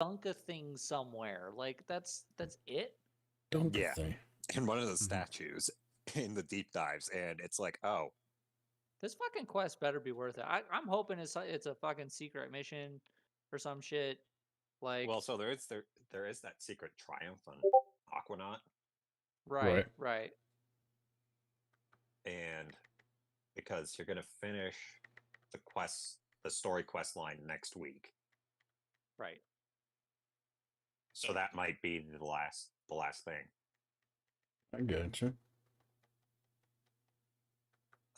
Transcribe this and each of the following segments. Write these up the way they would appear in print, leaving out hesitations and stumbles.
dunk a thing somewhere. Like that's it. Don't Yeah, think. in one of the Mhm. statues in the deep dives, and it's like, oh, This fucking quest better be worth it. I'm hoping it's a fucking secret mission or some shit. Like well, so there is that secret triumph on Aquanaut, right, Right. right, and because you're gonna finish the story quest line next week, right. so that might be the last thing. I got you.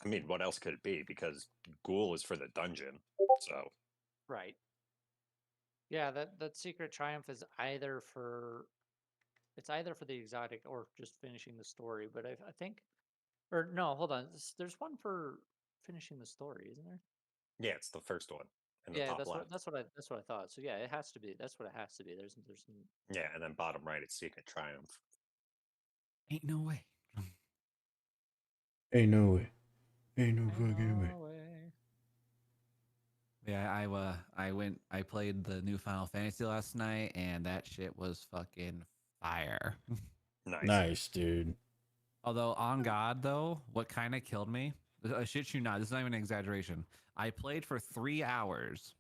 I mean, what else could it be? Because Ghoul is for the dungeon, so Right. Yeah, that secret triumph is either for it's either for the exotic or just finishing the story. But I think, or no, hold on. There's one for finishing the story, isn't there? yeah, it's the first one in the Yeah, top left. that's what I thought. So yeah, it has to be. That's what it has to be. Yeah, and then bottom right, it's secret triumph. Ain't no way. Ain't no way. Ain't no ain't fucking way. no way. Yeah, I played the new Final Fantasy last night, and that shit was fucking fire. Nice. Nice, dude. Although, on God, though, what kind of killed me, I shit you not, this is not even an exaggeration. I played for 3 hours.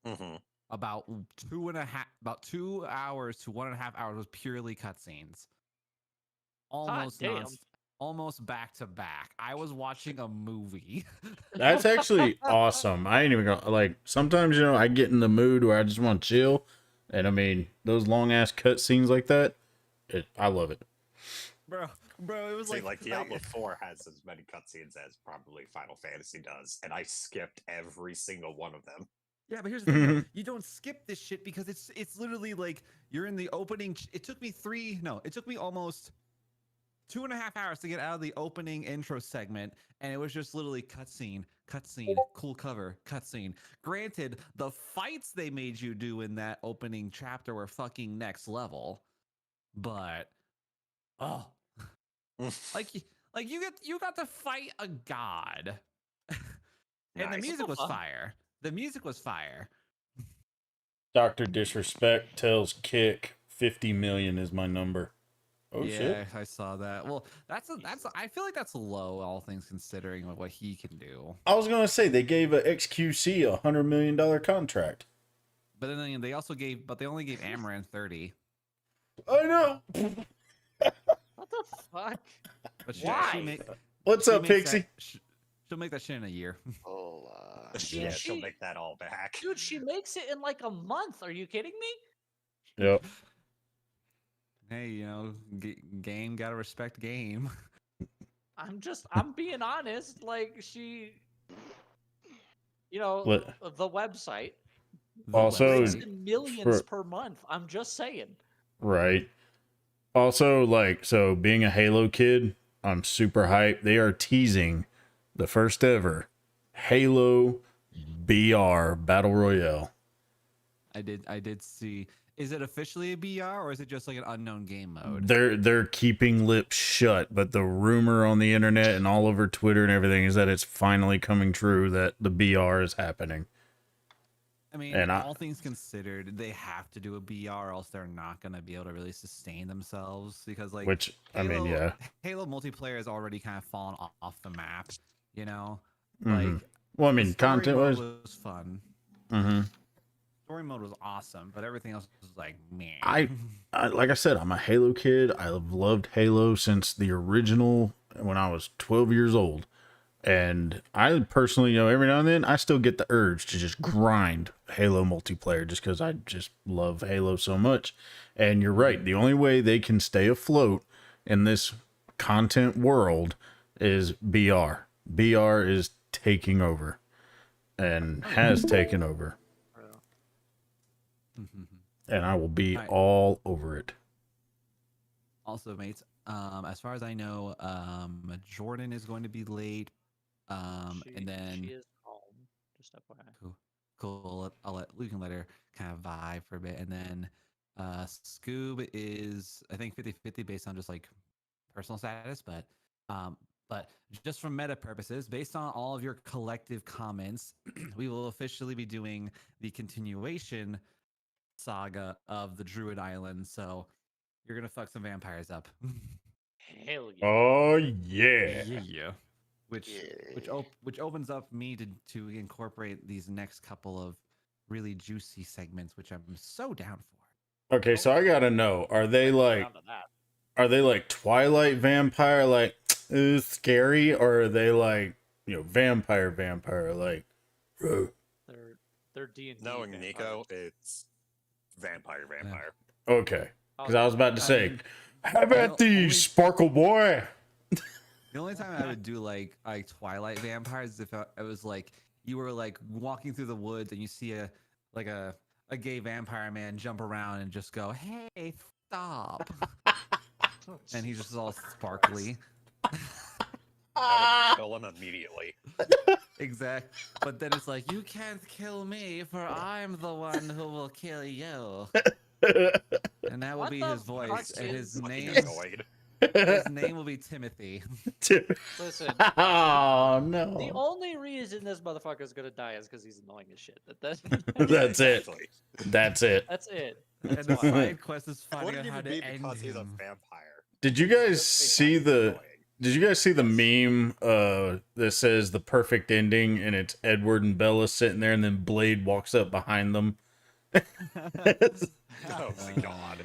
Mm-hmm. About 2 hours to 1.5 hours was purely cutscenes. Hot Almost non, damn. almost back to back. I was watching a movie. That's actually awesome. I ain't even gonna like. Sometimes I get in the mood where I just want to chill, and I mean those long ass cut scenes like that. I love it. bro, it was See, like, like Diablo 4 has as many cutscenes as probably Final Fantasy does, and I skipped every single one of them. yeah, but here's the thing though. You don't skip this shit because it's literally like you're in the opening. It took me almost 2.5 hours to get out of the opening intro segment, and it was just literally cutscene, cutscene, cool cover, cutscene. Granted, the fights they made you do in that opening chapter were fucking next level, but oh, like you got to fight a god, and the Nice. What music the was fuck? fire. The music was fire. Doctor Disrespect tells Kick 50 million is my number. Oh shit. Yeah, I saw that. Well, that's I feel like that's low, all things considering what he can do. I was gonna say they gave a XQC $100 million contract. But then they also gave, but they only gave Amaran 30. I know. What the fuck? But she Why? make What's she up, makes Pixie? that she'll make that shit in a year. Oh, Dude, Yeah, Yeah. she'll make that all back. Dude, she makes it in like a month. Are you kidding me? Yep. Hey, game gotta respect game. I'm being honest. Like What? the website The brings Also, website. in millions for per month. I'm just saying. right. Also, like, so being a Halo kid, I'm super hyped. They are teasing the first ever Halo BR Battle Royale. I did see. Is it officially a BR or is it just like an unknown game mode? They're keeping lips shut, but the rumor on the internet and all over Twitter and everything is that it's finally coming true that the BR is happening. I mean, And all things considered, they have to do a BR, else they're not gonna be able to really sustain themselves because like which I mean, yeah. Halo multiplayer has already kind of fallen off the map. You know, Mm-hmm. like Well, I the mean, story content mode was. was fun. Mm-hmm. Story mode was awesome, but everything else was like, man. I like I said, I'm a Halo kid. I've loved Halo since the original when I was 12 years old. And I personally, every now and then I still get the urge to just grind Halo multiplayer just because I just love Halo so much. And you're right. The only way they can stay afloat in this content world is BR. BR is taking over and has taken over. And I will be Right. all over it. Also, mates, as far as I know, Jordan is going to be late. And then She is home. Just FYI. cool. We can let her kind of vibe for a bit. And then Scoob is I think 50-50 based on just like personal status, um but just for meta purposes, based on all of your collective comments, we will officially be doing the continuation saga of the Druid Island. So you're gonna fuck some vampires up. Hell yeah. Oh yeah. Yeah. Which opens up me to incorporate these next couple of really juicy segments, which I'm so down for. Okay, so I gotta know: are they Down to that. are they like Twilight vampire, like scary, or are they like vampire like? "Ugh." They're D&D. Knowing vampires. Nico, it's vampire. Okay, because I was about to I say, mean, have the at these, only- Sparkle Boy. The only time I would do like Twilight vampires is if it was like you were like walking through the woods and you see a gay vampire man jump around and just go, "Hey, stop!" and he's just all sparkly. I would kill him immediately. Exact. But then it's like, you can't kill me, for I'm the one who will kill you. And that will What be the his voice, fuck and is- his Fucking name annoyed. his name will be Timothy. Listen, Oh the no. only reason this motherfucker's gonna die is because he's annoying as shit. That's That's it. Exactly. That's it. That's it. And That's the why. side quest is finding Wouldn't out how even to be end because he's a him. vampire. Did you guys Just see because he's the? annoying. Did you guys see the meme that says the perfect ending, and it's Edward and Bella sitting there, and then Blade walks up behind them? Oh my god.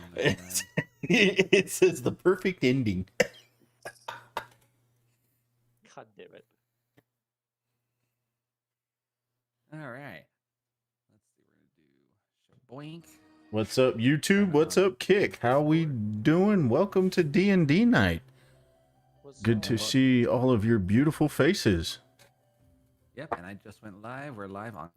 It says the perfect ending. God damn it. All right. Let's see. We're gonna do boink. What's up, YouTube? What's up, Kick? How we doing? Welcome to D&D night. What's Good up? to see all of your beautiful faces. Yep, and I just went live. We're live on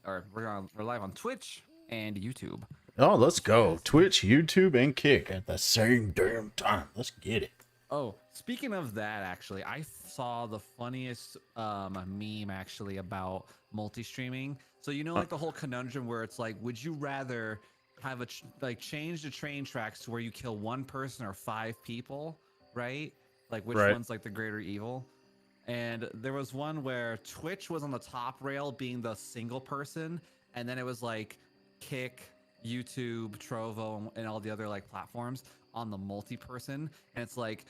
we're live on Twitch and YouTube. Oh, let's go. Twitch, YouTube, and Kick at the same damn time. Let's get it. Oh, speaking of that, actually, I saw the funniest meme actually about multi-streaming. So like the whole conundrum where it's like, would you rather have change the train tracks to where you kill one person or 5 people, right? Like which Right. one's like the greater evil? And there was one where Twitch was on the top rail being the single person, and then it was like Kick, YouTube, Trovo, and all the other like platforms on the multi-person, and it's like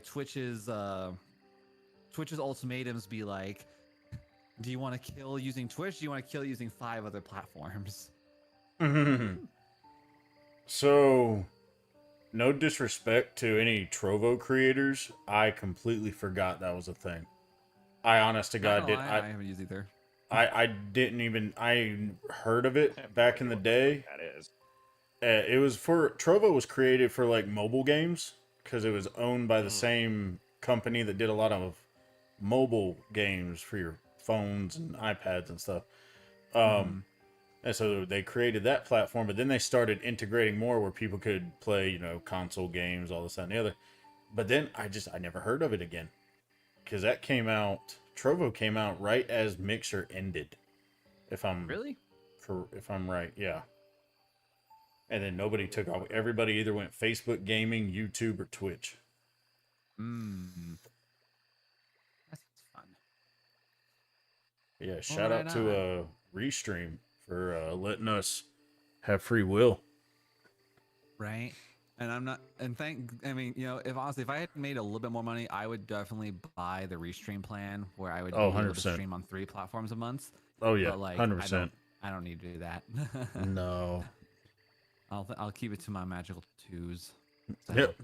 Twitch's ultimatums be like, do you want to kill using Twitch? Do you want to kill using 5 other platforms? So, no disrespect to any Trovo creators, I completely forgot that was a thing. I honest to God did. I haven't used either. I didn't even. I heard of it back in the day. That is. It was for Trovo was created for like mobile games because it was owned by the Mm. same company that did a lot of mobile games for your phones and iPads and stuff. And so they created that platform, but then they started integrating more where people could play, console games, all this, that, and the other. But then I never heard of it again because Trovo came out right as Mixer ended. If I'm right, yeah. And then nobody took off. Everybody either went Facebook gaming, YouTube, or Twitch. That sounds fun. Yeah, shout right out to Restream for letting us have free will. Right. And if I had made a little bit more money, I would definitely buy the Restream plan where I would be able to 100%. stream on 3 platforms a month. Oh yeah, But like, 100%. I don't need to do that. No. I'll keep it to my magical 2s. So, Yep.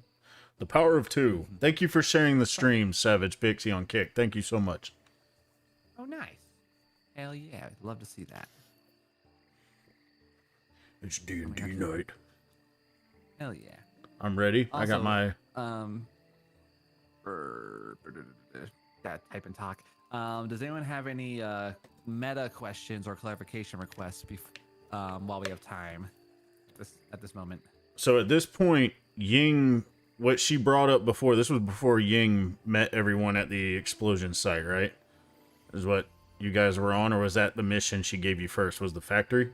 The power of 2. Thank you for sharing the stream, Savage Pixie on Kick. Thank you so much. Oh, nice. Hell yeah. I'd love to see that. It's D&D night. Hell yeah. I'm ready. I got Also, my... That type and talk. Does anyone have any meta questions or clarification requests while we have time at this moment? So at this point, Ying, what she brought up before, this was before Ying met everyone at the explosion site, right? Is what you guys were on, or was that the mission she gave you first? Was the factory?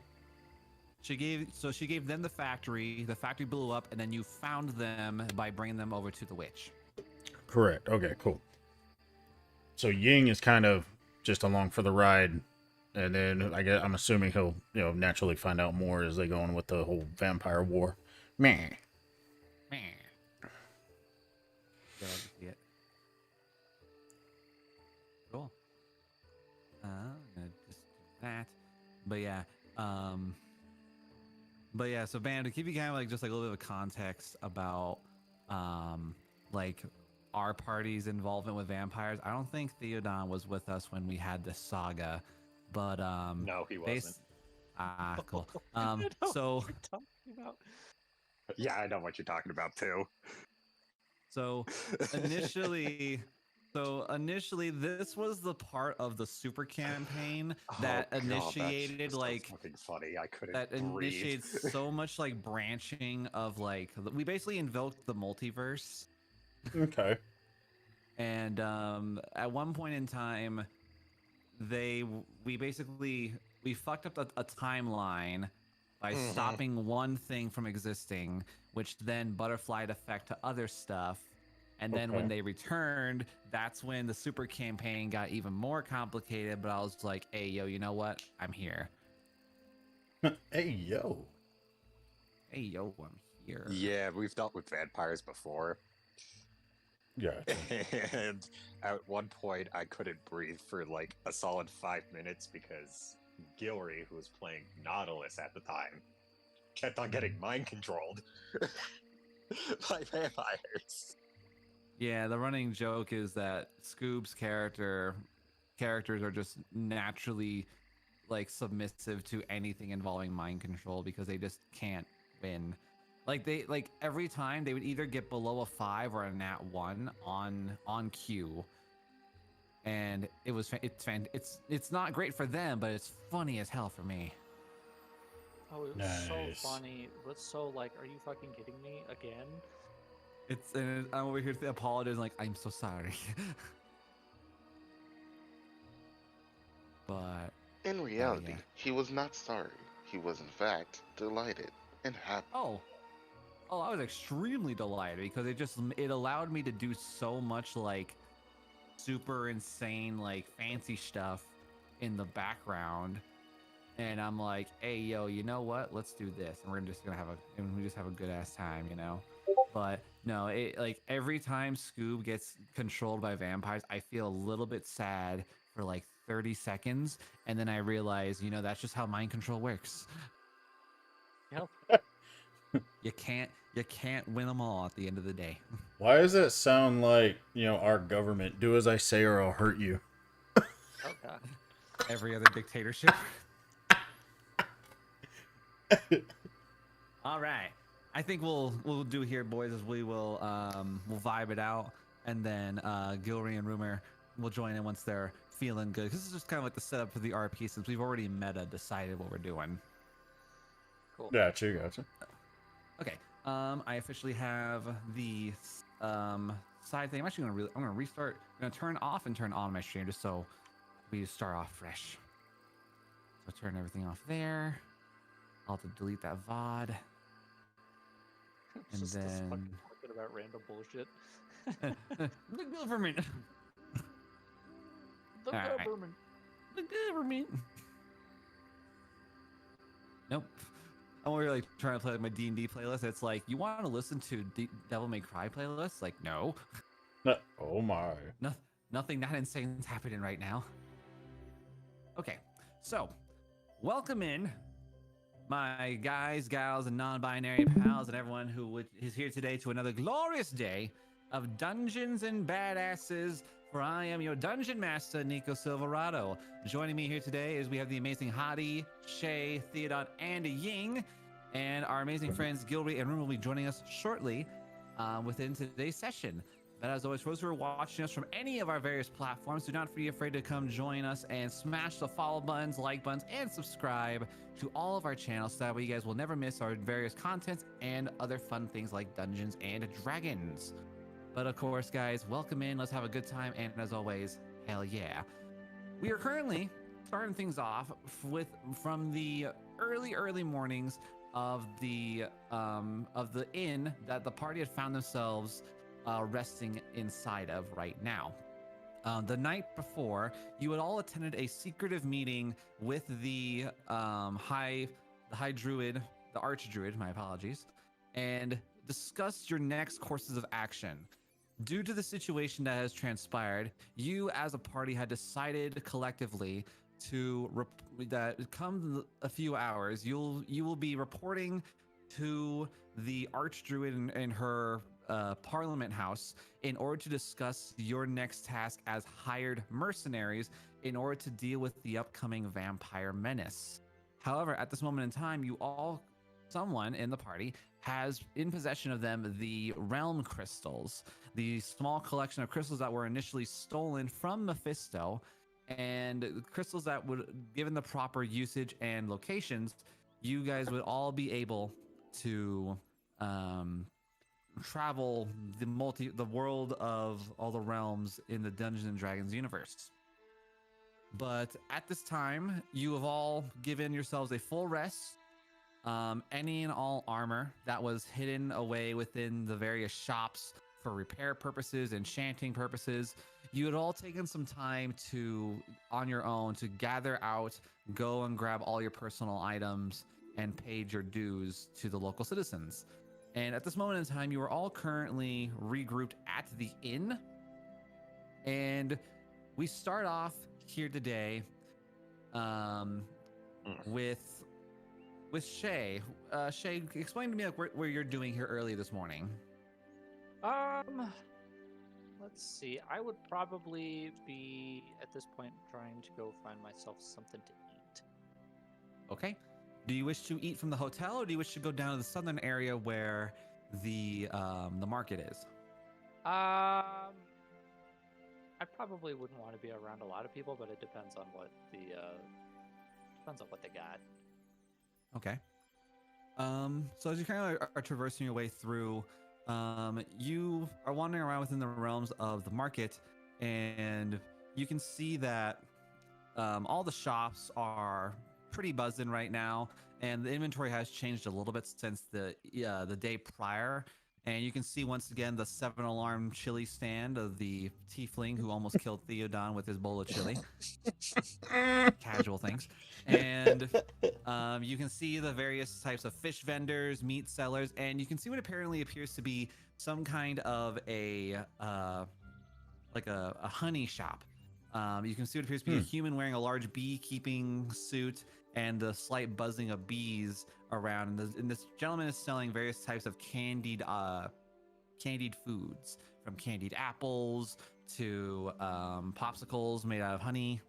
She gave them the factory. The factory blew up, and then you found them by bringing them over to the witch. Correct. Okay, cool. So Ying is kind of just along for the ride and then I'm assuming he'll naturally find out more as they go on with the whole vampire war. Meh. Meh. Yeah, love to see it. Cool. I'm gonna just do that. But yeah, so Bam, to give you kind of like just like a little bit of context about like our party's involvement with vampires. I don't think Theodon was with us when we had this saga, but No, he wasn't. Cool. I know So what you're talking about. Yeah, I know what you're talking about too. So initially, this was the part of the super campaign that Oh, God, initiated that's like fucking funny. I couldn't that breathe. initiated so much like branching of like we basically invoked the multiverse, Okay. and at one point in time, we fucked up a timeline by Mhm. stopping one thing from existing, which then butterflied effect to other stuff. And then when Okay. they returned, that's when the super campaign got even more complicated. But I was like, hey, yo, you know what? I'm here. Hey, yo. Hey, yo, I'm here. Yeah, we've dealt with vampires before. Gotcha. And at one point, I couldn't breathe for like a solid 5 minutes because Gilry, who was playing Nautilus at the time, kept on getting mind controlled by vampires. Yeah, the running joke is that Scoob's characters are just naturally like submissive to anything involving mind control because they just can't win. Like every time they would either get below a 5 or a nat 1 on cue. And it's not great for them, but it's funny as hell for me. Oh, it was so Nice. funny. What's so like? Are you fucking kidding me again? And I'm over here apologizing like I'm so sorry. But In reality, yeah. he was not sorry. He was, in fact, delighted and happy. Oh, I was extremely delighted because it allowed me to do so much like super insane like fancy stuff in the background, and I'm like, hey yo, you know what? Let's do this, and we just have a good ass time, you know. But no, it like every time Scoob gets controlled by vampires, I feel a little bit sad for like 30 seconds, and then I realize, that's just how mind control works. Yep. You can't win them all at the end of the day. Why does that sound like, our government? Do as I say or I'll hurt you. Oh god. Every other dictatorship. All right. I think we'll do here, boys, is we'll vibe it out, and then Gilry and Rumor will join in once they're feeling good. This is just kind of like the setup for the RP since we've already decided what we're doing. Cool. Gotcha. Okay. I officially have the side thing. I'm gonna restart. I'm gonna turn off and turn on my stream just so we start off fresh. So turn everything off there. I'll have to delete that VOD. And Just us then fucking talking about random bullshit. the government. The All right. government. The government. Nope. I'm over here like trying to play my D&D playlist. It's like, you want to listen to Devil May Cry playlist? Like, no. Oh my. Nothing that insane's happening right now. Okay, so welcome in my guys, gals, and non-binary pals, and everyone who is here today to another glorious day of Dungeons and Badasses. For I am your dungeon master, Nico Silverado. Joining me here today is we have the amazing Hadi, Shay, Theodon, and Ying, and our amazing friends Gilry and Room will be joining us shortly within today's session. But as always, for those who are watching us from any of our various platforms, do not be afraid to come join us and smash the follow buttons, like buttons, and subscribe to all of our channels so that way you guys will never miss our various contents and other fun things like Dungeons and Dragons. But of course, guys, welcome in. Let's have a good time. And as always, hell yeah. We are currently starting things off from the early mornings of the inn that the party had found themselves resting inside of right now. The night before, you had all attended a secretive meeting with the high druid, the arch druid. My apologies, and discussed your next courses of action. Due to the situation that has transpired, you as a party had decided collectively to that come a few hours, you will be reporting to the archdruid in her parliament house in order to discuss your next task as hired mercenaries in order to deal with the upcoming vampire menace. However, at this moment in time, someone in the party has in possession of them the realm crystals, the small collection of crystals that were initially stolen from Mephisto, and crystals that would, given the proper usage and locations, you guys would all be able to travel the world of all the realms in the Dungeons and Dragons universe. But at this time, you have all given yourselves a full rest. Any and all armor that was hidden away within the various shops for repair purposes, enchanting purposes, you had all taken some time to, on your own, to gather out, go and grab all your personal items and paid your dues to the local citizens. And at this moment in time, you are all currently regrouped at the inn. And we start off here today with Shay. Shay, explain to me like where you're doing here early this morning. Let's see. I would probably be at this point trying to go find myself something to eat. Okay. Do you wish to eat from the hotel, or do you wish to go down to the southern area where the market is? I probably wouldn't want to be around a lot of people, but it depends on what they got. Okay. So as you kind of are traversing your way through, you are wandering around within the realms of the market, and you can see that all the shops are pretty buzzing right now, and the inventory has changed a little bit since the day prior. And you can see once again the 7-alarm chili stand of the tiefling who almost killed Theodon with his bowl of chili. Casual things. And you can see the various types of fish vendors, meat sellers, and you can see what apparently appears to be some kind of a honey shop. You can see what appears to be a human wearing a large beekeeping suit and the slight buzzing of bees around. And this gentleman is selling various types of candied foods, from candied apples to popsicles made out of honey,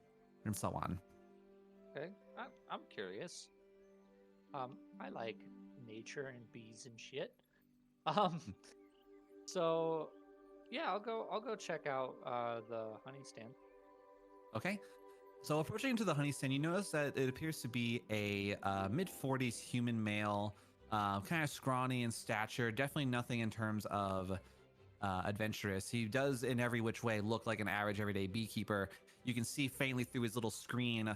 and so on. Okay, I'm curious. I like nature and bees and shit. So yeah, I'll go check out the honey stand. Okay. So approaching into the honey stand, you notice that it appears to be a mid-40s human male, kind of scrawny in stature, definitely nothing in terms of adventurous. He does in every which way look like an average everyday beekeeper. You can see faintly through his little screen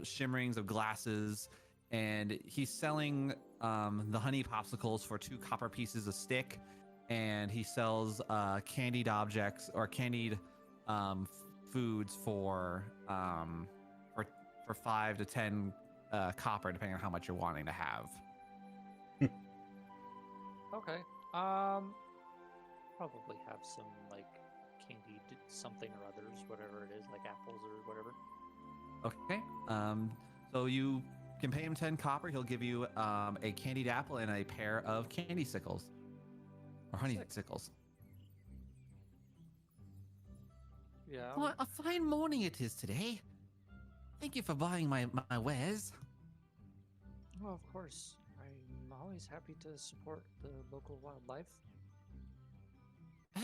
shimmerings of glasses, and he's selling the honey popsicles for 2 copper pieces a stick, and he sells candied objects or candied foods for 5 to 10 copper, depending on how much you're wanting to have. Okay. Probably have some like candied something or others, whatever it is, like apples or whatever. Okay. So you can pay him 10 copper. He'll give you a candied apple and a pair of candy sickles, or honey sickles. Yeah. Well, a fine morning it is today. Thank you for buying my wares. Well, of course. I'm always happy to support the local wildlife.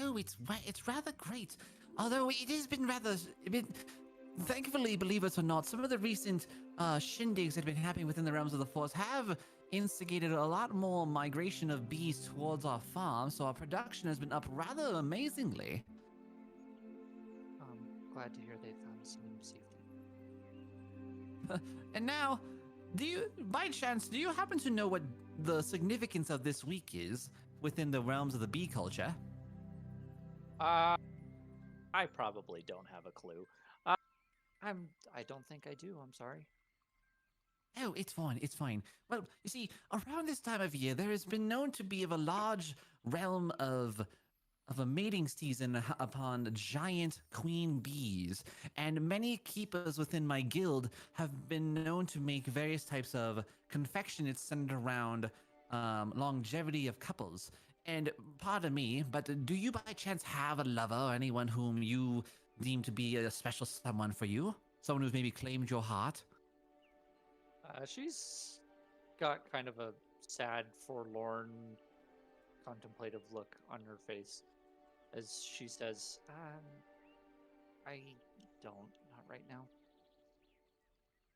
Oh, it's rather great. Although it has been rather a bit. Thankfully, believe it or not, some of the recent shindigs that have been happening within the realms of the force have instigated a lot more migration of bees towards our farm, so our production has been up rather amazingly. Glad to hear they found some safety. And now, by chance, do you happen to know what the significance of this week is within the realms of the bee culture? I probably don't have a clue. Uh, I don't think I do. I'm sorry. Oh, it's fine. It's fine. Well, you see, around this time of year, there has been known to be of a large realm of a mating season upon giant queen bees, and many keepers within my guild have been known to make various types of confectionates centered around longevity of couples. And pardon me, but do you by chance have a lover or anyone whom you deem to be a special someone for you? Someone who's maybe claimed your heart? She's got kind of a sad, forlorn, contemplative look on her face as she says, I don't, not right now.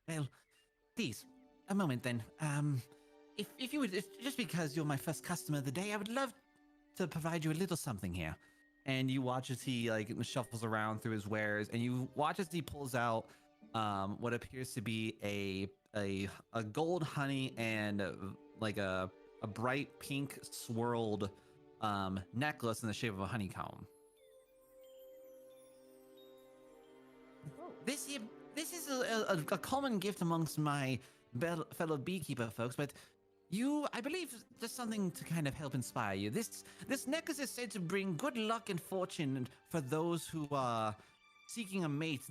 Well, please, a moment then. If you would, just because you're my first customer of the day, I would love to provide you a little something here. And you watch as he like shuffles around through his wares, and you watch as he pulls out what appears to be a gold honey and like a bright pink swirled necklace in the shape of a honeycomb. This here, this is a common gift amongst my fellow beekeeper folks, but I believe, just something to kind of help inspire you. This necklace is said to bring good luck and fortune for those who are seeking a mate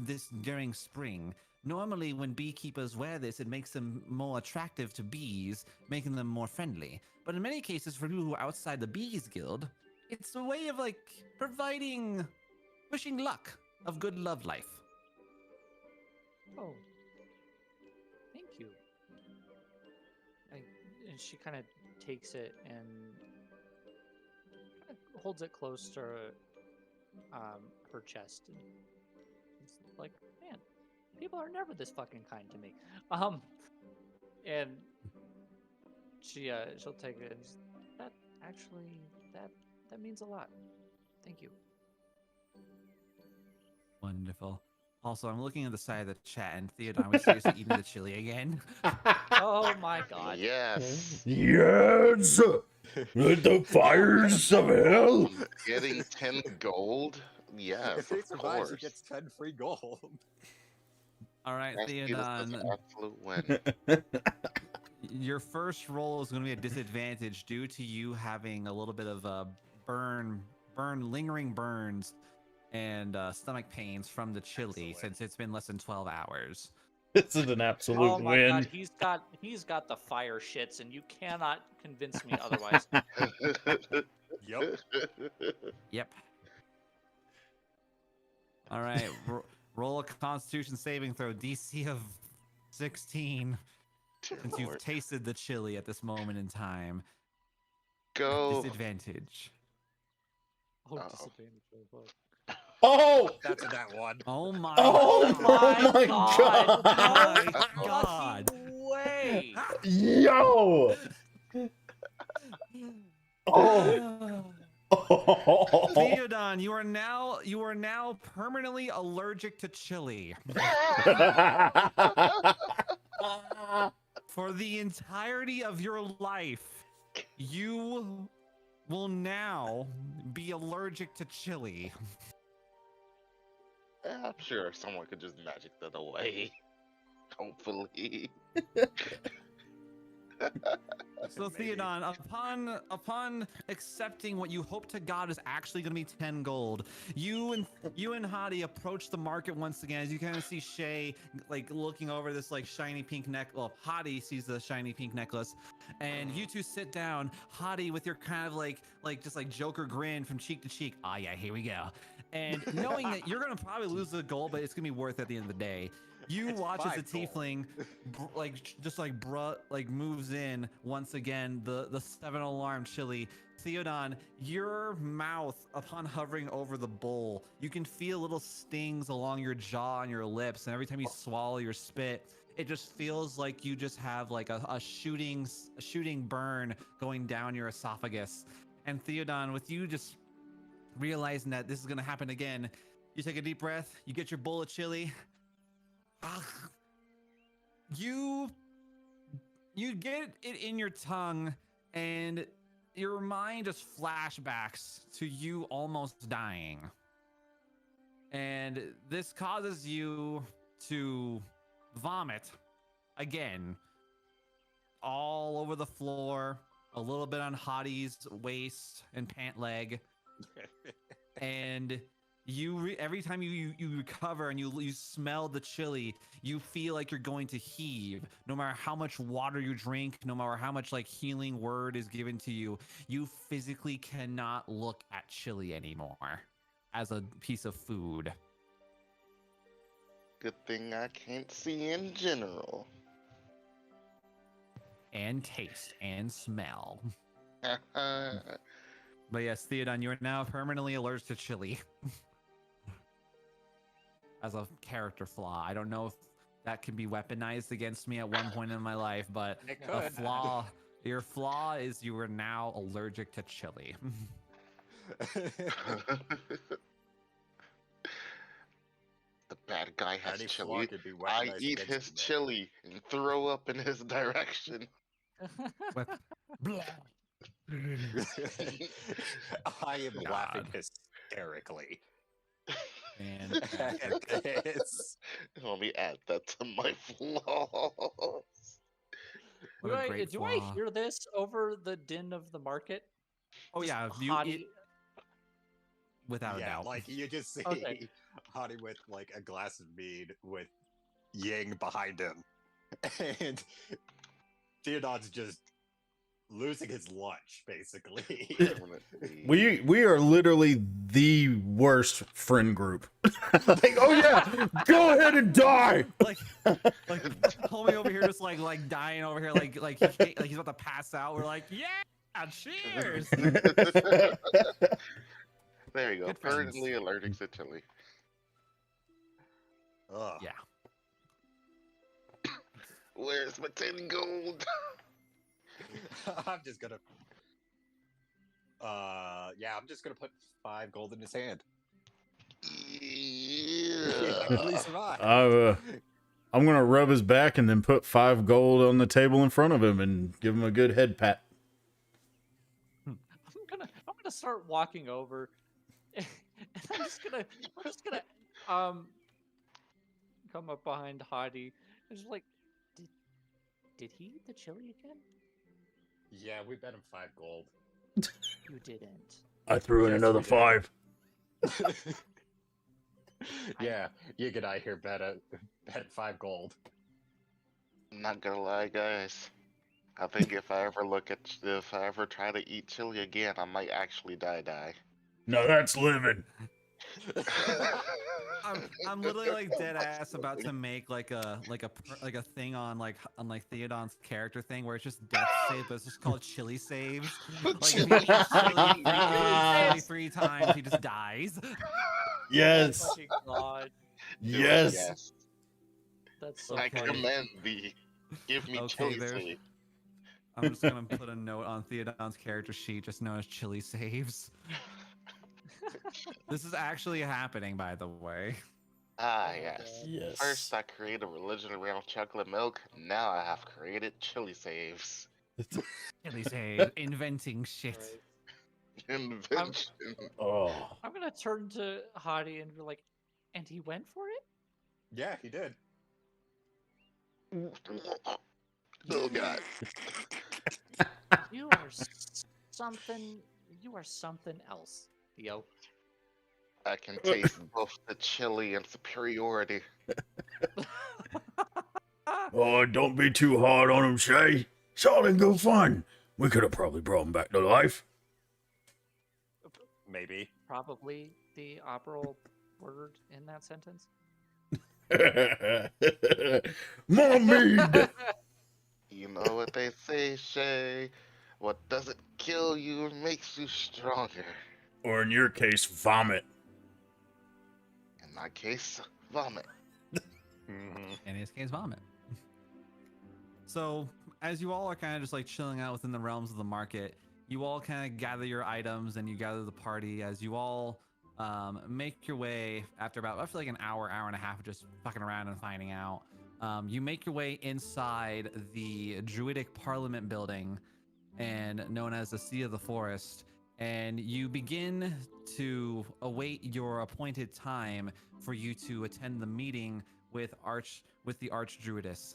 during spring. Normally, when beekeepers wear this, it makes them more attractive to bees, making them more friendly. But in many cases, for people who are outside the bees guild, it's a way of like wishing luck of good love life. Oh, thank you. And she kind of takes it and holds it close to her chest. And it's like, man, people are never this fucking kind to me. And she'll take it and that actually that means a lot. Thank you. Wonderful. Also, I'm looking at the side of the chat, and Theodon was seriously eating the chili again. Oh my god. Yes. Yes! Let the fires of hell! Getting 10 gold? Yes, If he of survives, he course. gets 10 free gold. All right, That's an Theodon, absolute win. your first roll is going to be a disadvantage due to you having a little bit of lingering burns and stomach pains from the chili. Excellent. Since it's been less than 12 hours. This is an absolute Oh my win. god, he's got the fire shits, and you cannot convince me otherwise. Yep. Yep. All right, roll a Constitution saving throw, DC of 16. Since you've Lord. tasted the chili at this moment in time, Go. disadvantage. Oh, Uh-oh. disadvantage. Oh, fuck. Oh! That's a that one. Oh my! Oh my god! my Uh-oh. god! Fucking way! Yo! Oh! Theodon, you are now permanently allergic to chili. For the entirety of your life, you will now be allergic to chili. I'm sure someone could just magic that away. Hopefully. So Maybe. Theodon, upon accepting what you hope to God is actually going to be 10 gold, you and Hadi approach the market once again as you kind of see Shay like looking over this like shiny pink neck. Well, Hadi sees the shiny pink necklace, and you two sit down. Hadi with your kind of like just like Joker grin from cheek to cheek. Ah, yeah, here we go. And knowing that you're gonna probably lose the gold, but it's gonna be worth it at the end of the day. You It's watch as the 5 gold. tiefling moves in once again, the 7 alarm chili. Theodon, your mouth, upon hovering over the bowl, you can feel little stings along your jaw and your lips, and every time you swallow your spit, it just feels like you just have like a shooting burn going down your esophagus. And Theodon, with you just realizing that this is gonna happen again, you take a deep breath, you get your bowl of chili. You get it in your tongue, and your mind just flashbacks to you almost dying. and this causes you to vomit again all over the floor, a little bit on Hottie's waist and pant leg, and every time you recover and you smell the chili, you feel like you're going to heave. No matter how much water you drink, no matter how much like healing word is given to you, you physically cannot look at chili anymore as a piece of food. Good thing I can't see in general. And taste and smell. That's But yes, Theodon, you are now permanently allergic to chili. As a character flaw. I don't know if that can be weaponized against me at one point in my life, but It a could. flaw, your flaw is you are now allergic to chili. The bad guy has Any flaw chili. could be I weaponized eat against his him, though. chili and throw up in his direction. Blah. I am laughing God. hysterically. And It's- Let me add that to my flaws. what a great do I flaw. hear this over the din of the market? Oh Just yeah, you Hottie- eat without a yeah, doubt. like you just see Okay. Hottie with like a glass of mead with Ying behind him, and Theodon's just losing his lunch, basically. Definitely. We are literally the worst friend group. Like, oh yeah, go ahead and die. like homie over here just like dying over here like he's about to pass out. We're like, yeah, cheers. There you go. Good friends. Permanently allergic to chili. Ugh. Yeah. Where's my 10 gold? I'm just gonna. I'm just gonna put 5 gold in his hand. Yeah. Please survive. I'm gonna rub his back and then put 5 gold on the table in front of him and give him a good head pat. I'm gonna start walking over, and I'm just gonna come up behind Hottie. And just like, did he eat the chili again? Yeah, we bet him 5 gold. You didn't. I threw in Yes, another we did. 5. Yeah, Yig and I here bet 5 gold. I'm not gonna lie, guys. I think if I ever try to eat chili again, I might actually die. No, that's living. I'm literally like dead ass about to make like a thing on Theodon's character thing where it's just death save, but it's just called chili saves. Like if he eats chili 3 times, he just dies. Yes. Fucking God, Yes. that's so I funny. commend thee. Give me Okay, chili there's- chili. I'm just gonna put a note on Theodon's character sheet, just known as chili saves. This is actually happening, by the way. Ah, Oh, yes. God. Yes. First, I created a religion around chocolate milk. Now I have created chili saves. Chili save, inventing shit. Right. Invention. Oh. I'm gonna turn to Hottie and be like, and he went for it? Yeah, he did. Oh god. You are something. You are something else, Theo. I can taste both the chili and superiority. Oh, don't be too hard on him, Shay. It's all in good fun. We could have probably brought him back to life. Maybe. Probably the operal word in that sentence. More mead. You know what they say, Shay? What doesn't kill you makes you stronger. Or in your case, vomit. In my case, vomit. Mm-hmm. In his case, vomit. So, as you all are kind of just like chilling out within the realms of the market, you all kind of gather your items and you gather the party as you all make your way after about, I feel like an hour and a half of just fucking around and finding out. You make your way inside the Druidic Parliament building and known as the Sea of the Forest. and you begin to await your appointed time for you to attend the meeting with the Archdruidess.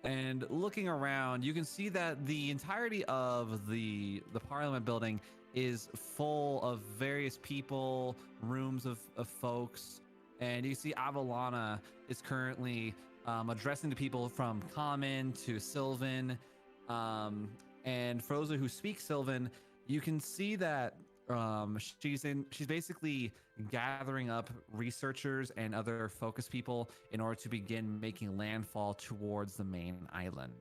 And looking around, you can see that the entirety of the Parliament building is full of various people, rooms of folks, and you see Avalana is currently addressing the people from Common to Sylvan. And for those who speak Sylvan, you can see that she's basically gathering up researchers and other focus people in order to begin making landfall towards the main island.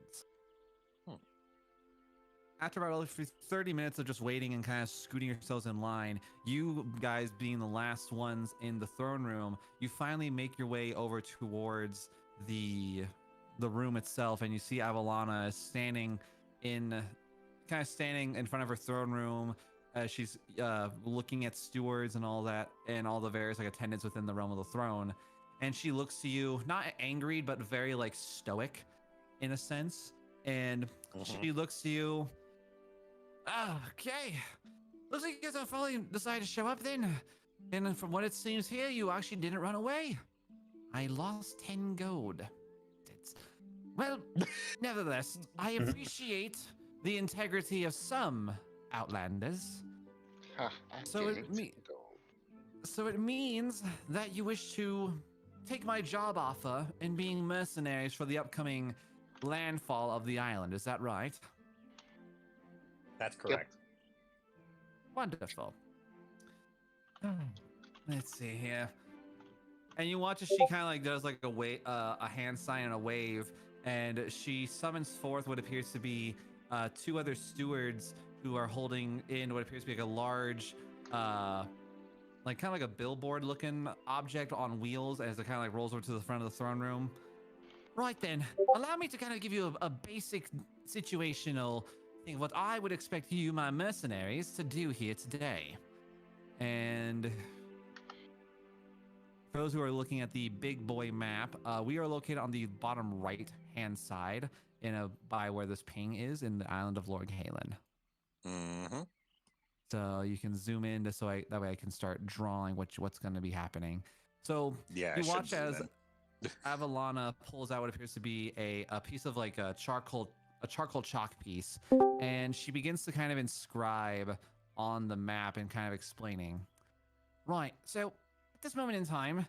After about 30 minutes of just waiting and kind of scooting yourselves in line, you guys being the last ones in the throne room, you finally make your way over towards the room itself, and you see Avalana standing in front of her throne room as she's looking at stewards and all that, and all the various like attendants within the realm of the throne. And she looks to you, not angry, but very like stoic in a sense. And she looks to you. Okay, looks like you guys have finally decided to show up then. And from what it seems here, you actually didn't run away. I lost 10 gold. Well, nevertheless, I appreciate the integrity of some Outlanders. So it means that you wish to take my job offer in being mercenaries for the upcoming landfall of the island. Is that right? That's correct. Wonderful. Let's see here. And you watch as she kind of like does like a hand sign and a wave, and she summons forth what appears to be two other stewards who are holding in what appears to be like a large, like kind of like a billboard looking object on wheels as it kind of like rolls over to the front of the throne room. Right then, allow me to kind of give you a basic situational thing of what I would expect you, my mercenaries, to do here today. And for those who are looking at the big boy map, we are located on the bottom right hand side by where this ping is in the island of Lord Halen. So you can zoom in that way I can start drawing what's going to be happening. So yeah, you watch as Avalana pulls out what appears to be a piece of like a charcoal chalk piece, and she begins to kind of inscribe on the map and kind of explaining. Right, so at this moment in time,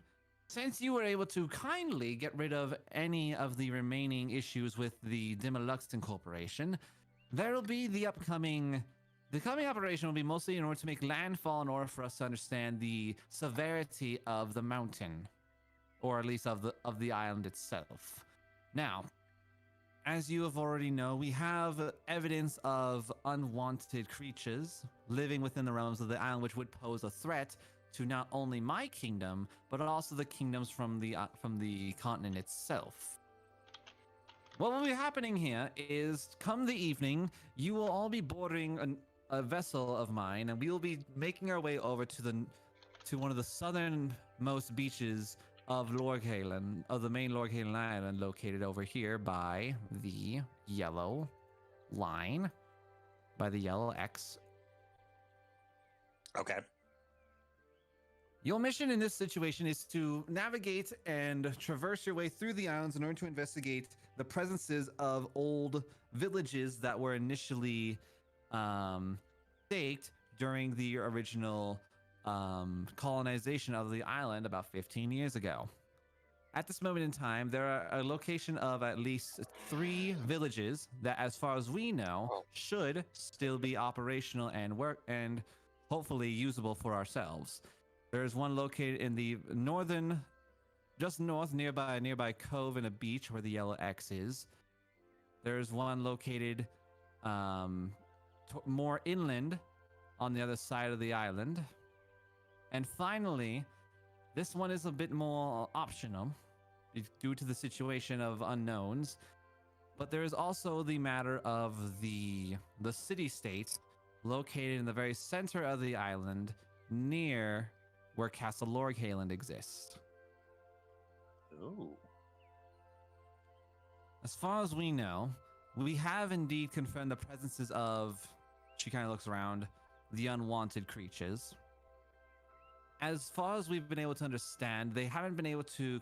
since you were able to kindly get rid of any of the remaining issues with the Dimaluxton Corporation, there will be the coming operation will be mostly in order to make landfall in order for us to understand the severity of the mountain, or at least of the island itself. Now, as you have already know, we have evidence of unwanted creatures living within the realms of the island, which would pose a threat to not only my kingdom, but also the kingdoms from the continent itself. What will be happening here is, come the evening, you will all be boarding a vessel of mine, and we will be making our way over to one of the southernmost beaches of Lorghalen, of the main Lorghalen Island, located over here by the yellow line, by the yellow X. Okay. Your mission in this situation is to navigate and traverse your way through the islands in order to investigate the presences of old villages that were initially staked during the original colonization of the island about 15 years ago. At this moment in time, there are a location of at least 3 villages that, as far as we know, should still be operational and work and hopefully usable for ourselves. There's one located in the northern, just north, nearby a nearby cove and a beach where the yellow X is. There's one located more inland on the other side of the island. And finally, this one is a bit more optional due to the situation of unknowns. But there is also the matter of the city-state located in the very center of the island, near where Castle Lorghalen exists. Ooh. As far as we know, we have indeed confirmed the presences of She kind of looks around. The unwanted creatures. As far as we've been able to understand, they haven't been able to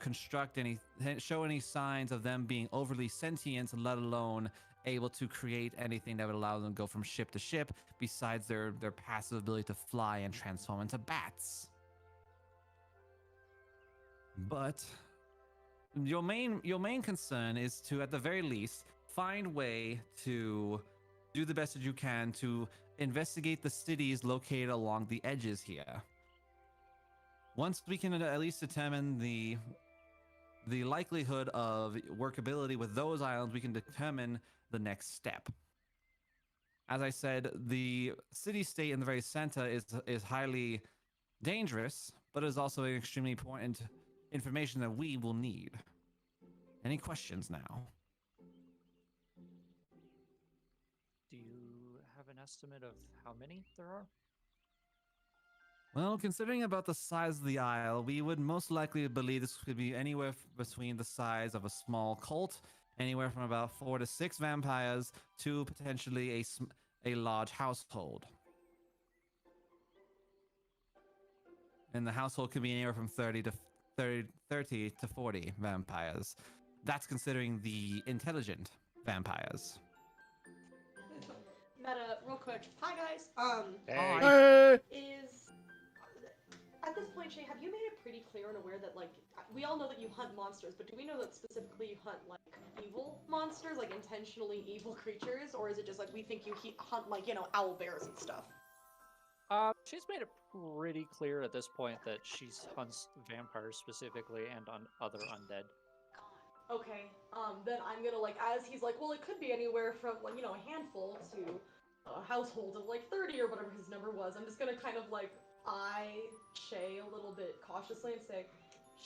show any signs of them being overly sentient, let alone able to create anything that would allow them to go from ship to ship, besides their passive ability to fly and transform into bats. But your main concern is to, at the very least, find way to do the best that you can to investigate the cities located along the edges here. Once we can at least determine the likelihood of workability with those islands, we can determine the next step. As I said, the city-state in the very center is highly dangerous, but is also an extremely important information that we will need. Any questions now? Do you have an estimate of how many there are? Well, considering about the size of the isle, we would most likely believe this could be anywhere between the size of a small cult, anywhere from about 4 to 6 vampires, to potentially a large household. And the household could be anywhere from 30 to 40 vampires. That's considering the intelligent vampires. Meta, real quick. Hi guys. Hey! Is at this point, Shay, have you made it pretty clear and aware that like we all know that you hunt monsters, but do we know that specifically you hunt like evil monsters, like intentionally evil creatures, or is it just like we think you hunt like owl bears and stuff? She's made it pretty clear at this point that she hunts vampires specifically and on other undead. Okay. Then I'm gonna like, as he's like, well, it could be anywhere from like a handful to a household of like 30 or whatever his number was. I'm just gonna kind of like eye Shay a little bit cautiously and say,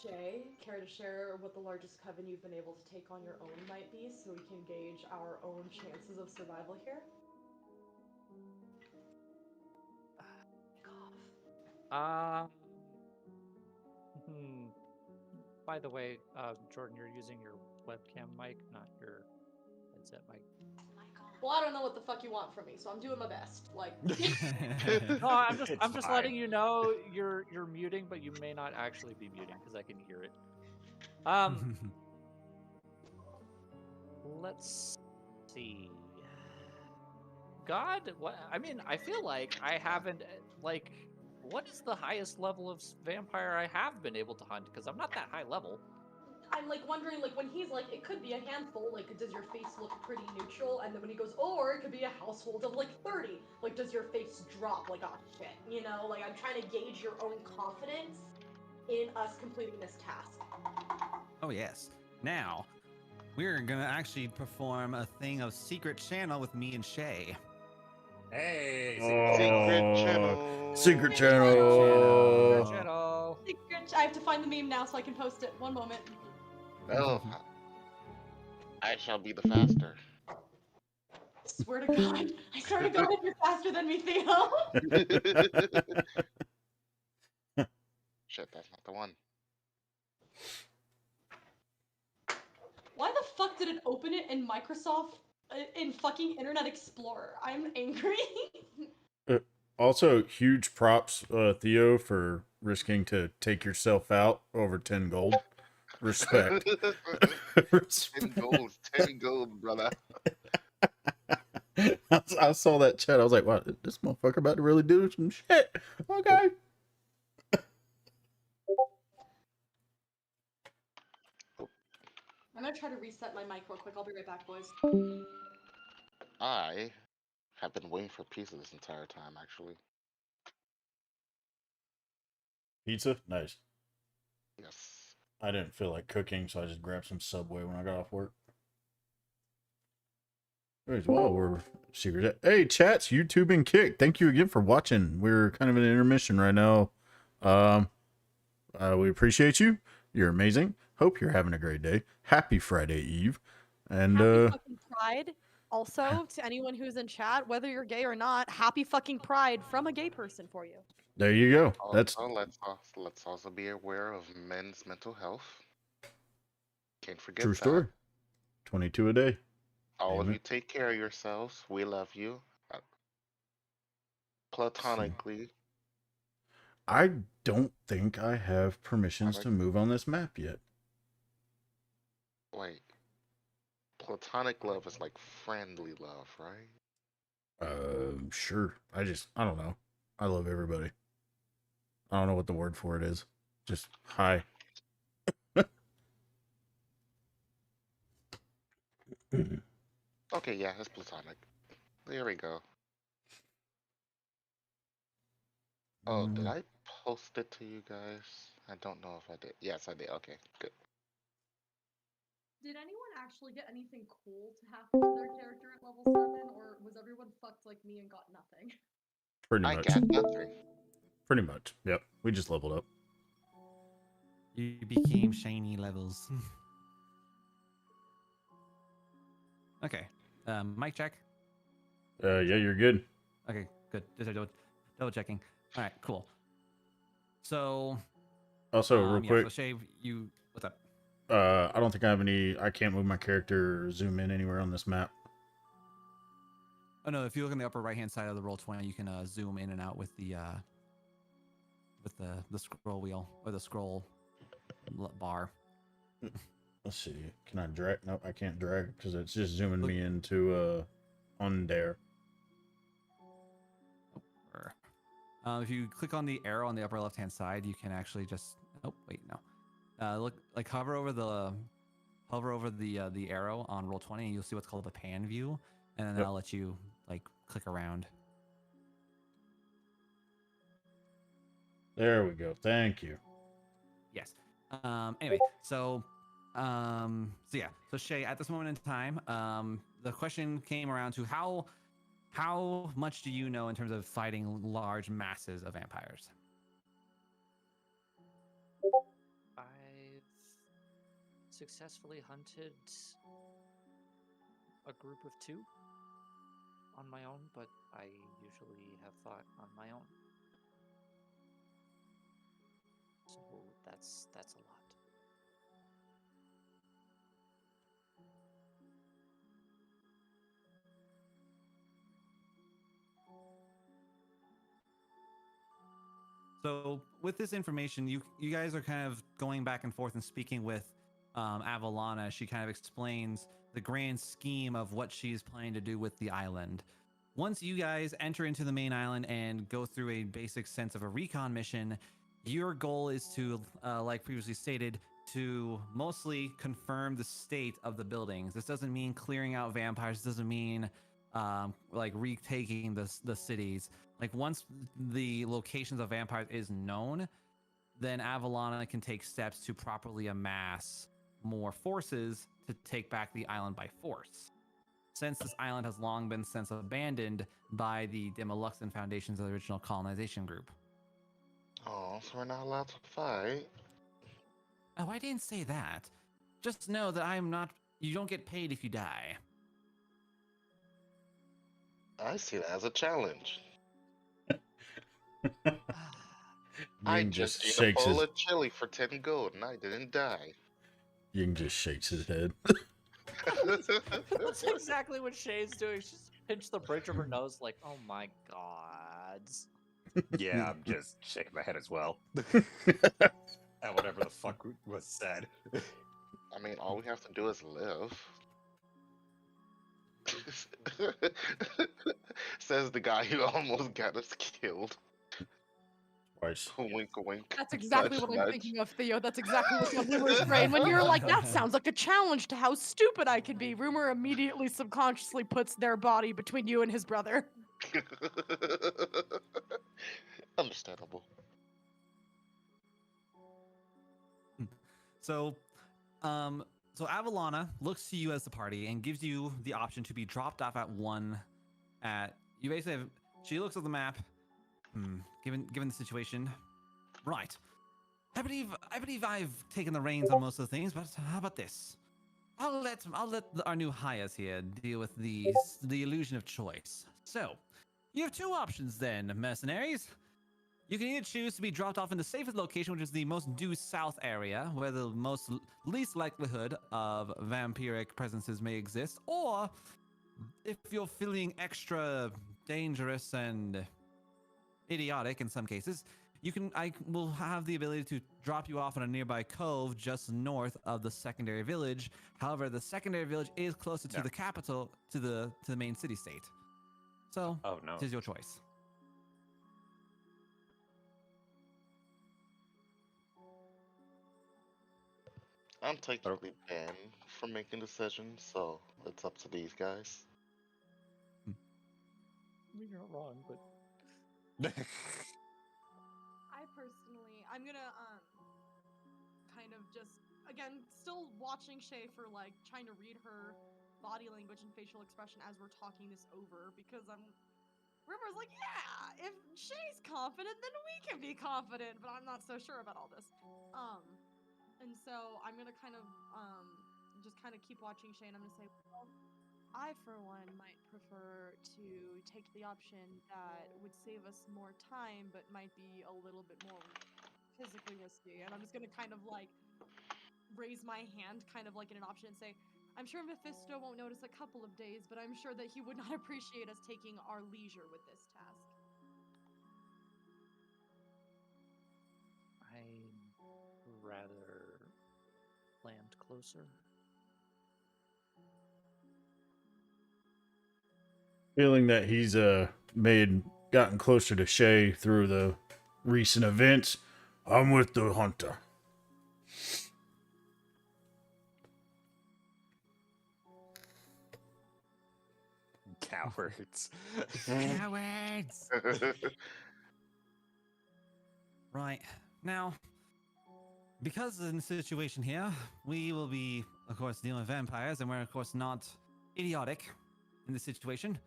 Shay, care to share what the largest coven you've been able to take on your own might be, so we can gauge our own chances of survival here? Um. By the way, Jordan, you're using your webcam mic, not your headset mic. Well, I don't know what the fuck you want from me, so I'm doing my best. Like, No, I'm just It's letting fine. you know you're muting, but you may not actually be muting because I can hear it. Let's see. God, what? I mean, I feel like I haven't like. What is the highest level of vampire I have been able to hunt? Because I'm not that high level. I'm like wondering, like when he's like, it could be a handful, like does your face look pretty neutral? And then when he goes, or it could be a household of like 30, like does your face drop like, oh shit, Like I'm trying to gauge your own confidence in us completing this task. Oh yes. Now, we're gonna actually perform a thing of secret channel with me and Shay. Hey, Secret Oh, channel. Secret channel. channel. I have to find the meme now so I can post it. One moment. Well, I shall be the faster. Swear to God, I swear to God, you're faster than me, Theo. Shit, that's not the one. Why the fuck did it open it in Microsoft, in fucking Internet Explorer? I'm angry. Also, huge props, Theo, for risking to take yourself out over 10 gold. Respect. 10 gold, 10 gold, brother. I saw that chat. I was like, wow, this motherfucker about to really do some shit. Okay. I'm gonna try to reset my mic real quick. I'll be right back, boys. I have been waiting for pizza this entire time, actually. Pizza? Nice. Yes. I didn't feel like cooking, so I just grabbed some Subway when I got off work. Anyways, well, we're secret. Hey, chats, YouTube and Kick. Thank you again for watching. We're kind of in an intermission right now. We appreciate you. You're amazing. Hope you're having a great day. Happy Friday Eve. And happy fucking Pride. Also, to anyone who's in chat, whether you're gay or not, happy fucking Pride from a gay person for you. there you go. That's Let's also be aware of men's mental health. Can't forget true that. story. 22 a day. All of Amen. you take care of yourselves. We love you. Platonically. I don't think I have permissions to move on this map yet. Wait. Platonic love is like friendly love, right? Sure. I don't know. I love everybody. I don't know what the word for it is. Just hi. Okay, yeah, it's platonic. There we go. Oh, did I post it to you guys? I don't know if I did. Yes, I did. Okay, good. Did anyone actually get anything cool to happen to their character at level 7, or was everyone fucked like me and got nothing? Pretty I much. got nothing. Pretty much. Yep. We just leveled up. You became shiny levels. Okay. Mic check. Yeah, you're good. Okay, good. Just double checking. All right, cool. So, Also, real yeah, quick, so Shave, what's up? I don't think I have any. I can't move my character or zoom in anywhere on this map. Oh no, if you look on the upper right hand side of the Roll20, you can zoom in and out with the scroll wheel or the scroll bar. Let's see. Can I drag? Nope, I can't drag because it's just zooming me into on there. If you click on the arrow on the upper left hand side, you can actually just look, like hover over the arrow on Roll20, and you'll see what's called the pan view, and then that'll let you like click around. There we go. Thank you. Yes. Anyway, so yeah. So Shay, at this moment in time, the question came around to how much do you know in terms of fighting large masses of vampires? I've successfully hunted a group of 2 on my own, but I usually have fought on my own. So that's a lot. So with this information, you guys are kind of going back and forth and speaking with Avalana. She kind of explains the grand scheme of what she's planning to do with the island. Once you guys enter into the main island and go through a basic sense of a recon mission, your goal is to, like previously stated, to mostly confirm the state of the buildings. This doesn't mean clearing out vampires. This doesn't mean like retaking the cities. Like once the locations of vampires is known, then Avalana can take steps to properly amass more forces to take back the island by force. Since this island has long been since abandoned by the Demoluxan Foundations of the original colonization group. Oh, so we're not allowed to fight. Oh, I didn't say that. Just know that I am not. You don't get paid if you die. I see that as a challenge. I Ying just just ate a shakes bowl his. of chili for 10 gold and I didn't die. Ying just shakes his head. That's exactly what Shay's doing. She's pinched the bridge of her nose, like, oh my god. Yeah, I'm just shaking my head as well. At whatever the fuck was said. I mean, all we have to do is live. Says the guy who almost got us killed. Twice. Wink, wink. That's exactly Nudge, what I'm nudge. thinking of, Theo. That's exactly what's on Rumor's brain. When you're like, that sounds like a challenge to how stupid I could be, Rumor immediately subconsciously puts their body between you and his brother. Understandable. So, so Avalana looks to you as the party and gives you the option to be dropped off at one. You basically have. She looks at the map. Given the situation, right? I believe I've taken the reins on most of the things, but how about this? I'll let our new hires here deal with the illusion of choice. So, you have 2 options then, mercenaries. You can either choose to be dropped off in the safest location, which is the most due south area, where the least likelihood of vampiric presences may exist, or if you're feeling extra dangerous and idiotic in some cases, I will have the ability to drop you off in a nearby cove just north of the secondary village. However, the secondary village is closer to No. the capital, to the main city state. So, Oh no. it is your choice. I'm technically banned from making decisions, so it's up to these guys. I mean, you're not wrong, but I personally, I'm gonna kind of just again still watching Shay for like trying to read her body language and facial expression as we're talking this over because River's like, yeah, if Shay's confident, then we can be confident, but I'm not so sure about all this. And so I'm gonna kind of just kind of keep watching Shay, and I'm gonna say, well, I for one might prefer to take the option that would save us more time, but might be a little bit more physically risky. And I'm just gonna kind of like raise my hand, kind of like in an option, and say, I'm sure Mephisto won't notice a couple of days, but I'm sure that he would not appreciate us taking our leisure with this task. I'd rather land closer. Feeling that he's gotten closer to Shay through the recent events, I'm with the hunter. Cowards. Cowards! Right. Now, because in the situation here, we will be, of course, dealing with vampires, and we're, of course, not idiotic in this situation.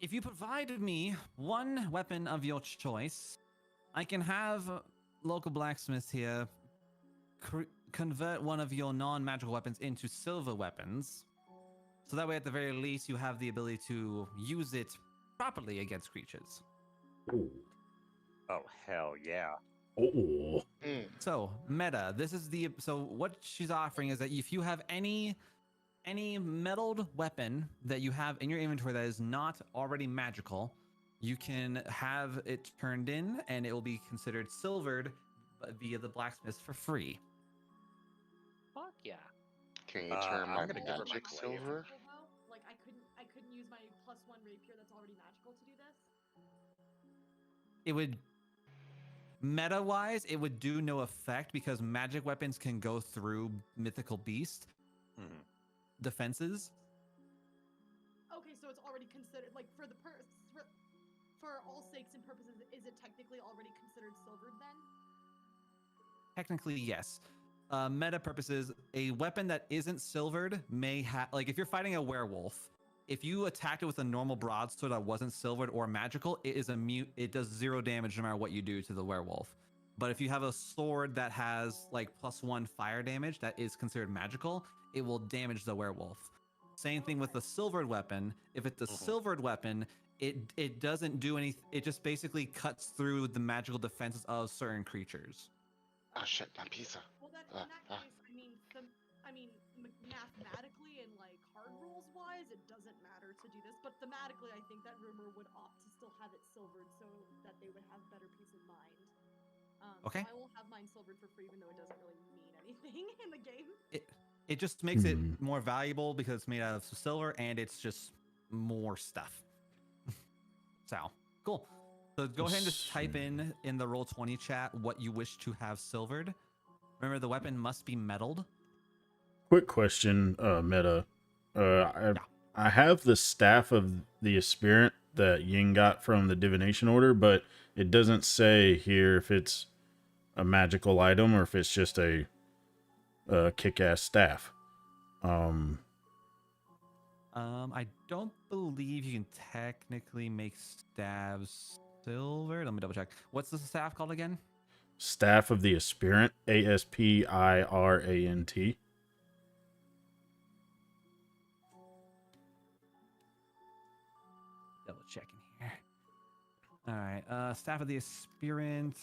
If you provided me one weapon of your choice, I can have local blacksmiths here convert one of your non-magical weapons into silver weapons. So that way, at the very least, you have the ability to use it properly against creatures. Ooh. Oh hell yeah. Oh. So, meta, so what she's offering is that if you have any metalled weapon that you have in your inventory that is not already magical, you can have it turned in and it will be considered silvered via the blacksmith for free. Fuck yeah. Can you turn my I'm gonna give her my magic glaive. silver? Like I couldn't use my +1 rapier that's already magical to do this. It would meta wise, it would do no effect because magic weapons can go through mythical beast defenses. Okay, so it's already considered like for all sakes and purposes, is it technically already considered silvered then? Technically, yes. Meta purposes, a weapon that isn't silvered may have, like if you're fighting a werewolf, if you attacked it with a normal broadsword that wasn't silvered or magical, it is it does 0 damage no matter what you do to the werewolf. But if you have a sword that has like +1 fire damage that is considered magical, it will damage the werewolf. Same thing with the silvered weapon. If it's a silvered weapon, it doesn't do anything. It just basically cuts through the magical defenses of certain creatures. Oh shit, my pizza. Well, then in that case, mathematically and like hard rules wise, it doesn't matter to do this. But thematically, I think that Rumor would opt to still have it silvered so that they would have better peace of mind. Okay. So I will have mine silvered for free, even though it doesn't really mean anything in the game. It just makes it more valuable because it's made out of silver and it's just more stuff. So cool. So go ahead and just type in the Roll20 chat what you wish to have silvered. Remember, the weapon must be metalled. Quick question, Meta. I have the Staff of the Aspirant that Ying got from the Divination Order, but it doesn't say here if it's a magical item or if it's just a kick-ass staff. I don't believe you can technically make staves silver. Let me double check. What's the staff called again? Staff of the Aspirant, Aspirant. Double checking here. All right. Staff of the Aspirant.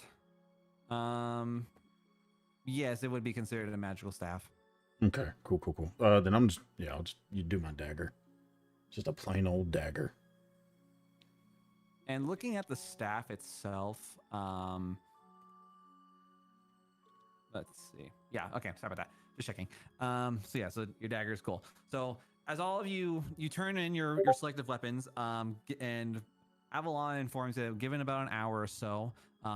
Yes, it would be considered a magical staff. Okay, cool. Then you do my dagger. Just a plain old dagger. And looking at the staff itself, let's see. Yeah, okay, sorry about that. Just checking. So yeah, so your dagger is cool. So as all of you turn in your selective weapons, and Avalon informs that given about an hour or so,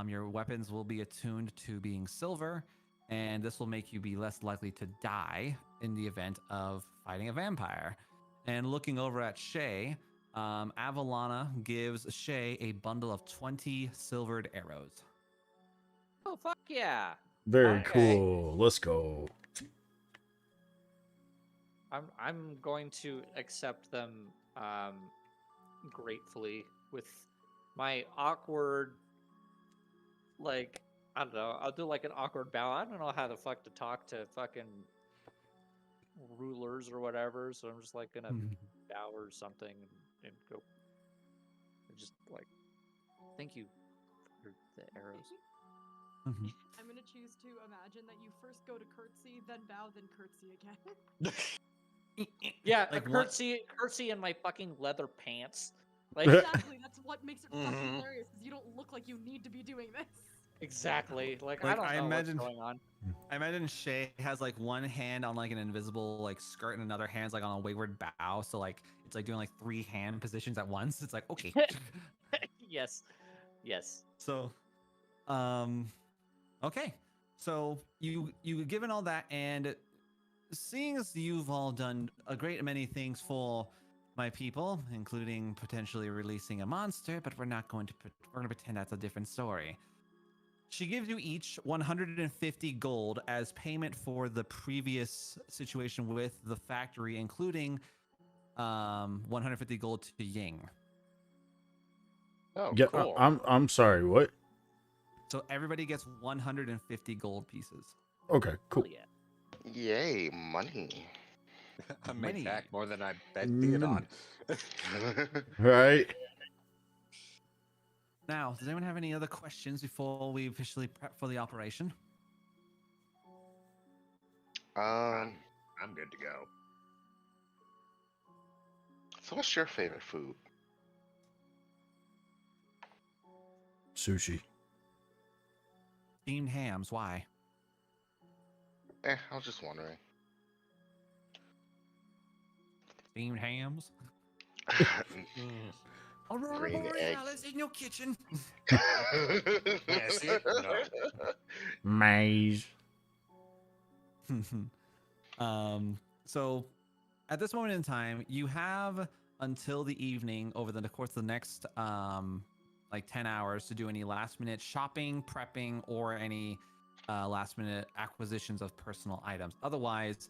your weapons will be attuned to being silver, and this will make you be less likely to die in the event of fighting a vampire. And looking over at Shay, Avalana gives Shay a bundle of 20 silvered arrows. Oh fuck yeah! Very Okay. cool. Let's go. I'm going to accept them gratefully with my awkward, like, I don't know, I'll do like an awkward bow. I don't know how the fuck to talk to fucking rulers or whatever, so I'm just like gonna bow or something and go and just like thank you for the arrows. I'm gonna choose to imagine that you first go to curtsy, then bow, then curtsy again. Yeah, Like a what? curtsy in my fucking leather pants. Like Exactly. That's what makes it fucking Mhm. hilarious. Is you don't look like you need to be doing this. exactly. Like I Like, don't I know imagine- what's going on. I imagine Shay has like one hand on like an invisible like skirt and another hand's like on a wayward bow. So like it's like doing like 3 hand positions at once. It's like okay. yes. Yes. So, okay. So you given all that, and seeing as you've all done a great many things for my people, including potentially releasing a monster, but we're not going to we're going to pretend that's a different story. She gives you each 150 gold as payment for the previous situation with the factory, including 150 gold to Ying. Oh, Yeah, cool. I'm sorry. What? So everybody gets 150 gold pieces. Okay, cool. Hell yeah. Yay, money. I made money. back more than I bet Theodon. Right. Now, does anyone have any other questions before we officially prep for the operation? um, I'm good to go. so what's your favorite food? Sushi. Steamed hams, why? I was just wondering. Steamed hams? Mm. Aurora Green Borealis in your kitchen. Yeah, see it? No. Maze. So at this moment in time, you have until the evening over the course of the next like 10 hours to do any last minute shopping, prepping, or any last minute acquisitions of personal items. Otherwise,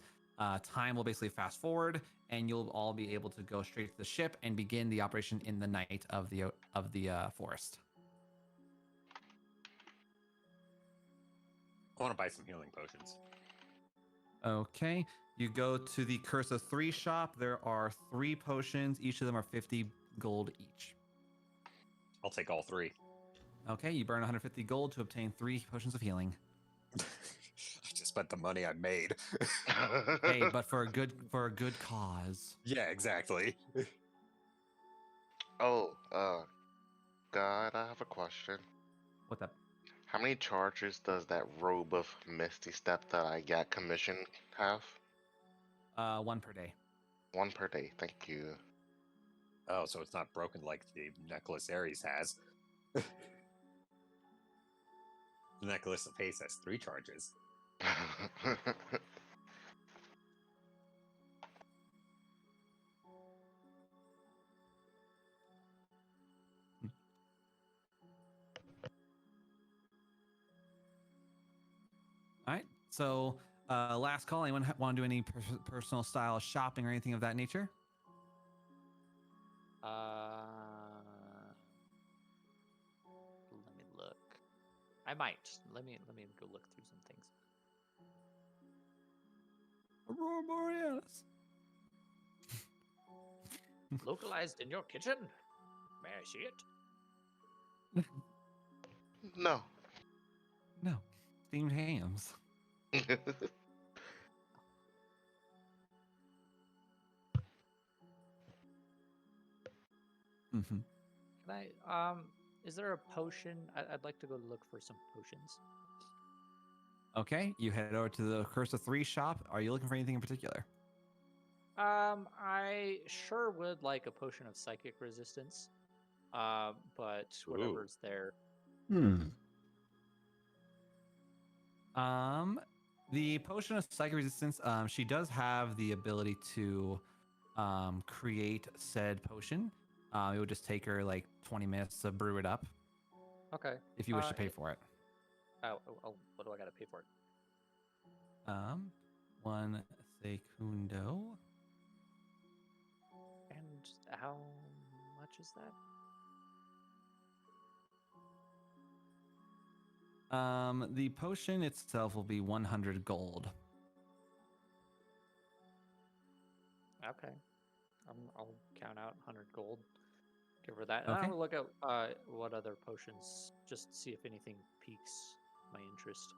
time will basically fast forward and you'll all be able to go straight to the ship and begin the operation in the night of the forest. I want to buy some healing potions. Okay. You go to the Curse of 3 shop. There are 3 potions. Each of them are 50 gold each. I'll take all 3. Okay, you burn 150 gold to obtain 3 potions of healing. I just spent the money I made. Hey, but for a good cause. Yeah, exactly. Oh, God, I have a question. What's up? How many charges does that robe of Misty Step that I got commissioned have? 1 per day. 1 per day, thank you. Oh, so it's not broken like the necklace Ares has. The necklace of haste has 3 charges. All right. So, last call. Anyone want to do any personal style shopping or anything of that nature? Let me look. I might. Let me go look through some things. Aurora Borealis. Localized in your kitchen? May I see it? No. No. Steamed hams. Is there a potion? I'd like to go look for some potions. Okay, you head over to the Curse of Three shop. Are you looking for anything in particular? I sure would like a potion of psychic resistance. But Ooh. whatever's there. The potion of psychic resistance. She does have the ability to, create said potion. It would just take her like 20 minutes to brew it up. Okay. If you wish to pay for it. What do I gotta pay for it? 1 secundo. And how much is that? The potion itself will be 100 gold. Okay. I'll count out 100 gold. Give her that. And Okay. I'll look at what other potions, just see if anything piques my interest.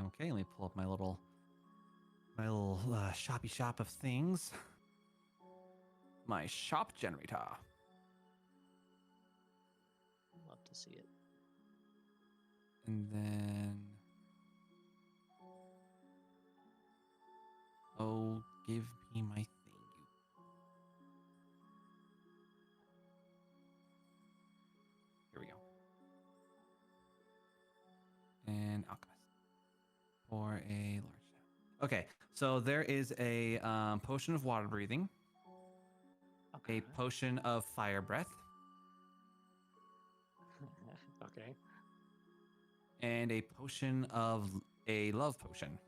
Okay, let me pull up my little shoppy shop of things. My shop generator. Love to see it. And then oh, give me my thing. Here we go. And alchemist for a large. Okay, so there is a potion of water breathing, Okay. a potion of fire breath, Okay. and a potion of a love potion.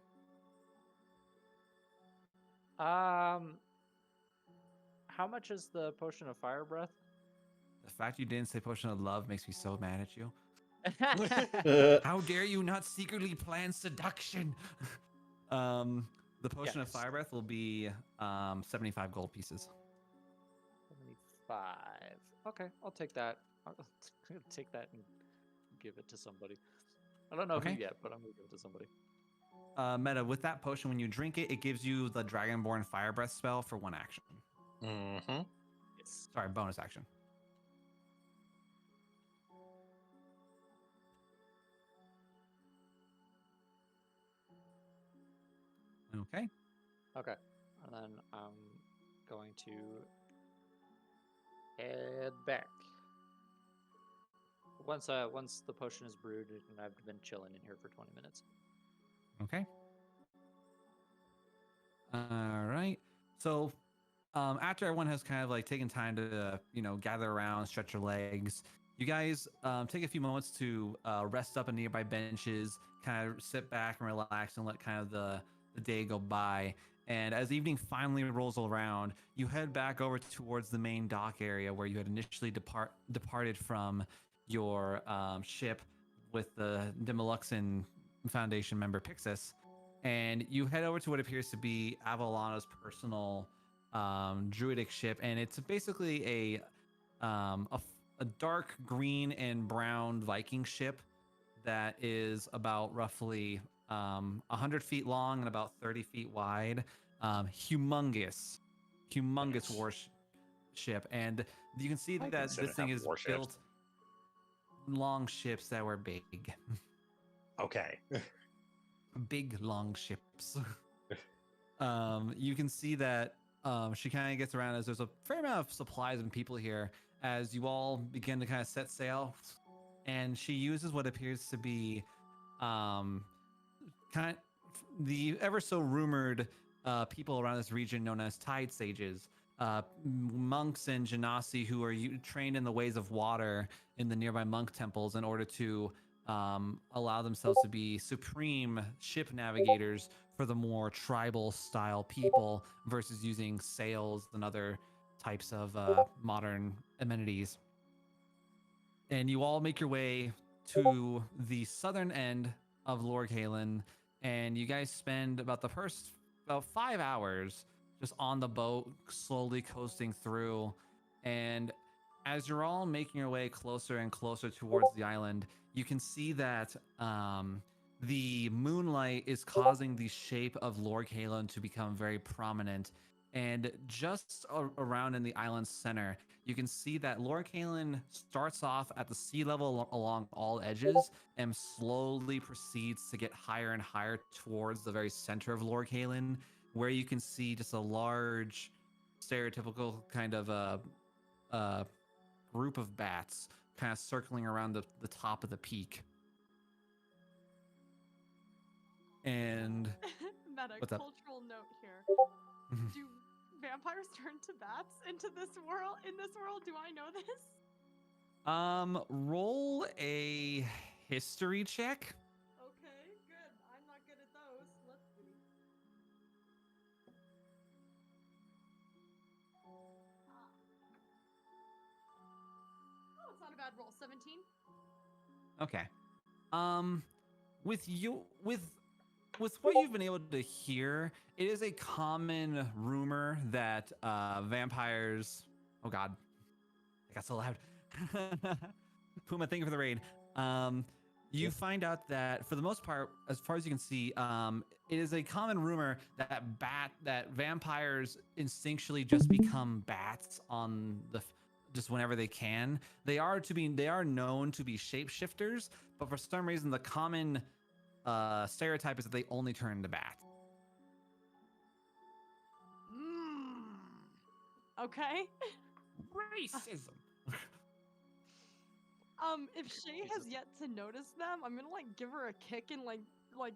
How much is the potion of fire breath? The fact you didn't say potion of love makes me so mad at you. Uh, How dare you not secretly plan seduction? The potion of Yes. fire breath will be 75 gold pieces. 75. Okay, I'll take that. I'll take that and give it to somebody. I don't know Okay. who yet, but I'm gonna give it to somebody. Meta, with that potion, when you drink it, it gives you the Dragonborn Fire Breath spell for 1 action. Mm-hmm. Yes. Sorry, bonus action. Okay. Okay. And then I'm going to head back. Once the potion is brewed, and I've been chilling in here for 20 minutes. Okay. All right. So, after everyone has kind of like taken time to, gather around, stretch your legs, you guys take a few moments to rest up on nearby benches, kind of sit back and relax and let kind of the day go by. And as evening finally rolls around, you head back over towards the main dock area where you had initially departed from your ship with the Demeluxan Foundation member Pixis. And you head over to what appears to be Avalana's personal druidic ship, and it's basically a dark green and brown Viking ship that is about roughly 100 feet long and about 30 feet wide. Humongous Nice. warship, and you can see I that consider this thing them is warships. built long ships that were big. Okay. Big long ships. You can see that she kind of gets around as there's a fair amount of supplies and people here as you all begin to kind of set sail, and she uses what appears to be the ever so rumored people around this region known as tide sages, monks and genasi who are trained in the ways of water in the nearby monk temples in order to allow themselves to be supreme ship navigators for the more tribal style people versus using sails and other types of modern amenities. And you all make your way to the southern end of Lorghaven, and you guys spend about the first about 5 hours just on the boat, slowly coasting through. And as you're all making your way closer and closer towards the island, you can see that the moonlight is causing the shape of Lorghaven to become very prominent. And just around in the island's center, you can see that Lord Kalen starts off at the sea level along all edges and slowly proceeds to get higher and higher towards the very center of Lord Kalen, where you can see just a large, stereotypical kind of group of bats kind of circling around the top of the peak. And Meta what's up? cultural note here. Do vampires turn to bats into this world? In this world, do I know this? Roll a history check. Okay, good. I'm not good at those. Let's see. Oh, it's not a bad roll. 17. Okay. With you with what you've been able to hear, it is a common rumor that vampires. Oh God, I got so loud. Puma, thank you for the raid. You find out that for the most part, as far as you can see, it is a common rumor that vampires instinctually just become bats on just whenever they can. They are known to be shapeshifters, but for some reason the common stereotype is that they only turn into bats. Okay. Racism. If Shay has yet to notice them, I'm gonna like give her a kick and like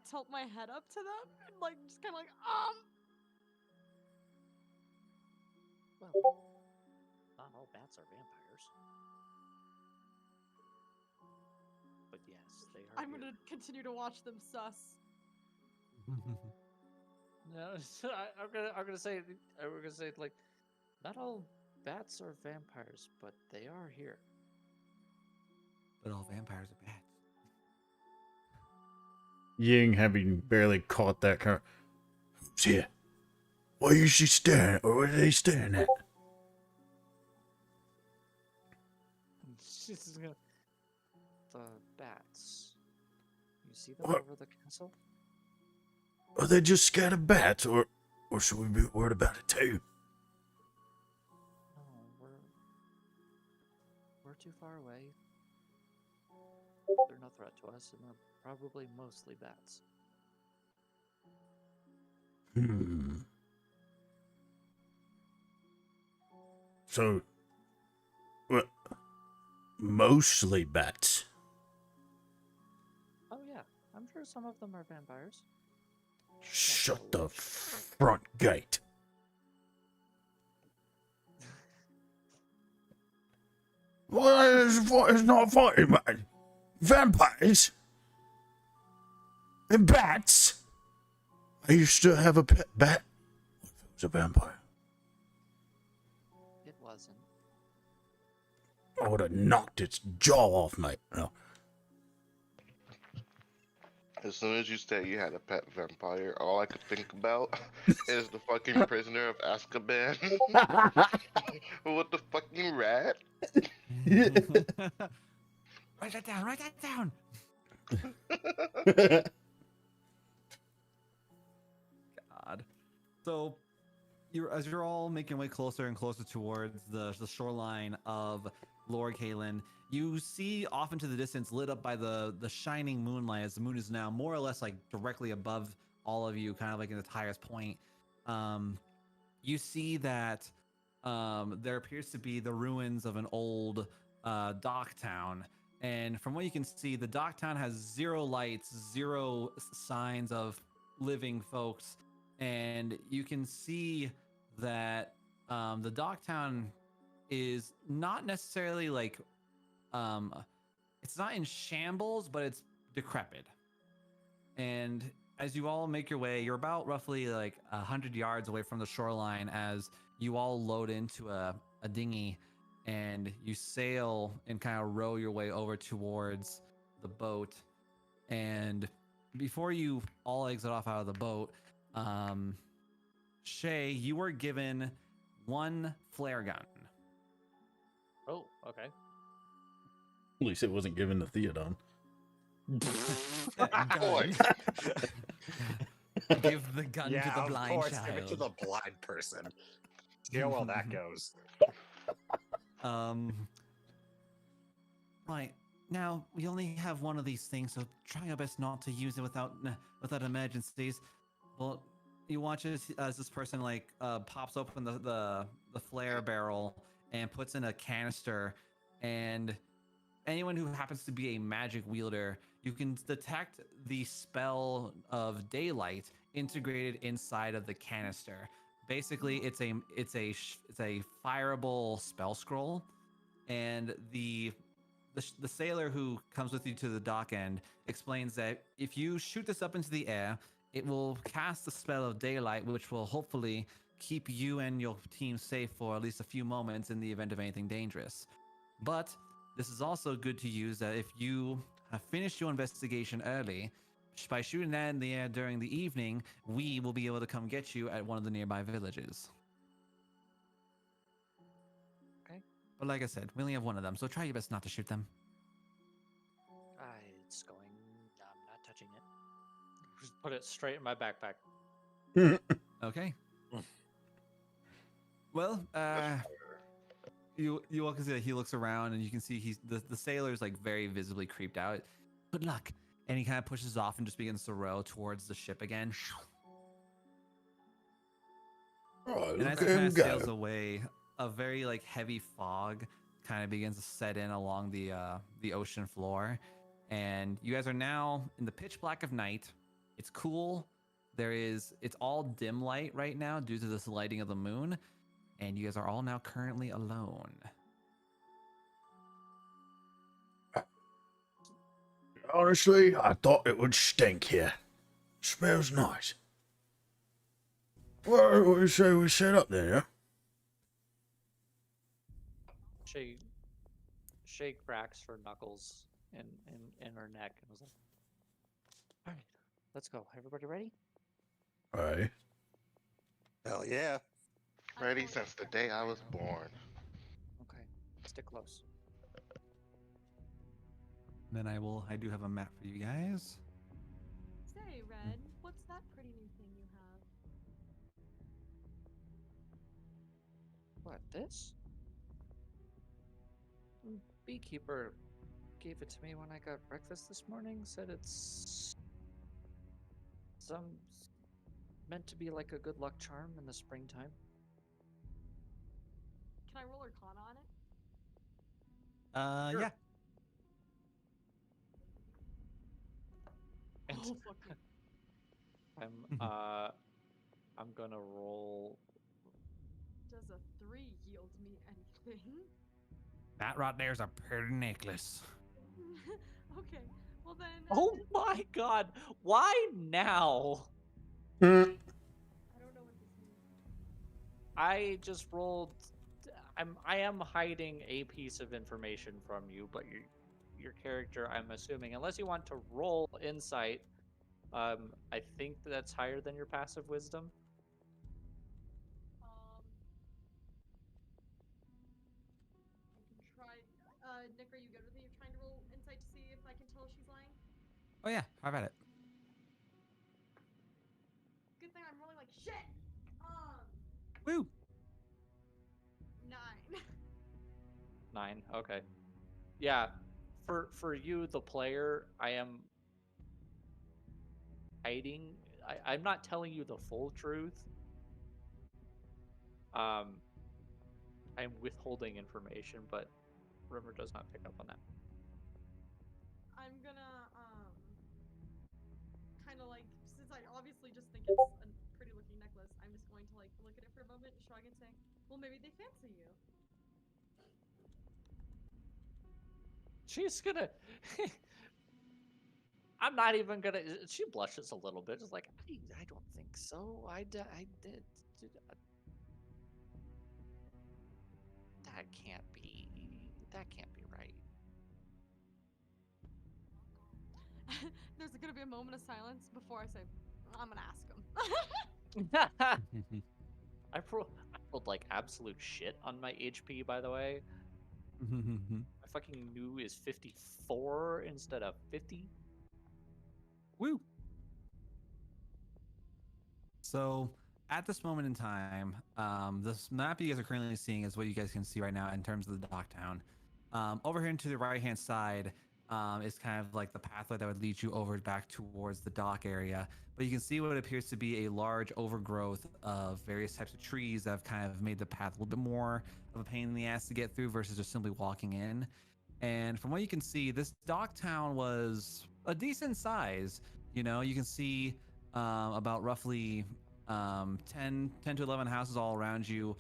tilt my head up to them and like just kind of like Well, not all bats are vampires. But yes, they are. I'm gonna continue to watch them sus. No, I'm gonna say like, not all bats are vampires, but they are here. But all vampires are bats. Ying, having barely caught that car. Who's here? Why is she staring? Or what are they staring at? She's just gonna. The bats. You see them What? over the castle? Are they just scared of bats? Or should we be worried about it too? No, we're too far away. They're no threat to us, and they're probably mostly bats. So, what? Mostly bats. Oh yeah, I'm sure some of them are vampires. Shut the front gate. What is not fighting, man? Vampires? And bats? I used to have a pet bat. What if it was a vampire? It wasn't. I would have knocked its jaw off, mate. No. As soon as you said you had a pet vampire, all I could think about is the fucking prisoner of Azkaban with the fucking rat. Write that down. Write that down. God. So, as you're all making way closer and closer towards the shoreline of Lord Kalen, you see off into the distance, lit up by the shining moonlight, as the moon is now more or less like directly above all of you, kind of like in its highest point. You see that there appears to be the ruins of an old dock town. And from what you can see, the dock town has zero lights, zero signs of living folks. And you can see that the dock town is not necessarily like it's not in shambles, but it's decrepit. And as you all make your way, you're about roughly like 100 yards away from the shoreline as you all load into a dinghy and you sail and kind of row your way over towards the boat. And before you all exit off out of the boat, Shay, you were given one flare gun. Oh, okay. At least it wasn't given to Theodon. Boy. Give the gun Yeah, to the of blind course, child. give it to the blind person. See how well that goes. Right. Now, we only have one of these things, so try our best not to use it without emergencies. Well, you watch as this person like pops open the flare barrel and puts in a canister, and anyone who happens to be a magic wielder, you can detect the spell of daylight integrated inside of the canister. Basically, it's a fireable spell scroll, and the sailor who comes with you to the dock end explains that if you shoot this up into the air, it will cast the spell of daylight, which will hopefully keep you and your team safe for at least a few moments in the event of anything dangerous. But this is also good to use that if you have finished your investigation early, by shooting that in the air during the evening, we will be able to come get you at one of the nearby villages. Okay. But like I said, we only have one of them, so try your best not to shoot them. It's going. I'm not touching it. Just put it straight in my backpack. Okay. Well, you all can see that he looks around, and you can see the sailor's like very visibly creeped out. Good luck. And he kind of pushes off and just begins to row towards the ship again. Oh, And as look he at kind him of go. sails away, a very like heavy fog kind of begins to set in along the ocean floor, and you guys are now in the pitch black of night. It's cool. It's all dim light right now due to this lighting of the moon, and you guys are all now currently alone. Honestly, I thought it would stink here. Smells nice. Well, what do you say we set up there, yeah? Shay cracks her knuckles in her neck and was like, "All right, let's go. Everybody ready?" Aye. Hell yeah. Ready since the day I was born. Okay, stick close. Then I do have a map for you guys. Say, Red, what's that pretty new thing you have? What, this? Beekeeper gave it to me when I got breakfast this morning. Said it's meant to be like a good luck charm in the springtime. Can I roll Arcana on it? Sure. Yeah. And Oh, fuck me. I'm gonna roll. Does a 3 yield me anything? That right there's a pretty necklace. Okay, well then. Oh my god! Why now? I don't know what this means. I just rolled. I am hiding a piece of information from you, but your character, I'm assuming, unless you want to roll insight, I think that's higher than your passive wisdom. I can try. Nick, are you good with me? You're trying to roll insight to see if I can tell if she's lying? Oh yeah, how about it? Good thing I'm rolling like shit! Woo! 9. 9. Okay. Yeah. For you, the player, I am hiding. I'm not telling you the full truth. I'm withholding information, but Rimmer does not pick up on that. I'm gonna, kind of like, since I obviously just think it's a pretty looking necklace, I'm just going to like look at it for a moment, shrug and say, well, maybe they fancy you. She's gonna. I'm not even gonna. She blushes a little bit, just like I don't think so. I did. That can't be. That can't be right. There's gonna be a moment of silence before I say, I'm gonna ask him. I rolled like absolute shit on my HP, by the way. My fucking new is 54 instead of 50. Woo! So at this moment in time, this map you guys are currently seeing is what you guys can see right now in terms of the dock town. Over here to the right hand side is kind of like the pathway that would lead you over back towards the dock area. But you can see what appears to be a large overgrowth of various types of trees that have kind of made the path a little bit more of a pain in the ass to get through versus just simply walking in. And from what you can see, this dock town was a decent size. You know, you can see about roughly 10 to 11 houses all around you.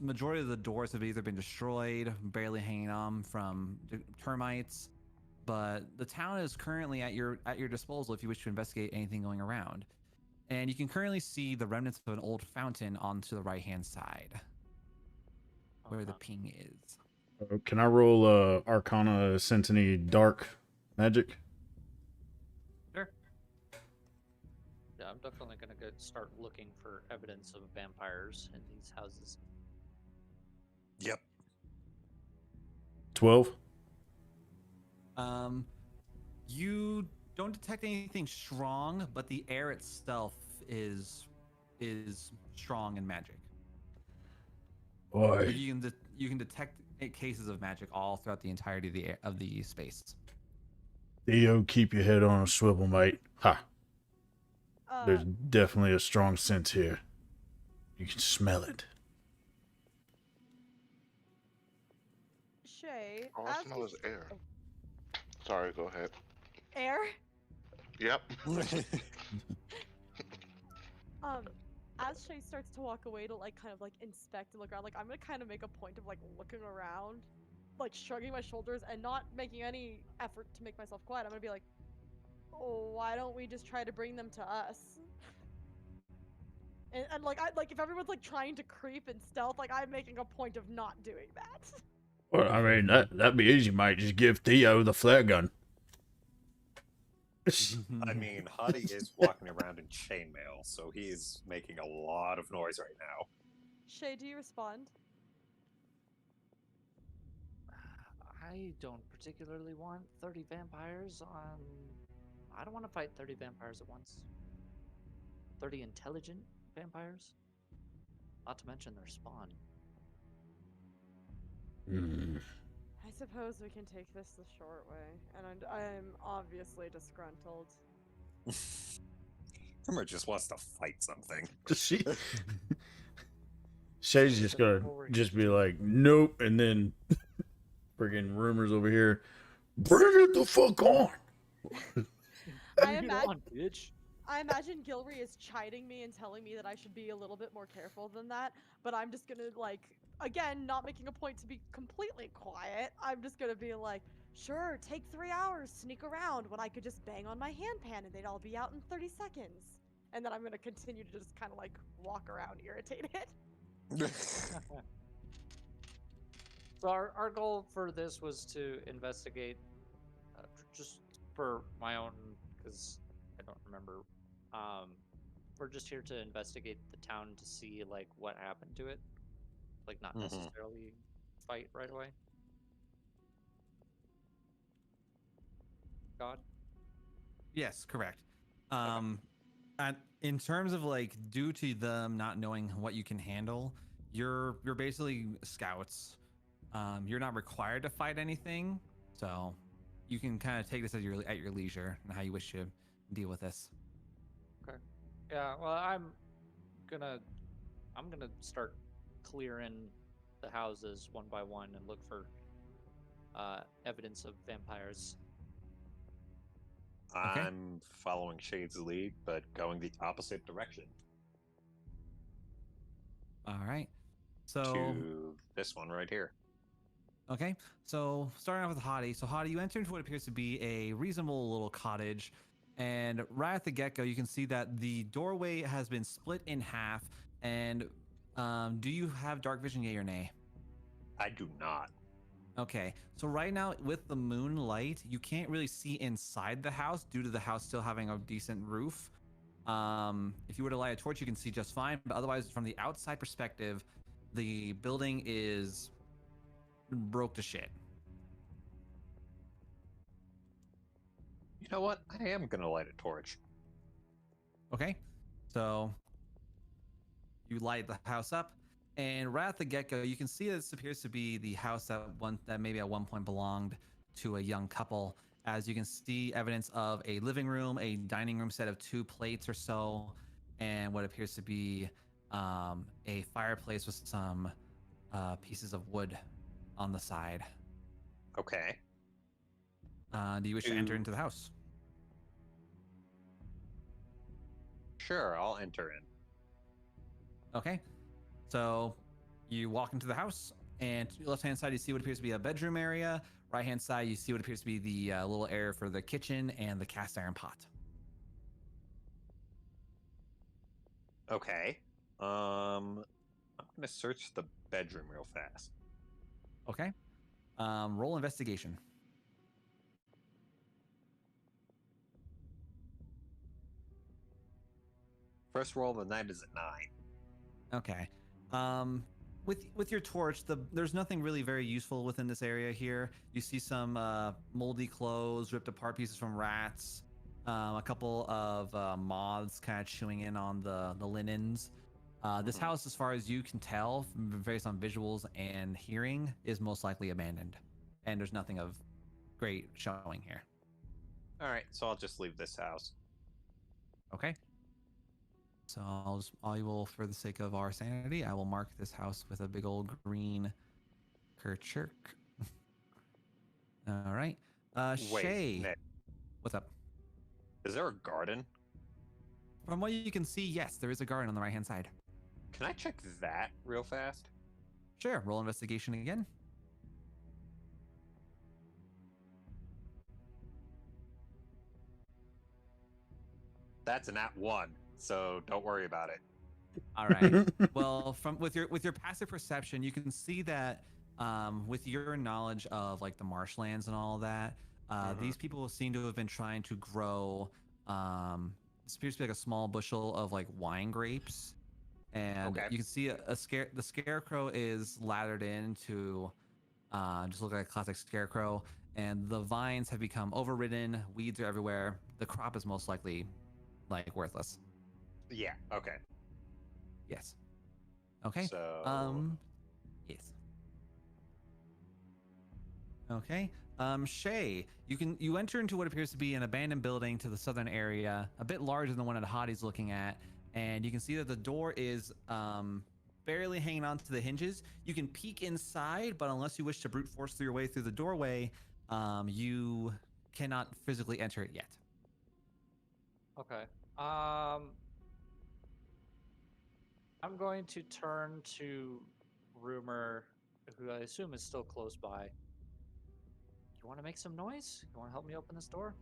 Majority of the doors have either been destroyed, barely hanging on from termites. But the town is currently at your disposal if you wish to investigate anything going around. And you can currently see the remnants of an old fountain onto the right hand side, where the ping is. Can I roll Arcana, sense any dark magic? Sure. Yeah, I'm definitely gonna go start looking for evidence of vampires in these houses. Yep. 12. You don't detect anything strong, but the air itself is strong in magic. Boy. Like you can detect cases of magic all throughout the entirety of the space. Theo, keep your head on a swivel, mate. Ha. There's Uh, definitely a strong sense here. You can smell it. Shay, All I as smell we is air. oh, Sorry, go ahead. air. Yep. As Shay starts to walk away to like kind of like inspect and look around, like I'm gonna kind of make a point of like looking around, like shrugging my shoulders and not making any effort to make myself quiet. I'm gonna be like, oh, why don't we just try to bring them to us? And like if everyone's like trying to creep and stealth, like I'm making a point of not doing that. Well, I mean, that'd be easy, mate. Just give Theo the flare gun. I mean, Hottie is walking around in chainmail, so he is making a lot of noise right now. Shay, do you respond? I don't particularly want 30 vampires on. I don't want to fight 30 vampires at once. 30 intelligent vampires? Not to mention their spawn. I suppose we can take this the short way, and I'm obviously disgruntled. Rumor just wants to fight something. She, Shay's just gonna just be like, nope, and then friggin' rumors over here. Bring it the fuck on. Bitch. I imagine Gilry is chiding me and telling me that I should be a little bit more careful than that, but I'm just gonna like, again, not making a point to be completely quiet. I'm just gonna be like, sure, take 3 hours, sneak around when I could just bang on my hand pan and they'd all be out in 30 seconds. And then I'm gonna continue to just kind of like walk around irritated. So our goal for this was to investigate, just for my own, because I don't remember. We're just here to investigate the town to see like what happened to it, like not necessarily fight right away. God. Yes, correct. And in terms of like, due to them not knowing what you can handle, you're basically scouts. You're not required to fight anything, so you can kind of take this at your leisure and how you wish to deal with this. Okay. Yeah. Well, I'm gonna start clearing the houses one by one and look for evidence of vampires. Okay. I'm following Shade's lead, but going the opposite direction All right. So to this one right here. okay, so starting off with Hottie. So Hottie, you enter into what appears to be a reasonable little cottage, and right at the get-go, you can see that the doorway has been split in half. And do you have dark vision, yay or nay? I do not. Okay, so right now with the moonlight, you can't really see inside the house due to the house still having a decent roof. If you were to light a torch, you can see just fine, but otherwise, from the outside perspective, the building is broke to shit. You know what? I am gonna light a torch. Okay, so You light the house up, and right at the get-go, you can see this appears to be the house that maybe at one point belonged to a young couple. As you can see, evidence of a living room, a dining room set of 2 plates or so, and what appears to be a fireplace with some pieces of wood on the side. Okay. Do you wish to enter into the house? Sure, I'll enter in. Okay. So you walk into the house, and to your left-hand side, you see what appears to be a bedroom area. Right-hand side, you see what appears to be the little area for the kitchen and the cast iron pot. Okay. I'm gonna search the bedroom real fast. Okay. Roll investigation. First roll of the night is a 9. Okay. With your torch, there's nothing really very useful within this area here. You see some moldy clothes, ripped apart pieces from rats, a couple of moths kind of chewing in on the linens. This house, as far as you can tell, based on visuals and hearing, is most likely abandoned, and there's nothing of great showing here. All right, so I'll just leave this house. Okay. So I will, for the sake of our sanity, I will mark this house with a big old green kerchirk. All right. Wait, Shay, Nick, what's up? is there a garden? From what you can see, yes, there is a garden on the right-hand side. Can I check that real fast? Sure. Roll investigation again. That's an @1, so don't worry about it. All right. Well, with your passive perception, you can see that with your knowledge of like the marshlands and all of that, these people seem to have been trying to grow. This appears to be like a small bushel of like wine grapes, and Okay. you can see the scarecrow is lathered into just look like a classic scarecrow, and the vines have become overridden. Weeds are everywhere. The crop is most likely like worthless. Yeah, okay. Yes. Okay. So Yes. Okay. Shay, you enter into what appears to be an abandoned building to the southern area, a bit larger than the one that Hadi's looking at, and you can see that the door is barely hanging on to the hinges. You can peek inside, but unless you wish to brute force your way through the doorway, you cannot physically enter it yet. Okay. I'm going to turn to Rumor, who I assume is still close by. You want to make some noise? You want to help me open this door?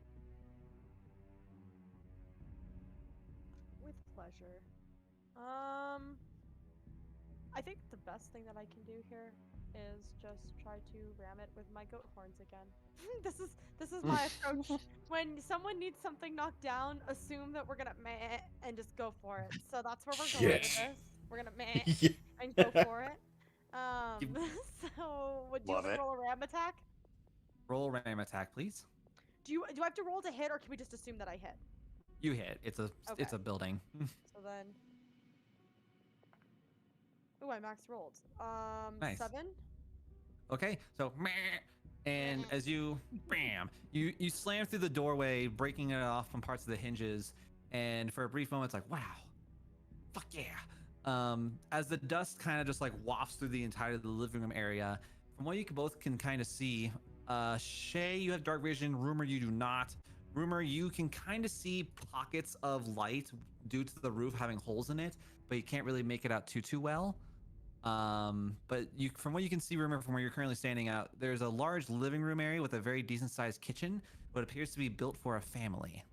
With pleasure. I think the best thing that I can do here is just try to ram it with my goat horns again. this is my approach. When someone needs something knocked down, assume that we're gonna meh and just go for it. So that's where we're going with Yes. this. We're gonna meh Yeah. and go for it. So would you Love it. roll a ram attack? Roll a ram attack, please. Do I have to roll to hit, or can we just assume that I hit? You hit. It's a building. So then. Ooh, I max rolled. Nice. 7. Okay, so meh, and as you bam, you slam through the doorway, breaking it off from parts of the hinges, and for a brief moment, it's like, wow, fuck yeah. As the dust kind of just like wafts through the entire of the living room area, from what you both can kind of see, Shay, you have dark vision. Rumor, you do not. Rumor, you can kind of see pockets of light due to the roof having holes in it, but you can't really make it out too well. But from what you can see, Rumor, from where you're currently standing out, there's a large living room area with a very decent sized kitchen, what appears to be built for a family.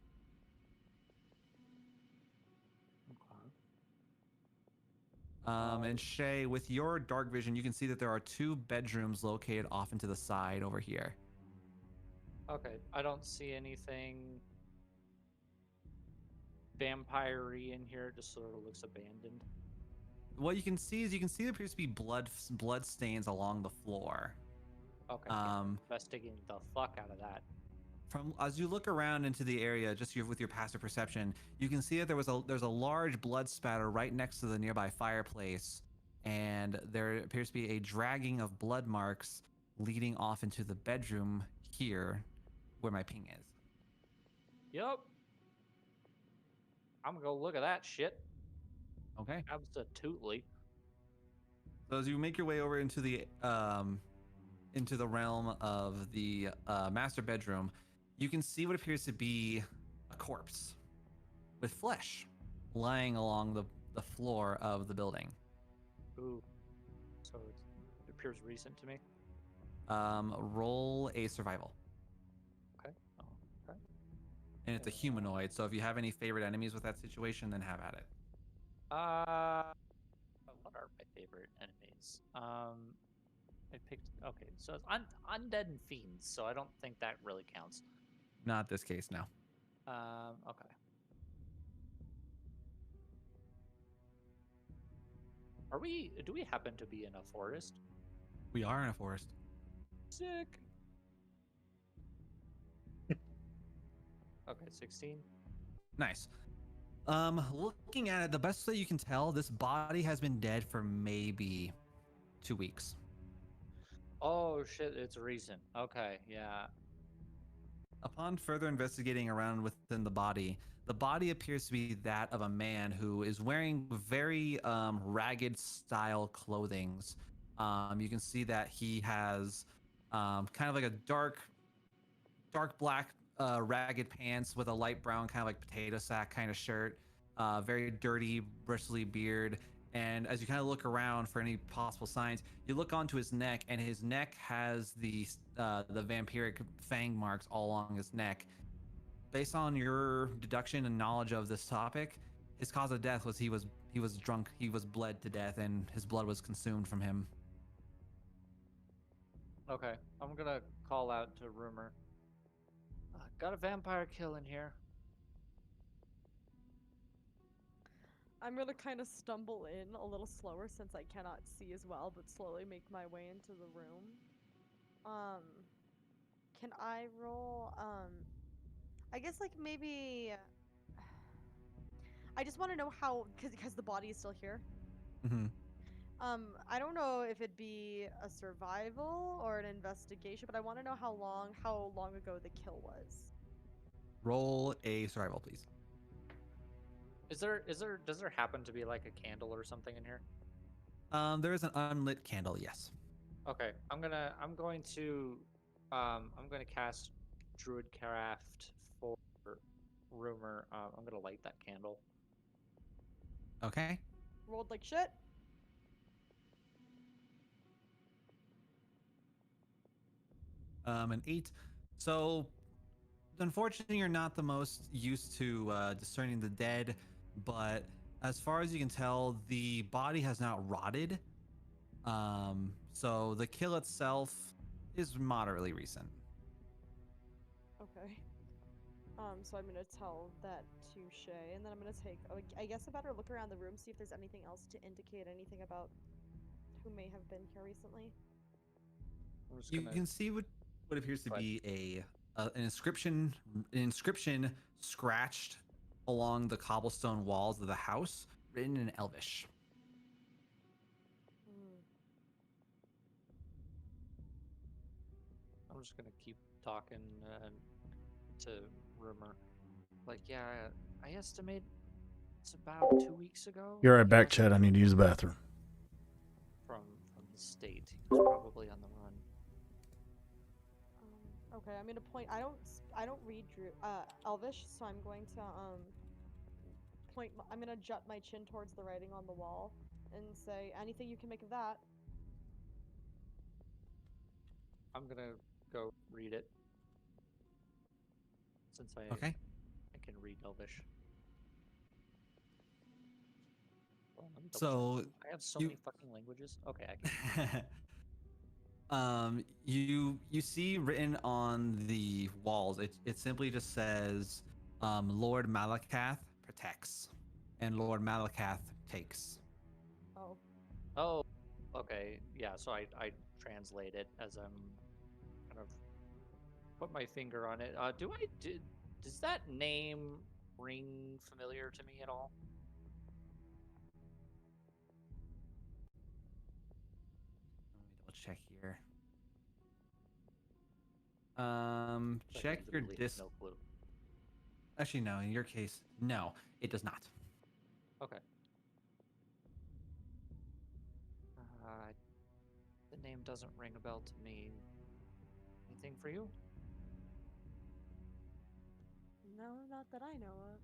And Shay, with your dark vision, you can see that there are 2 bedrooms located off into the side over here. Okay, I don't see anything vampire-y in here. It just sort of looks abandoned. What you can see there appears to be blood stains along the floor. Okay, Um, investigating the fuck out of that. From as you look around into the area, just with your passive perception, you can see that there's a large blood spatter right next to the nearby fireplace, and there appears to be a dragging of blood marks leading off into the bedroom here, where my ping is. Yep. I'm gonna go look at that shit. Okay. Absolutely. So as you make your way over into the realm of the master bedroom, you can see what appears to be a corpse with flesh lying along the floor of the building. Ooh. So it appears recent to me. Roll a survival. Okay. Oh, okay. And it's a humanoid, so if you have any favorite enemies with that situation, then have at it. What are my favorite enemies? I picked. Okay, so it's undead and fiends. So I don't think that really counts. Not this case, no. Okay. Do we happen to be in a forest? We are in a forest. Sick. Okay, 16. Nice. Looking at it, the best way you can tell, this body has been dead for maybe 2 weeks. Oh shit, it's recent. Okay, yeah. Upon further investigating around within the body appears to be that of a man who is wearing very ragged style clothings. You can see that he has kind of like a dark black ragged pants with a light brown kind of like potato sack kind of shirt, very dirty bristly beard. And as you kind of look around for any possible signs, you look onto his neck, and his neck has the vampiric fang marks all along his neck. Based on your deduction and knowledge of this topic, his cause of death was he was drunk, he was bled to death, and his blood was consumed from him. Okay, I'm gonna call out to Rumor. Got a vampire kill in here. I'm gonna kind of stumble in a little slower since I cannot see as well, but slowly make my way into the room. Can I roll, I guess like maybe, I just want to know how, because the body is still here. Mm-hmm. I don't know if it'd be a survival or an investigation, but I want to know how long ago the kill was. Roll a survival, please. Does there happen to be like a candle or something in here? There is an unlit candle, yes. Okay, I'm going to cast Druidcraft for Rumor. I'm gonna light that candle. Okay. Rolled like shit. An 8. So, unfortunately, you're not the most used to discerning the dead, but as far as you can tell, the body has not rotted. So the kill itself is moderately recent. Okay. So I'm gonna tell that to Shay, and then I'm gonna take, I guess, a better look around the room, see if there's anything else to indicate anything about who may have been here recently. You can see what appears to be an inscription scratched along the cobblestone walls of the house, written in Elvish. I'm just gonna keep talking to Rumor. Like, yeah, I estimate it's about 2 weeks ago. You're right back, Chad. I need to use the bathroom. From the state, he was probably on the run. Okay, I'm gonna point. I don't read Elvish, so I'm going to point. I'm gonna jut my chin towards the writing on the wall and say, anything you can make of that. I'm gonna go read it since I can read Elvish. Well, So I have so many fucking languages. Okay, I can. You see written on the walls, it simply just says, Lord Malakath protects, and Lord Malakath takes. Oh, okay, yeah. So I translate it as I'm kind of put my finger on it. Does that name ring familiar to me at all? Let me double check here. I Check your literally have dis. no clue. Actually, no. In your case, no, it does not. Okay. The name doesn't ring a bell to me. Anything for you? No, not that I know of.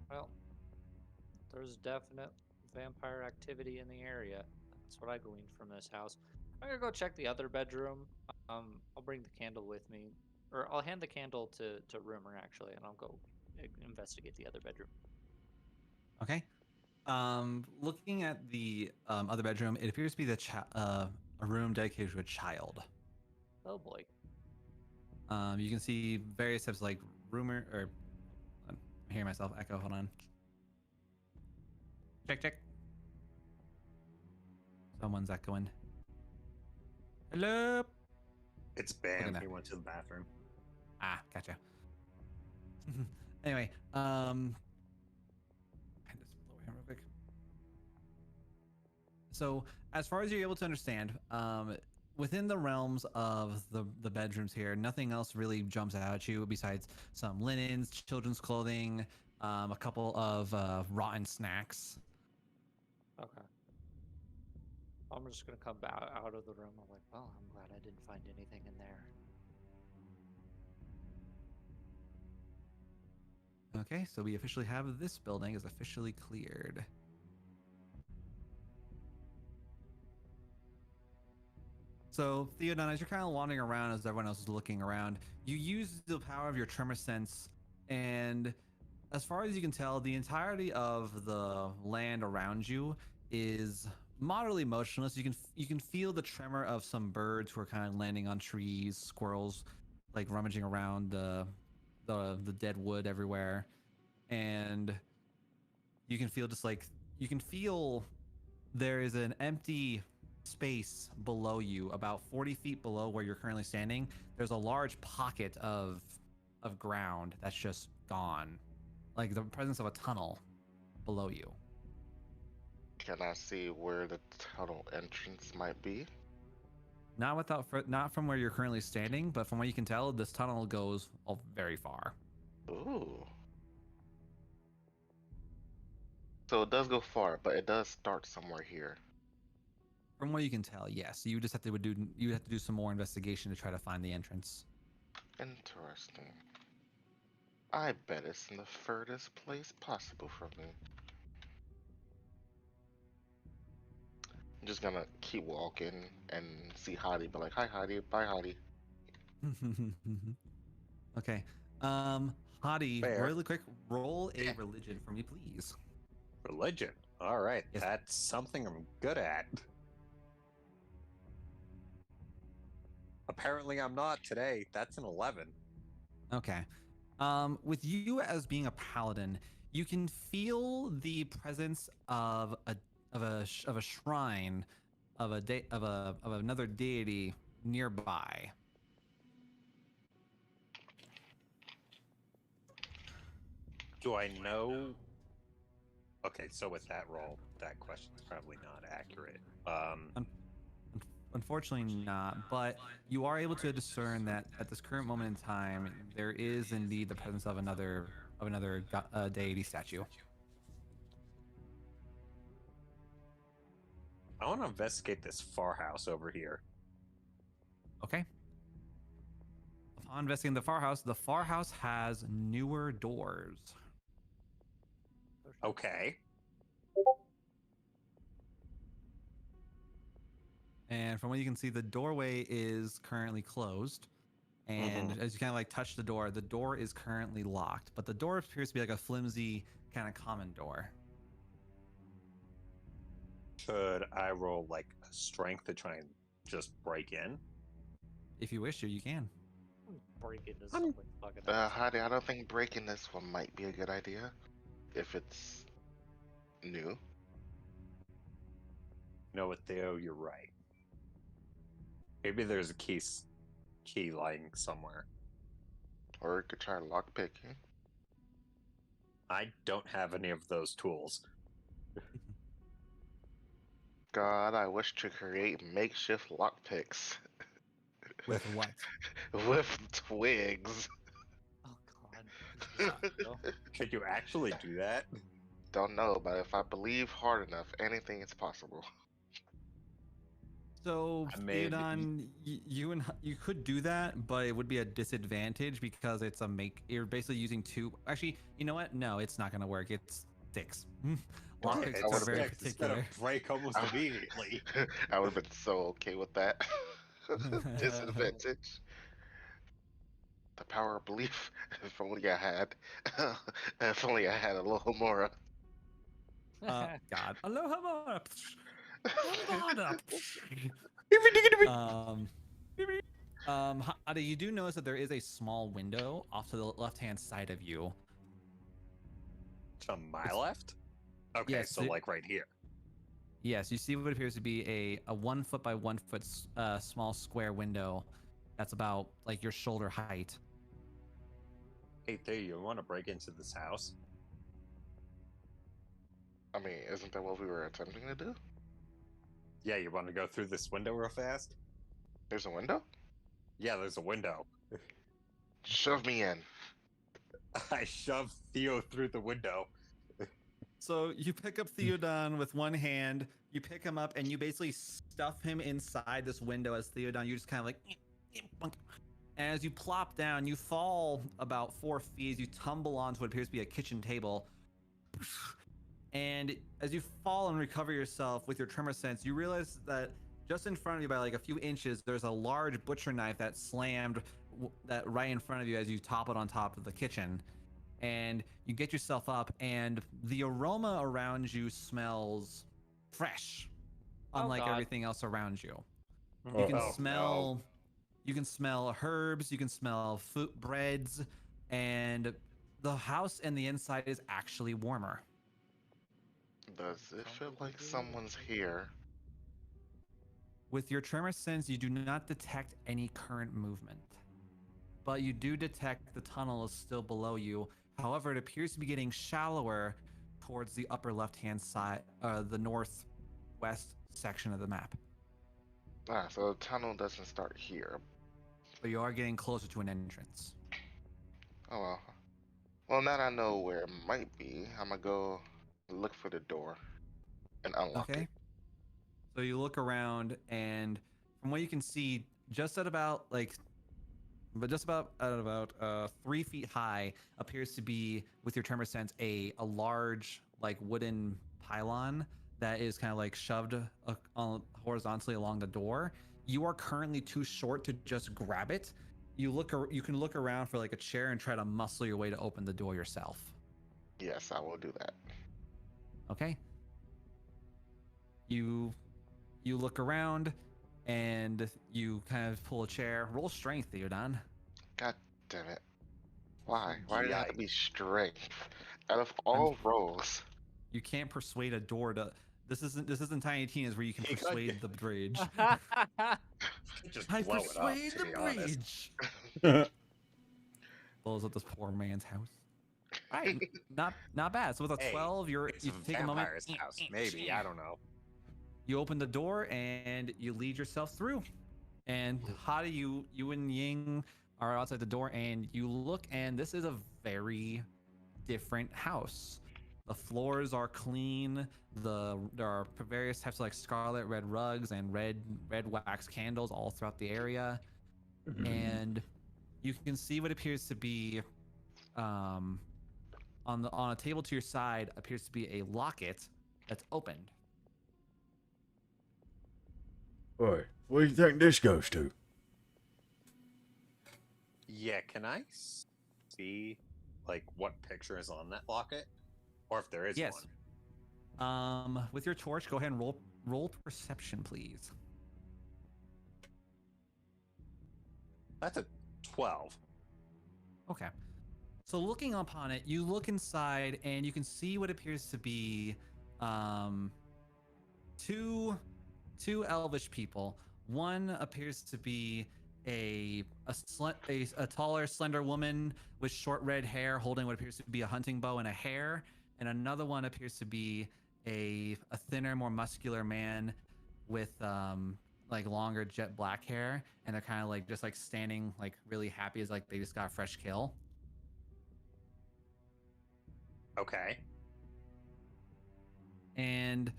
Well, there's definite vampire activity in the area. That's what I gleaned from this house. I'm gonna go check the other bedroom. I'll bring the candle with me, or I'll hand the candle to Rumor actually, and I'll go investigate the other bedroom. Okay. Looking at the other bedroom, it appears to be a room dedicated to a child. Oh boy. You can see various types of like rumor or I'm hearing myself echo. Hold on. Check. Someone's echoing. Hello. It's Look at Bam. that. He went to the bathroom. Ah, gotcha. Anyway, I just lower him real quick. So, as far as you're able to understand, within the realms of the bedrooms here, nothing else really jumps out at you besides some linens, children's clothing, a couple of rotten snacks. Okay. I'm just gonna come out of the room. I'm like, well, I'm glad I didn't find anything in there. Okay, so we officially have this building is officially cleared. So, Theodon, as you're kind of wandering around as everyone else is looking around, you use the power of your tremor sense, and as far as you can tell, the entirety of the land around you is moderately motionless. You can feel the tremor of some birds who are kind of landing on trees, squirrels like rummaging around the dead wood everywhere, and you can feel there is an empty space below you, about 40 feet below where you're currently standing. There's a large pocket of ground that's just gone, like the presence of a tunnel below you. Can I see where the tunnel entrance might be? Not from where you're currently standing, but from what you can tell, this tunnel goes very far. Ooh. So it does go far, but it does start somewhere here. From what you can tell, yes. You just have to do some more investigation to try to find the entrance. Interesting. I bet it's in the furthest place possible from me. I'm just gonna keep walking and see Hottie, but like, hi Hottie, bye Hottie. Okay. Hottie, Fair. really quick, roll a religion for me, please. Religion. All right, Yes. that's something I'm good at. Apparently, I'm not today. That's an 11. Okay. With you as being a paladin, you can feel the presence of a shrine of another deity nearby. Do I know? Okay, so with that roll, that question's probably not accurate. Unfortunately not, but you are able to discern that at this current moment in time, there is indeed the presence of another deity statue. I want to investigate this farhouse over here. Okay. Upon investigating the farhouse has newer doors. Okay. And from what you can see, the doorway is currently closed. And as you kind of like touch the door is currently locked. But the door appears to be like a flimsy kind of common door. Could I roll like a strength to try and just break in? If you wish to, you can. Break into someone's fucking house. Hottie, I don't think breaking this one might be a good idea. if it's new. You know what, Theo? You're right. Maybe there's a key lying somewhere. Or we could try lockpicking. I don't have any of those tools. God, I wish to create makeshift lockpicks With what? with twigs. Oh God. This is Theo. Could you actually do that? Don't know, but if I believe hard enough, anything is possible. So, I made- Theodon, you could do that, but it would be a disadvantage because it's a make. You're basically using two. Actually, you know what? No, it's not gonna work. It's sticks. Lockpicks It's I are would've very it's gonna particular. break almost I- immediately. I would have been so okay with that. Disadvantage. The power of belief. If only I had. If only I had a little more. God. Aloha Mara. Aloha. Hada, you do notice that there is a small window off to the left-hand side of you. To my It's- left? Okay, yes, so like right here. Yes, you see what appears to be a 1 foot by 1 foot small square window that's about like your shoulder height. Hey, Theo, you want to break into this house? I mean, isn't that what we were attempting to do? Yeah, you want to go through this window real fast? There's a window? Yeah, there's a window. Shove me in. I shoved Theo through the window. So you pick up Theodon with one hand, you pick him up, and you basically stuff him inside this window as Theodon. You just kind of like, and as you plop down, you fall about 4 feet. You tumble onto what appears to be a kitchen table. And as you fall and recover yourself with your tremor sense, you realize that just in front of you by like a few inches, there's a large butcher knife that slammed that right in front of you as you toppled on top of the kitchen. And you get yourself up, and the aroma around you smells fresh, Oh, unlike God. everything else around you. You can Oh, smell, you can smell herbs, you can smell food, breads, and the house and the inside is actually warmer. Does it feel like someone's here? With your tremor sense, you do not detect any current movement, but you do detect the tunnel is still below you. However, it appears to be getting shallower towards the upper left-hand side, the northwest section of the map. Ah, so the tunnel doesn't start here. But you are getting closer to an entrance. Oh well. Well, now that I know where it might be, I'm gonna go look for the door and unlock Okay. it. So you look around, and from what you can see, just at about at about 3 feet high appears to be, with your tremor sense, a large like wooden pylon that is kind of like shoved horizontally along the door. You are currently too short to just grab it. You can look around for like a chair and try to muscle your way to open the door yourself. Yes, I will do that. Okay. You look around and you kind of pull a chair. Roll strength, Theodon. God damn it. Why? Why did it have to be strength? Out of I'm- all rolls. You can't persuade a door to. This isn't Tiny Tina's where you can You got- persuade the bridge. Just I blow it up, persuade to the be honest. bridge. Blows up this poor man's house. All right, not bad. So with a Hey, 12, you It's take a a moment. vampire's house. Maybe, I don't know. You open the door and you lead yourself through. And Hada, you and Ying are outside the door, and you look, and this is a very different house. The floors are clean. There are various types of like scarlet red rugs and red wax candles all throughout the area. And you can see what appears to be on a table to your side appears to be a locket that's opened. Boy, where do you think this goes to? Yeah, can I see, like, what picture is on that locket? Or if there is Yes. one? With your torch, go ahead and roll perception, please. That's a 12. Okay. So looking upon it, you look inside and you can see what appears to be um, two elvish people. One appears to be a taller, slender woman with short red hair holding what appears to be a hunting bow and a hare, and another one appears to be a thinner, more muscular man with like longer jet black hair, and they're kind of like just like standing like really happy as like they just got a fresh kill. Okay. And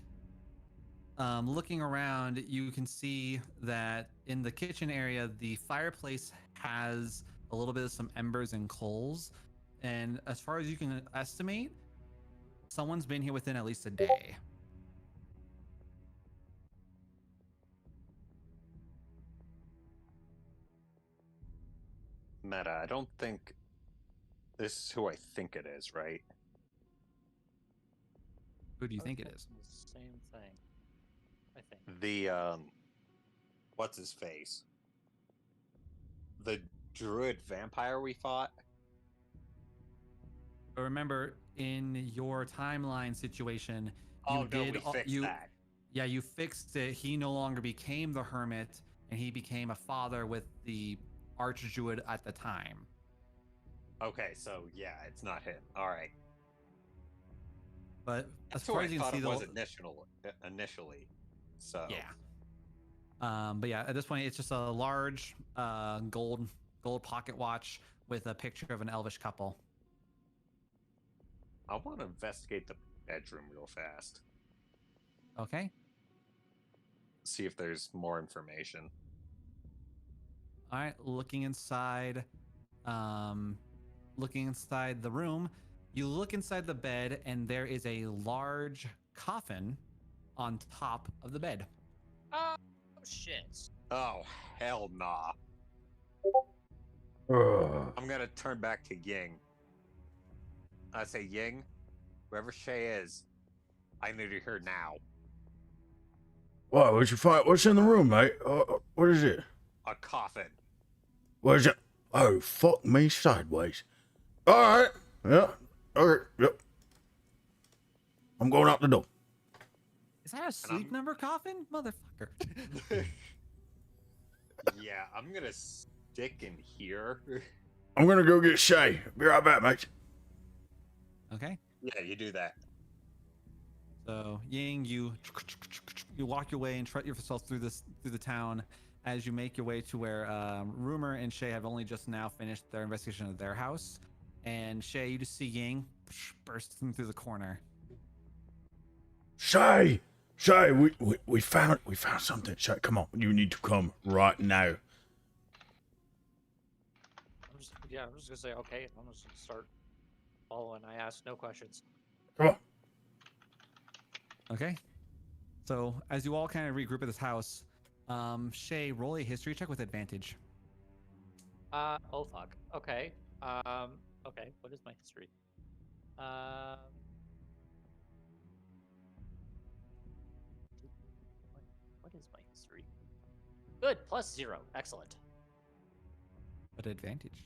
looking around, you can see that in the kitchen area, the fireplace has a little bit of some embers and coals. And as far as you can estimate, someone's been here within at least a day. Meta, I don't think this is who I think it is, right? Who do you think it is? The same thing. I think. The what's his face? The druid vampire we fought? But remember, in your timeline situation, Oh you no, did we fixed that. Yeah, you fixed it. He no longer became the hermit, and he became a father with the archdruid at the time. Okay, so yeah, it's not him. Alright. But as That's who far I as you can thought see, it the was initially. So yeah. But yeah, at this point, it's just a large gold pocket watch with a picture of an elvish couple. I want to investigate the bedroom real fast. Okay. See if there's more information. All right. Looking inside the room, you look inside the bed, and there is a large coffin on top of the bed. Oh shit! Oh hell nah. I'm gonna turn back to Ying. I say, Ying, whoever Shay is, I need to hear now. What? What'd you find? What's in the room, mate? What is it? A coffin. What is it? Oh, fuck me sideways. All right. Yeah. Okay. Yep. I'm going out the door. Is that a sleep number coffin, motherfucker? Yeah, I'm gonna stick in here. I'm gonna go get Shay. Be right back, mate. Okay. Yeah, you do that. So Ying, you walk your way and trot yourself through the town as you make your way to where Rumor and Shay have only just now finished their investigation of their house. And Shay, you just see Ying bursting through the corner. Shay, we found something. Shay, come on, you need to come right now. I'm just gonna say okay. I'm just gonna start following. I ask no questions. Come on. Okay. So as you all kind of regroup at this house, Shay, roll a history check with advantage. Oh fuck. Okay. Okay. What is my history? What is my history? Good. +0. Excellent. At advantage.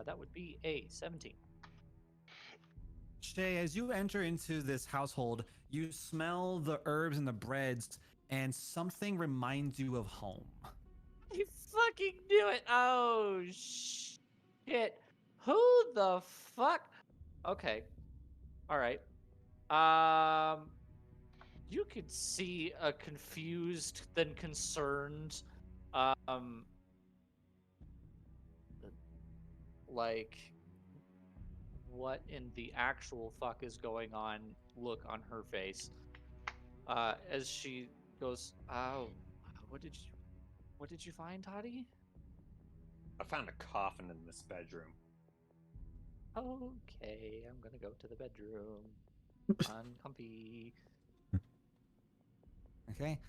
That would be a 17. Shay, as you enter into this household, you smell the herbs and the breads, and something reminds you of home. You fucking knew it. Oh shit. Who the fuck? Okay. All right. You could see a confused, then concerned, like, what in the actual fuck is going on look on her face, as she goes, oh, what did you find, Toddy? I found a coffin in this bedroom. Okay, I'm gonna go to the bedroom. Uncomfy. Okay.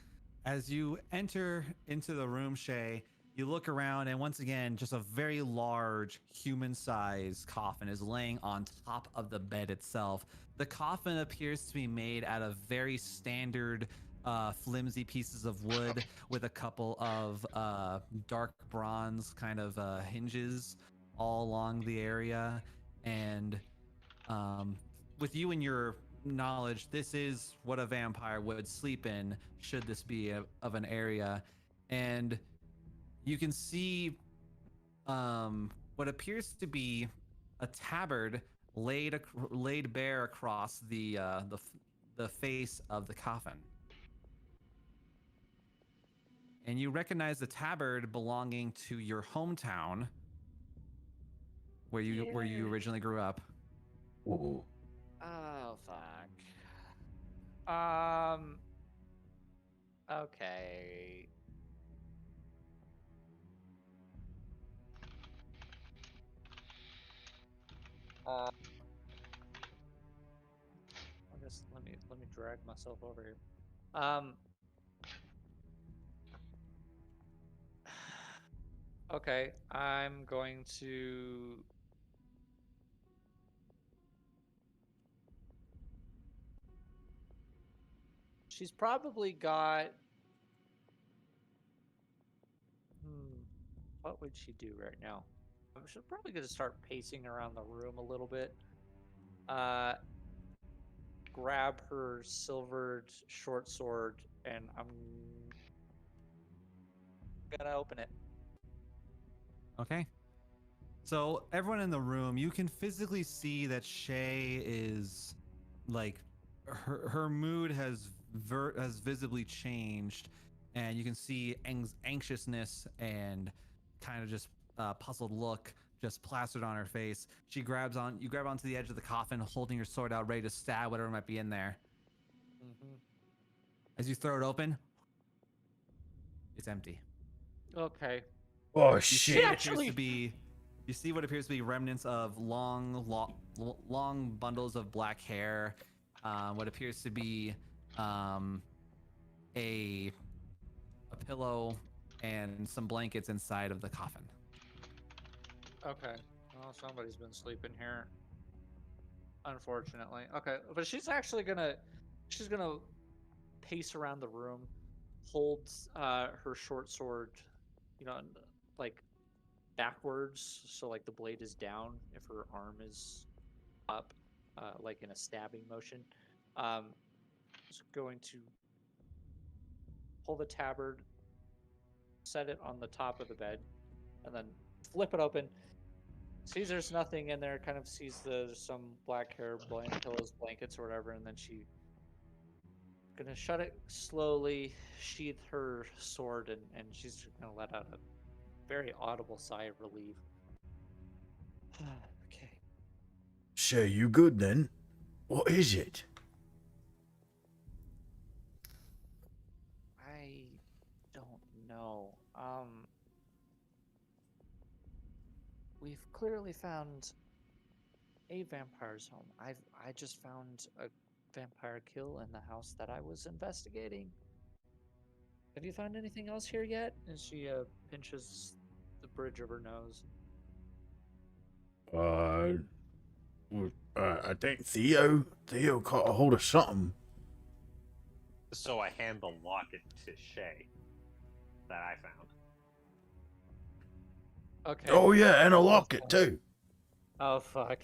As you enter into the room, Shay, you look around, and once again, just a very large human-sized coffin is laying on top of the bed itself. The coffin appears to be made out of very standard flimsy pieces of wood with a couple of dark bronze kind of hinges all along the area. And with you and your knowledge, this is what a vampire would sleep in should this be of an area. And you can see what appears to be a tabard laid bare across the face of the coffin. And you recognize the tabard belonging to your hometown, where you originally grew up. Ooh. Oh fuck. Okay. I guess let me drag myself over here. Okay, I'm going to. She's probably got. What would she do right now? She's probably going to start pacing around the room a little bit. Grab her silvered short sword, and I'm gonna open it. Okay. So everyone in the room, you can physically see that Shay is like her mood has visibly changed, and you can see anxiousness and kind of just puzzled look just plastered on her face. You grab onto the edge of the coffin, holding your sword out, ready to stab whatever might be in there. Mm-hmm. As you throw it open, it's empty. Okay. Oh You shit! see what appears to be, you see what appears to be remnants of long bundles of black hair. What appears to be a pillow and some blankets inside of the coffin. Okay. Well, somebody's been sleeping here. Unfortunately. Okay, but she's gonna pace around the room, holds her short sword, you know, like backwards, so like the blade is down if her arm is up, like in a stabbing motion. Is going to pull the tabard, set it on the top of the bed, and then flip it open. Sees there's nothing in there, kind of sees there's some black hair, pillows, blankets, or whatever, and then she gonna shut it slowly, sheath her sword, and she's gonna let out a very audible sigh of relief. Okay. Shay, you good then? What is it? I don't know. We've clearly found a vampire's home. I just found a vampire kill in the house that I was investigating. Have you found anything else here yet? And she pinches the bridge of her nose. I think Theo caught a hold of something. So I hand the locket to Shay that I found. Okay. Oh yeah, and a locket too. Oh fuck.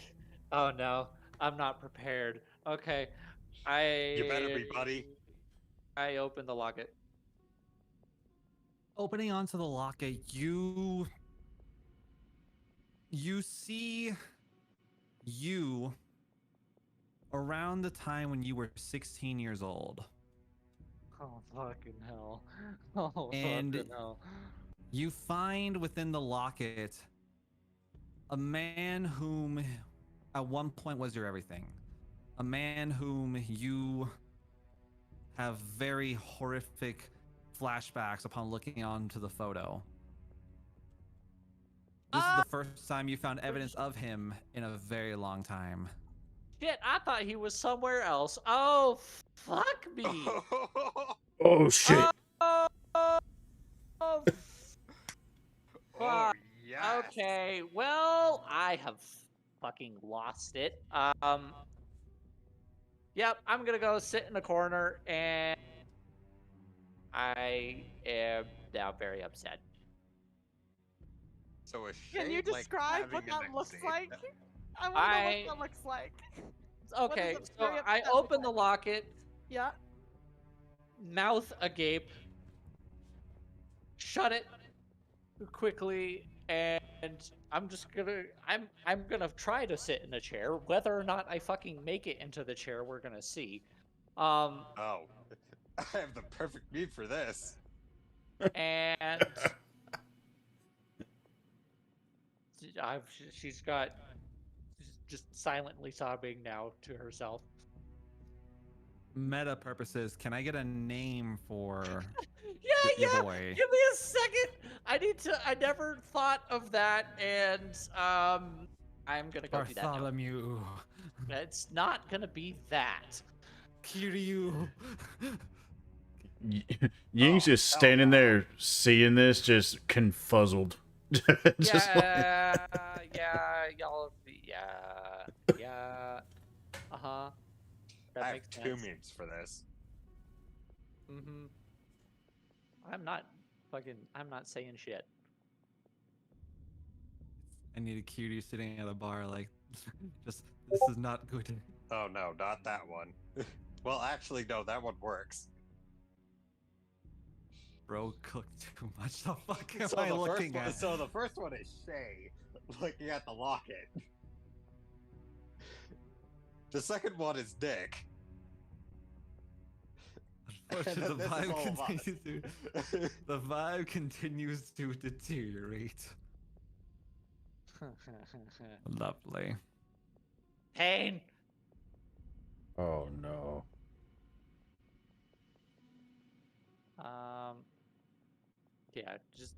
Oh no. I'm not prepared. Okay. You better be, buddy. I open the locket. Opening onto the locket, you see you around the time when you were 16 years old. Oh fucking hell. Oh And fucking hell. you find within the locket a man whom at one point was your everything. A man whom you have very horrific flashbacks upon looking onto the photo. This is the first time you found evidence of him in a very long time. Shit, I thought he was somewhere else. Oh, fuck me. Oh shit! Oh, oh, Oh, yes. okay. Well, I have fucking lost it. Yep, I'm gonna go sit in the corner and I am now very upset. So a Can you shade like describe having what an that looks exam- like? I want to know what that looks like. What does Okay, a so very I upset look open the like? locket, Yeah. mouth agape, shut it quickly, and I'm gonna try to sit in a chair. Whether or not I fucking make it into the chair, we're gonna see. Um, Oh, I have the perfect meme for this. and she's got she's just silently sobbing now to herself. Meta purposes, can I get a name for Yeah, your yeah. boy? Give me a second. I need to. I never thought of that, and I'm gonna go do that now. Bartholomew. It's not gonna be that. Kiryu. Ying's Oh, just hell standing no. there seeing this, just confuzzled. Just like- Yeah, yeah, y'all. Yeah, yeah. Uh huh. That I have makes two sense. memes for this. Mm-hmm. I'm not fucking. I'm not saying shit. I need a Kiryu sitting at a bar like, just, this is not good. Oh no, not that one. Well, actually, no, that one works. Bro cooked too much. The fuck am So I the first looking one, at? so the first one is Shay looking at the locket. The second one is Dick. Unfortunately, the This is all vibe of us. continues to, the vibe continues to deteriorate. Lovely. Pain. oh no. Yeah. Just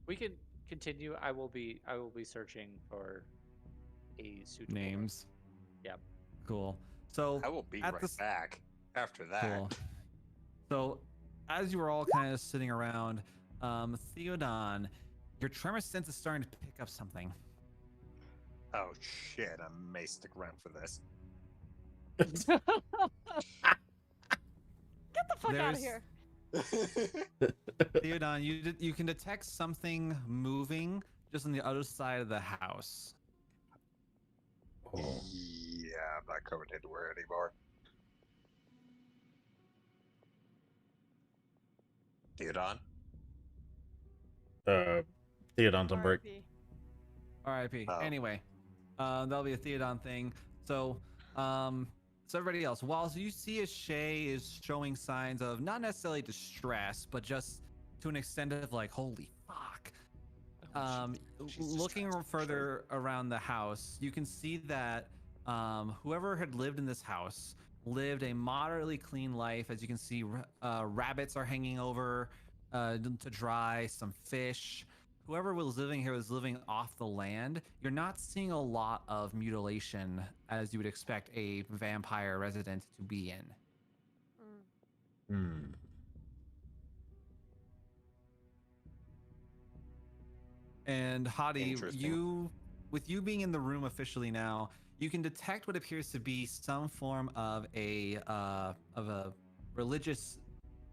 we can continue. I will be. I will be searching for a suitable one. Names. Yep. Cool. So I will be at right this- back after that. Cool. So, as you were all kind of sitting around, Theodon, your tremor sense is starting to pick up something. Oh shit, I may stick around for this. Get the fuck out of There's- here. Theodon, you can detect something moving just on the other side of the house. Oh. Yeah, I'm not coming anywhere anymore. Theodon? Theodon's on break. RIP. R.I.P. Oh. Anyway, that'll be a Theodon thing. So, so everybody else, while you see as Shay is showing signs of not necessarily distress, but just to an extent of like, holy fuck. She's just Looking trying to further around the house, you can see that whoever had lived in this house lived a moderately clean life. As you can see, rabbits are hanging over to dry, some fish. Whoever was living here was living off the land. You're not seeing a lot of mutilation as you would expect a vampire resident to be in. Hmm. And Hadi, Interesting. with you being in the room officially now, you can detect what appears to be some form of a religious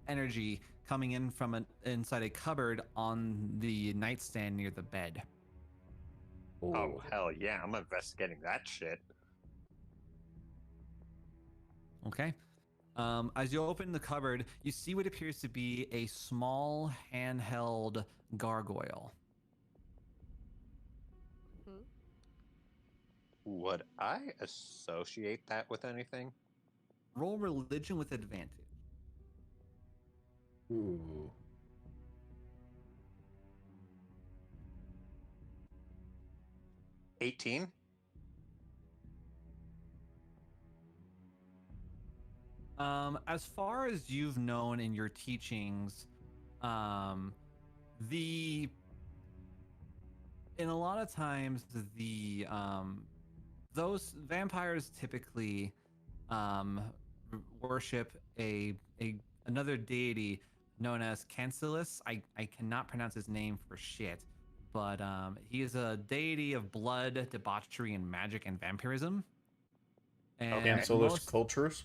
energy coming in from inside a cupboard on the nightstand near the bed. Oh, hell yeah, I'm investigating that shit. Okay. As you open the cupboard, you see what appears to be a small handheld gargoyle. Would I associate that with anything? Roll religion with advantage. Ooh. $18? As far as you've known in your teachings, in a lot of times those vampires typically worship another deity known as Cancellus. I cannot pronounce his name for shit, but he is a deity of blood, debauchery, and magic and vampirism. And Cancellus most- cultures.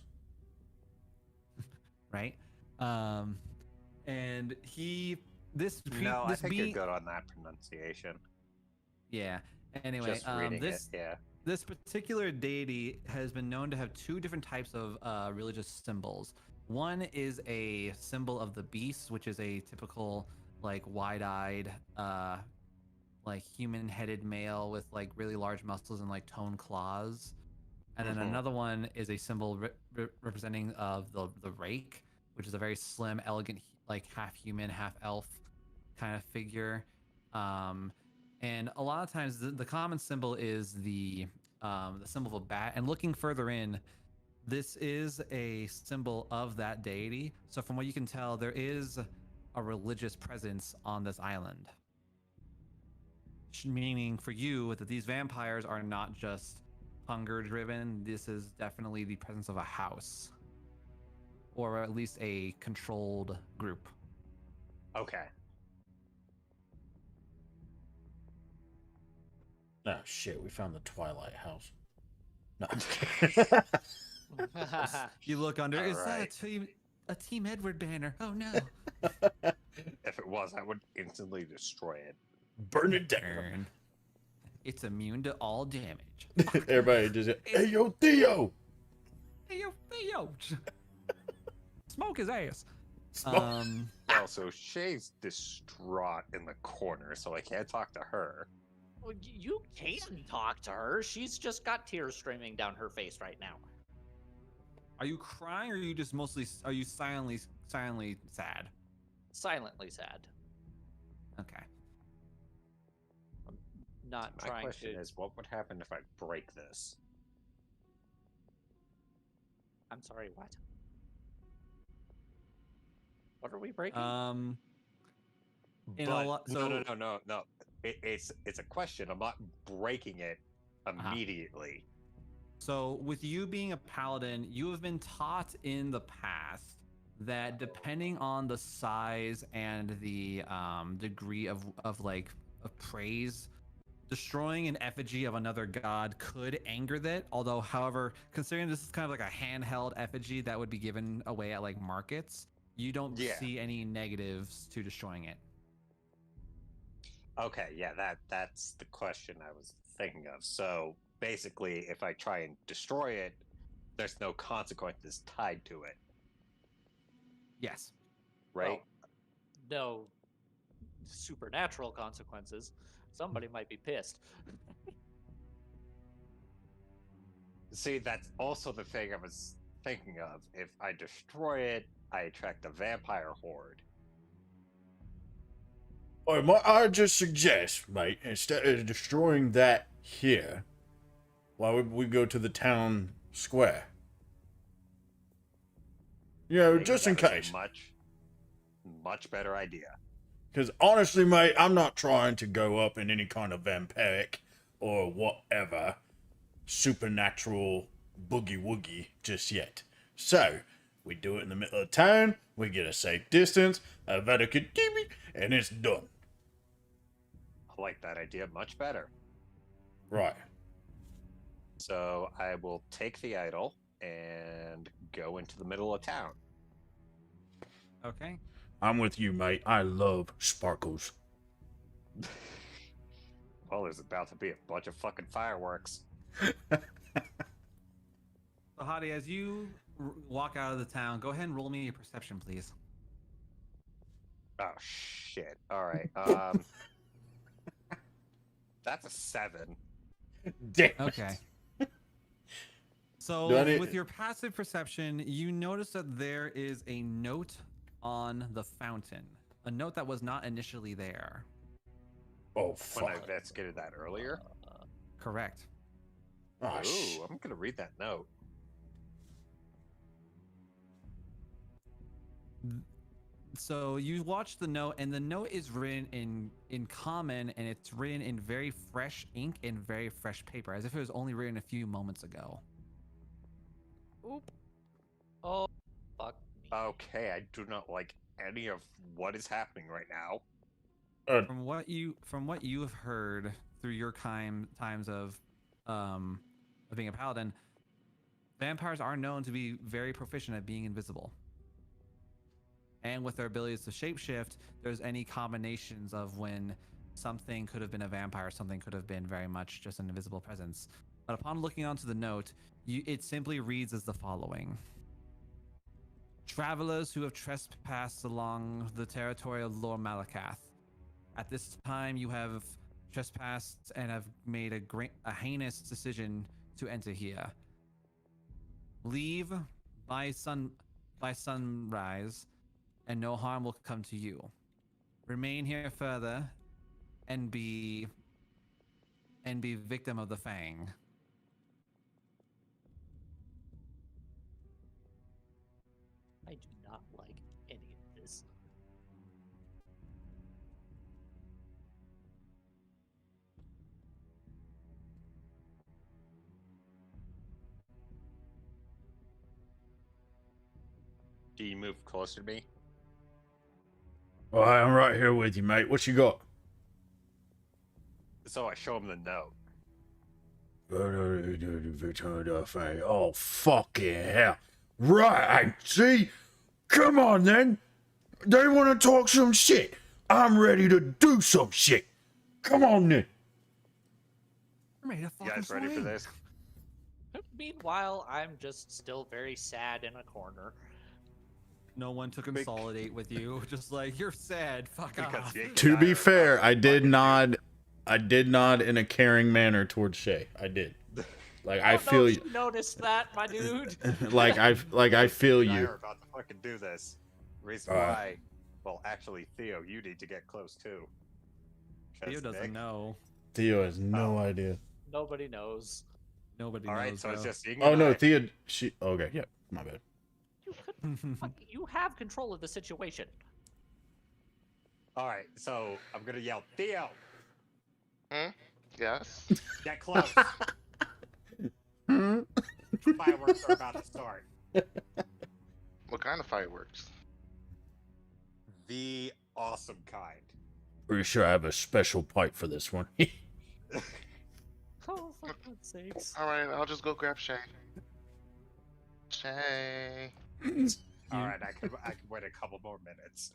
right? and No, I this think you're being, good on that pronunciation. yeah. Anyway, Just reading it, yeah. this particular deity has been known to have two different types of religious symbols. One is a symbol of the beast, which is a typical like wide-eyed like human-headed male with like really large muscles and like toned claws. And then Mhm. another one is a symbol representing of the rake, which is a very slim, elegant, like half human, half elf kind of figure. And a lot of times the common symbol is the symbol of a bat. And looking further in, this is a symbol of that deity. So from what you can tell, there is a religious presence on this island. Meaning for you that these vampires are not just hunger driven. This is definitely the presence of a house, or at least a controlled group. Okay. Oh shit, we found the Twilight House. No. You look under. Is Alright. that a Team Edward banner? Oh no! If it was, I would instantly destroy it. Burn it down. Burn. It's immune to all damage. Everybody just, hey yo, Theo! Hey yo, Theo! Smoke his ass. Smoke. Well, so Shay's distraught in the corner, so I can't talk to her. Well, you can talk to her. She's just got tears streaming down her face right now. Are you crying, or are you just are you silently sad? Silently sad. Okay. Not My trying question to. is, what would happen if I break this? I'm sorry, what? What are we breaking? In But a lot, no. It's a question. I'm not breaking it immediately. So, with you being a paladin, you have been taught in the past that depending on the size and the degree of praise, destroying an effigy of another god could anger that. Although, however, considering this is kind of like a handheld effigy that would be given away at like markets, you don't see any negatives to destroying it. Okay, yeah, that's the question I was thinking of. So basically, if I try and destroy it, there's no consequences tied to it, Yes. right? No supernatural consequences. Somebody might be pissed. See, that's also the thing I was thinking of. If I destroy it, I attract a vampire horde. I just suggest, mate, instead of destroying that here, why would we go to the town square? You know, I think just in that is case. a much better idea. Because honestly, mate, I'm not trying to go up in any kind of vampiric or whatever supernatural boogie woogie just yet. So, we do it in the middle of town, we get a safe distance, a Vatican TV, and it's done. I like that idea much better. Right. So I will take the idol and go into the middle of town. Okay. I'm with you, mate. I love sparkles. Well, there's about to be a bunch of fucking fireworks. So, Hadi, as you walk out of the town, go ahead and roll me a perception, please. Oh shit! All right. That's a 7. Damn. Okay. So, Do I need- with your passive perception, you notice that there is a note on the fountain. A note that was not initially there. Oh, When I fuck. investigated that earlier. Correct. Oh, Ooh, I'm gonna read that note. So you watch the note, and the note is written in common, and it's written in very fresh ink and very fresh paper, as if it was only written a few moments ago. Oop. Oh, fuck me. Okay, I do not like any of what is happening right now. From what you have heard through your times of being a paladin, vampires are known to be very proficient at being invisible. and with their abilities to shapeshift, there's any combinations of when something could have been a vampire, something could have been very much just an invisible presence. But upon looking onto the note, it simply reads as the following. Travelers who have trespassed along the territory of Lord Malakath. At this time, you have trespassed and have made a heinous decision to enter here. Leave by sunrise, and no harm will come to you. Remain here further, and be victim of the Fang. I do not like any of this. Do you move closer to me? All right, I'm right here with you, mate. What you got? So I show him the note. Oh, fucking hell. Right, see? Come on, then. They want to talk some shit. I'm ready to do some shit. Come on, then. I'm ready to You fucking guys ready for swing. this? Meanwhile, I'm just still very sad in a corner. No one to consolidate with you. Just like, you're sad. Fuck Because off. Jake and To I be are fair, about to I did fucking nod. I did nod in a caring manner towards Shay. I did. Like I don't know feel if you. you noticed that, my dude. like I feel Jake and I you. are about to fucking do this. Reason Alright. why? Well, actually, Theo, you need to get close too. 'Cause Theo doesn't Nick- know. Theo has no idea. Nobody knows. Nobody All right, knows. so it's though. just Ying Oh and no, I. Theo. She. Okay, yeah, my bad. You could. You have control of the situation. All right, so I'm gonna yell, Theo, Yes. get close. Hmm? Fireworks are about to start. What kind of fireworks? The awesome kind. Pretty sure I have a special pipe for this one. Oh, for God's sakes. All right, I'll just go grab Shay. Shay. All right, I could wait a couple more minutes.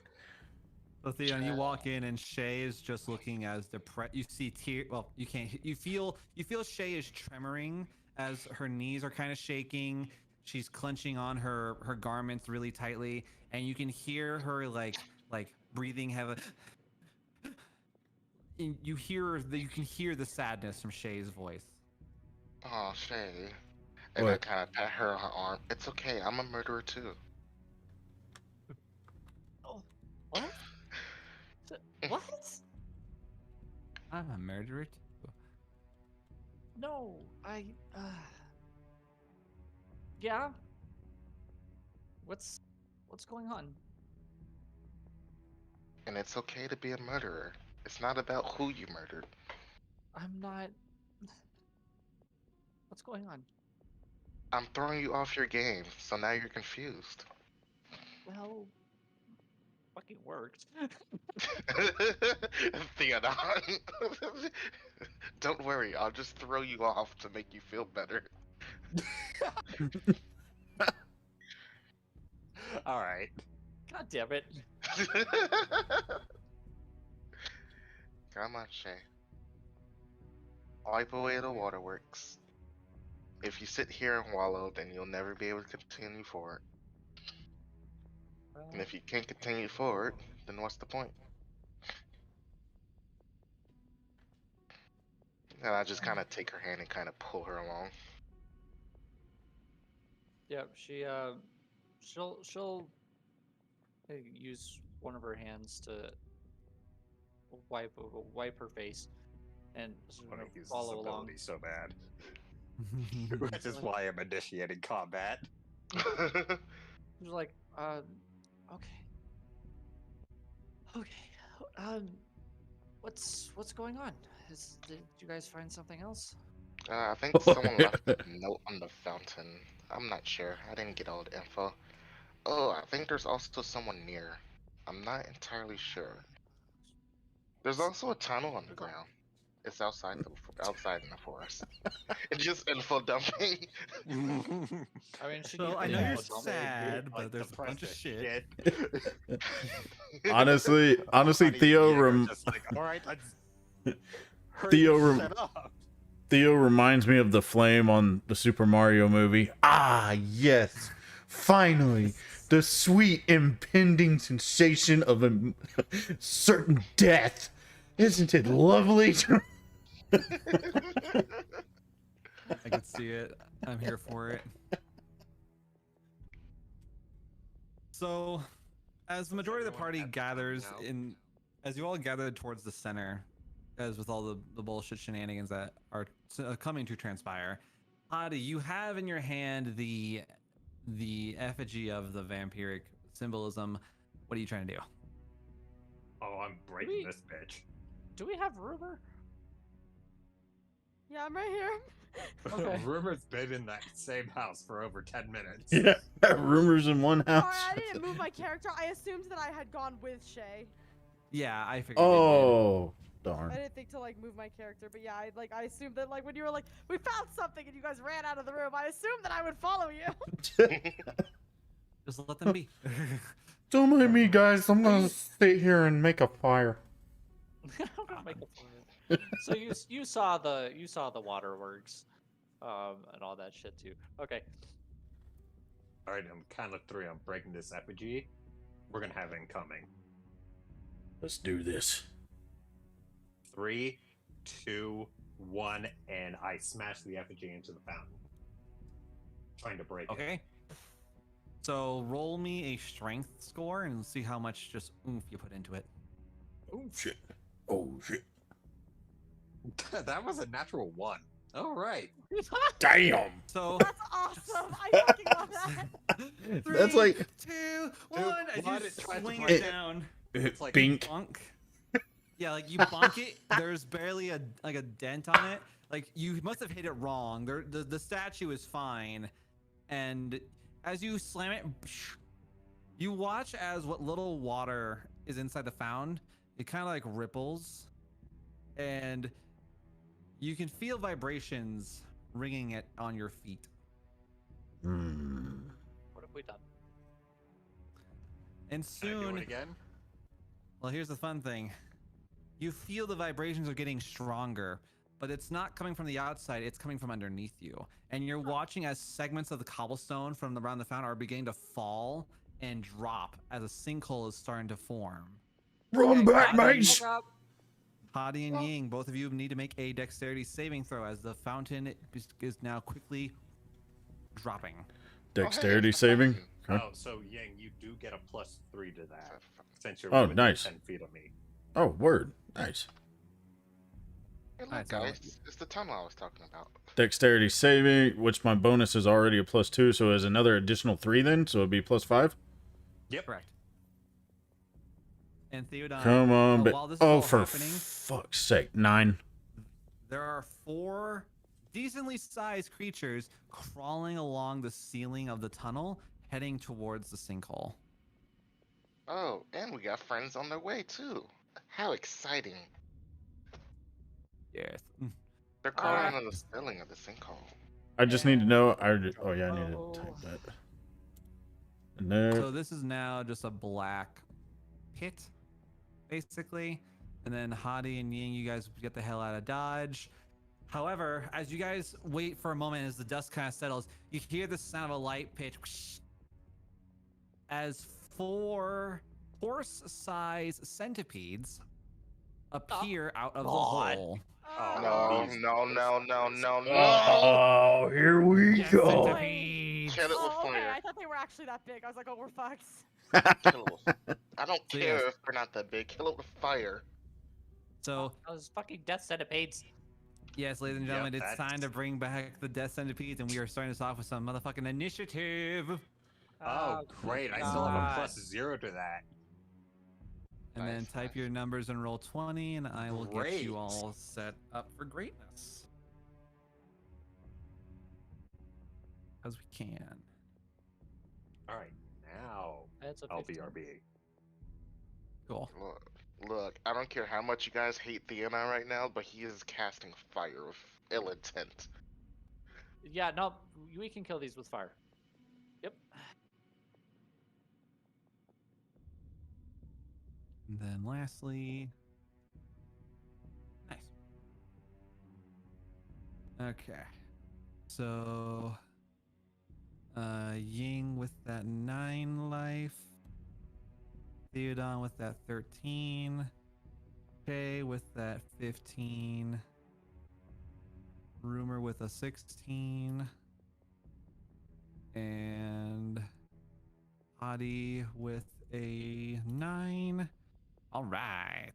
So Theon, you walk in and Shay is just looking as depressed. You see tear. Well, you can't. You feel Shay is tremoring as her knees are kind of shaking. She's clenching on her garments really tightly, and you can hear her like breathing heavy. And you can hear the sadness from Shay's voice. Oh, Shay. And I What? kind of pat her on her arm. It's okay. I'm a murderer too. What? What? I'm a murderer too. No, Yeah. What's going on? And it's okay to be a murderer. It's not about who you murdered. I'm not. What's going on? I'm throwing you off your game, so now you're confused. Well, fucking worked. Theodon. Don't worry, I'll just throw you off to make you feel better. All right. God damn it. Come on, Shay. Wipe away the waterworks. If you sit here and wallow, then you'll never be able to continue forward. And if you can't continue forward, then what's the point? And I just kind of take her hand and kind of pull her along. Yep, she'll use one of her hands to wipe her face, and she's I want gonna to use this follow along. ability so bad. Which is why I'm initiating combat. She's like, okay, what's going on? Did you guys find something else? I think someone left a note on the fountain. I'm not sure. I didn't get all the info. Oh, I think there's also someone near. I'm not entirely sure. There's also a tunnel on the ground. It's outside in the forest. It's just info dumping. I mean, should So you I be know you're able to dump- sad, Like, but there's a bunch of depressed shit. as Honestly, Honey Theo and Yang are just like, all right, let's hurry Theo the rem- shit up. Theo reminds me of the flame on the Super Mario movie. Ah, yes. Finally, the sweet impending sensation of a certain death. Isn't it lovely? I could see it. I'm here for it. So, as the majority of the everyone party at the gathers time now? as you all gather towards the center, as with all the bullshit shenanigans that are coming to transpire, Hadi, you have in your hand the effigy of the vampiric symbolism. What are you trying to do? Oh, I'm breaking this bitch. Do we have rumor? Yeah, I'm right here. Okay. Rumor's been in that same house for over 10 minutes. Yeah, rumors in one Sorry, house. I didn't move my character. I assumed that I had gone with Shay. Yeah, I figured. Oh, I darn. didn't think to like move my character, but yeah, I assumed that like when you were like, we found something and you guys ran out of the room, I assumed that I would follow you. Just let them be. Don't mind me, guys. I'm gonna sit here and make a fire. I'm gonna make a fire. So you saw the waterworks, and all that shit too. Okay. All right, I'm count of 3. I'm breaking this effigy. We're gonna have incoming. Let's do this. 3, 2, 1, and I smash the effigy into the fountain. Trying to break it. Okay. So roll me a strength score and see how much just oomph you put into it. Oh shit. Oh shit. That was a natural 1. All right. Damn. So That's awesome. I fucking love that. That's like 2, 1. As one, you it tried to swing break it it. down, It's like Bink. bonk. Yeah, like you bonk it. There's barely a dent on it. Like you must have hit it wrong. The statue is fine, and as you slam it, you watch as what little water is inside the fountain. It kind of like ripples, and you can feel vibrations ringing it on your feet. Hmm. What have we done? And Can I do soon, it again? well, here's the fun thing. You feel the vibrations are getting stronger, but it's not coming from the outside, it's coming from underneath you. And you're watching as segments of the cobblestone from around the fountain are beginning to fall and drop as a sinkhole is starting to form. Run back, mates. Hadi and Ying, both of you need to make a dexterity saving throw as the fountain is now quickly dropping. Dexterity it's a saving. fountain. Huh? Oh, so Yang, you do get a +3 to that since you're Oh, within nice. 10 feet of me. Oh, word. Nice. Hey, look, Alright, so- guys, it's the tunnel I was talking about. Dexterity saving, which my bonus is already a +2, so is another additional 3 then, so it'd be +5. Yep. Correct. And Theodon, Come on, while this is oh, all for happening, fuck's sake, 9. there are 4 decently sized creatures crawling along the ceiling of the tunnel, heading towards the sinkhole. Oh, and we got friends on their way too. How exciting! Yes. They're crawling on the ceiling of the sinkhole. I just need to know. Oh yeah, I need to type that. No. So this is now just a black pit, basically. And then Hadi and Ying, you guys get the hell out of Dodge. However, as you guys wait for a moment, as the dust kind of settles, you hear the sound of a light pitch as 4 horse-sized centipedes appear out of the God. hole. Oh, No. Oh, here we Yes, go. centipedes. Kill it with Oh, okay. fire. I thought they were actually that big. I was like, oh, we're fucked. Kill it with... I don't So, care yes. if they're not that big. Kill it with fire. So, Those fucking death centipedes. yes, ladies and gentlemen, Yep, it's time to bring back the death centipedes, and we are starting this off with some motherfucking initiative. Oh, great. I still have a God. +0 to that. And then Nice, type nice. your numbers and roll 20, and I will get Great. you all set up for greatness. Because we can. All right, now That's a I'll 15. BRB. Cool. Look, I don't care how much you guys hate Theon right now, but he is casting fire with ill intent. Yeah, no, we can kill these with fire. Yep. And then lastly, nice. Okay. So, Ying with that 9 life. Theodon with that 13. Shay with that 15. Rumor with a 16. And Adi with a 9. All right.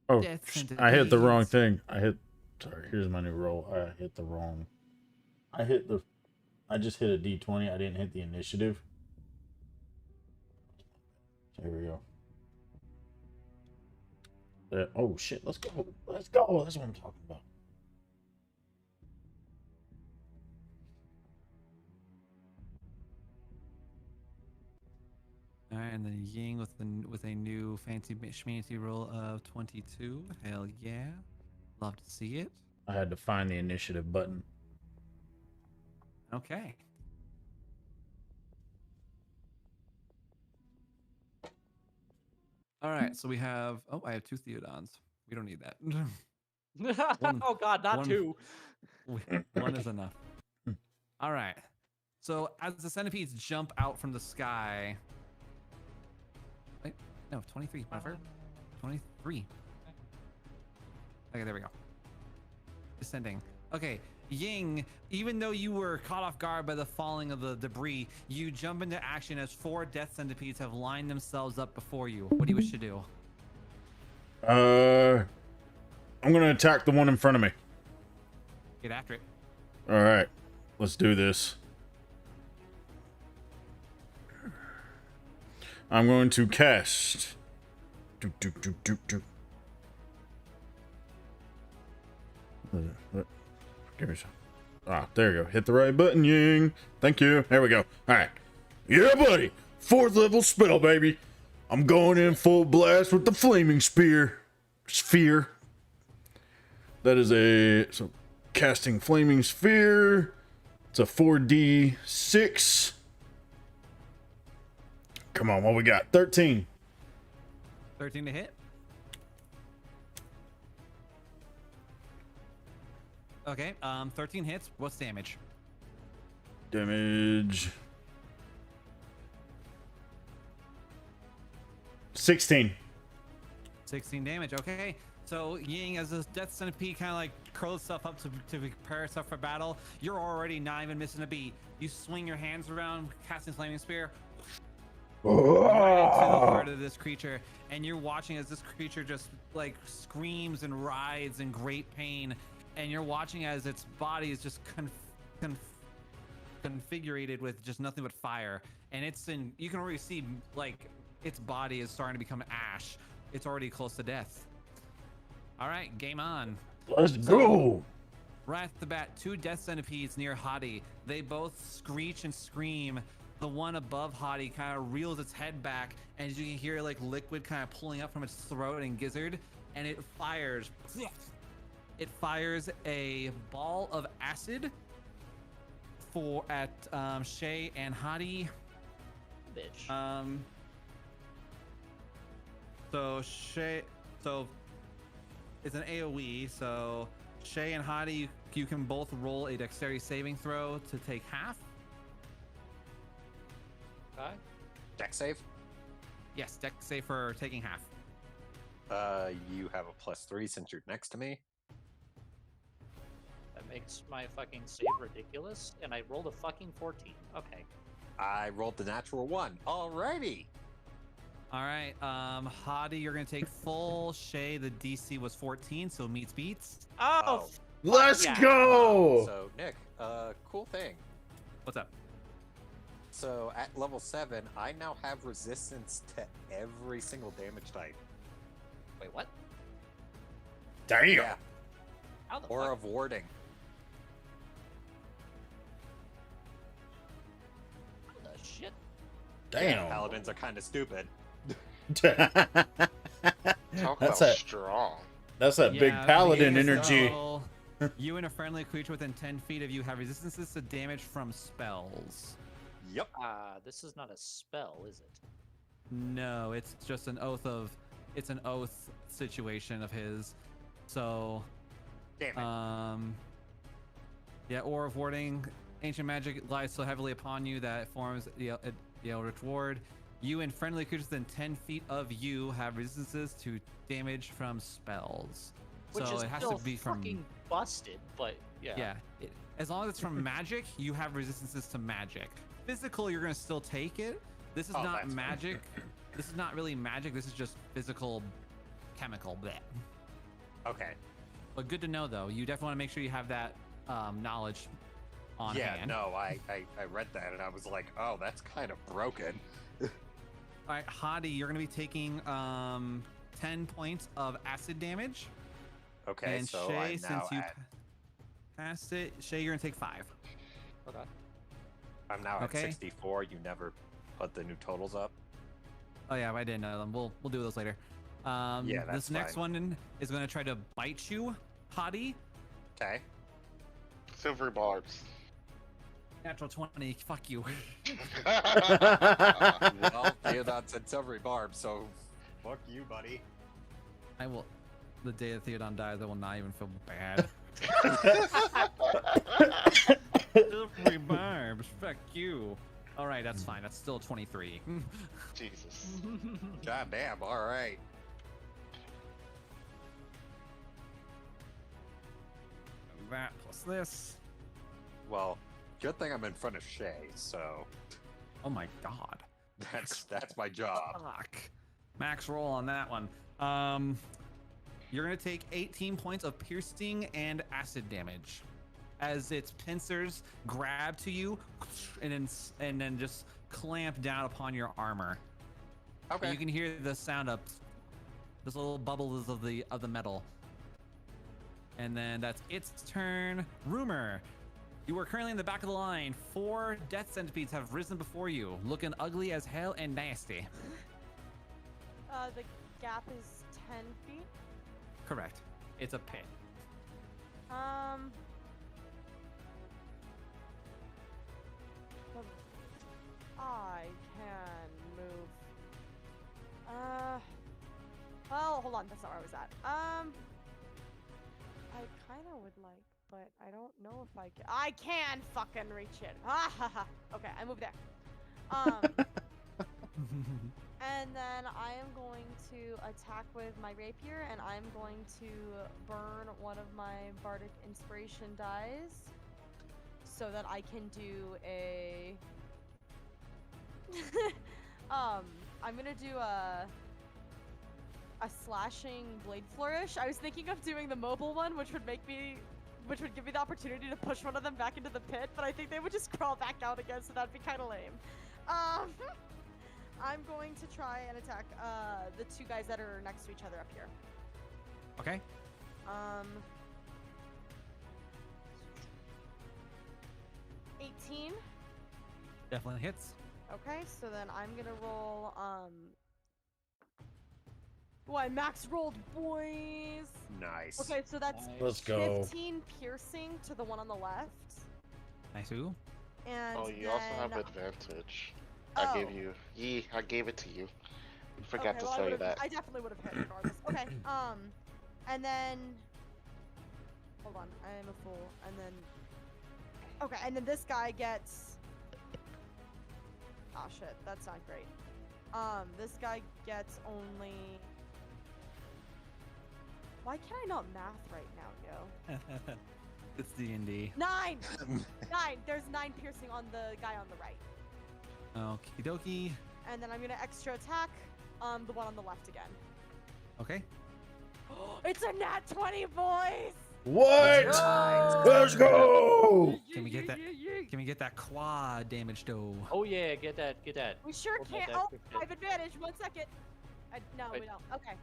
Oh, Death I hit the wrong centipedes. thing. Sorry, here's my new roll. I hit the wrong. I just hit a D20. I didn't hit the initiative. There we go. Oh shit! Let's go. Let's go. That's what I'm talking about. All right, and then Ying with a new fancy schmancy roll of 22. Hell yeah, love to see it. I had to find the initiative button. Okay. All right, so we have. Oh, I have 2 Theodons. We don't need that. Oh God, not one- 2. One is enough. All right. So as the centipedes jump out from the sky. Wait, no, 23. Whatever. 23. Okay, there we go. Descending. Okay, Ying, even though you were caught off guard by the falling of the debris, you jump into action as 4 death centipedes have lined themselves up before you. What do you wish to do? I'm gonna attack the one in front of me. Get after it. All right, let's do this. I'm going to cast. Give me some. Ah, there you go. Hit the right button, Ying. Thank you. There we go. All right. Yeah, buddy. 4th level spell, baby. I'm going in full blast with the flaming sphere. That is so casting flaming sphere. It's a 4d6. Come on, what we got? 13. 13 to hit. Okay, 13 hits. What's damage? Damage. 16. 16 damage. Okay. So Ying, as this death centipede kind of like curls itself up to prepare itself for battle, you're already not even missing a beat. You swing your hands around, casting flaming spear, right into the heart of this creature, and you're watching as this creature just like screams and writhes in great pain, and you're watching as its body is just configured with just nothing but fire, and you can already see like its body is starting to become ash. It's already close to death. All right, game on. Let's go. Right off the bat, 2 death centipedes near Hadi. They both screech and scream. The one above Hadi kind of reels its head back, and you can hear like liquid kind of pulling up from its throat and gizzard, and it fires. It fires a ball of acid at Shay and Hadi. Bitch. So it's an AoE, so Shay and Hadi, you can both roll a dexterity saving throw to take half. Okay. Deck save. Yes, dex save for taking half. You have a +3 since you're next to me. That makes my fucking save ridiculous, and I rolled a fucking 14. Okay. I rolled the natural 1. Alrighty. All right, Hadi, you're gonna take full. Shay, the DC was 14, so meets beats. Oh, Let's yeah. go. So Nick, cool thing. What's up? So at level 7, I now have resistance to every single damage type. Wait, what? Damn. Yeah, How the or fuck? of warding. How the shit? Damn. Paladins are kind of stupid. Talk That's about that. strong. That's that big Yeah, paladin beginning of energy. spell, you and a friendly creature within 10 feet of you have resistances to damage from spells. Yep. This is not a spell, is it? No, it's just an oath of. It's an oath situation of his. So, Damn it. yeah, Aura of Warding. Ancient magic lies so heavily upon you that it forms the Eldritch Ward. You and friendly creatures within 10 feet of you have resistances to damage from spells. Which so is it has still to be from. fucking busted, but yeah. Yeah. As long as it's from magic, you have resistances to magic. Physical, you're gonna still take it. This is Oh, not that's fine. magic. This is not really magic. This is just physical, chemical. Bleh. Okay. But good to know, though. You definitely want to make sure you have that knowledge on Yeah, hand. no, I read that and I was like, oh, that's kind of broken. All right, Hadi, you're gonna be taking 10 points of acid damage. Okay, And so Shay, I'm now since you at passed it, Shay, you're gonna take 5. Okay. I'm now at Okay. 64. You never put the new totals up. Oh yeah, I didn't know them. We'll do those later. Yeah, this that's next fine. one is gonna try to bite you, Hadi. Okay. Silver barbs. Natural 20. Fuck you. Well, Theodon said silvery barb, so fuck you, buddy. I will. The day that Theodon dies, I will not even feel bad. Silvery barbs. Fuck you. All right, that's fine. That's still 23. Jesus. God damn, alright. That plus this. Well, good thing I'm in front of Shay, so Oh my god. that's my job. Fuck. Max roll on that one. You're gonna take 18 points of piercing and acid damage as its pincers grab to you and then just clamp down upon your armor. Okay. You can hear the sound of those little bubbles of the metal. And then that's its turn. Rumor. You are currently in the back of the line. 4 death centipedes have risen before you, looking ugly as hell and nasty. The gap is 10 feet. Correct. It's a pit. Well, I can move. Well, hold on. That's not where I was at. I kind of would like, but I don't know if I can. I can fucking reach it. Ah, ha, ha. Okay, I moved there. And then I am going to attack with my rapier, and I'm going to burn one of my bardic inspiration dies, so that I can do a. I'm gonna do a slashing blade flourish. I was thinking of doing the mobile one, which would give me the opportunity to push one of them back into the pit, but I think they would just crawl back out again, so that'd be kind of lame. I'm going to try and attack the 2 guys that are next to each other up here. Okay. 18. Definitely hits. Okay, so then I'm gonna roll, Oh, I max rolled, boys! Nice. Okay, so that's Nice. Let's go. 15 piercing to the one on the left. Nice. Who? And Oh, you also have then- advantage. Oh. I gave you. I gave it to you. Forgot Okay, to well, tell you that. I definitely would have hit regardless. Okay, and then... Hold on, I am a fool. And then... Okay, and then this guy gets... Oh shit, that's not great. This guy gets only... Why can I not math right now, yo? It's D&D. 9! 9! There's 9 piercing on the guy on the right. Okie dokie. And then I'm gonna extra attack the one on the left again. Okay. It's a nat 20, boys! What? Let's go! Can we get that? Can we get that quad damage though? Oh yeah, get that. We sure Hold on, can't. that Oh, quick I hit. have advantage. 1 second. No, we Wait. don't. Okay.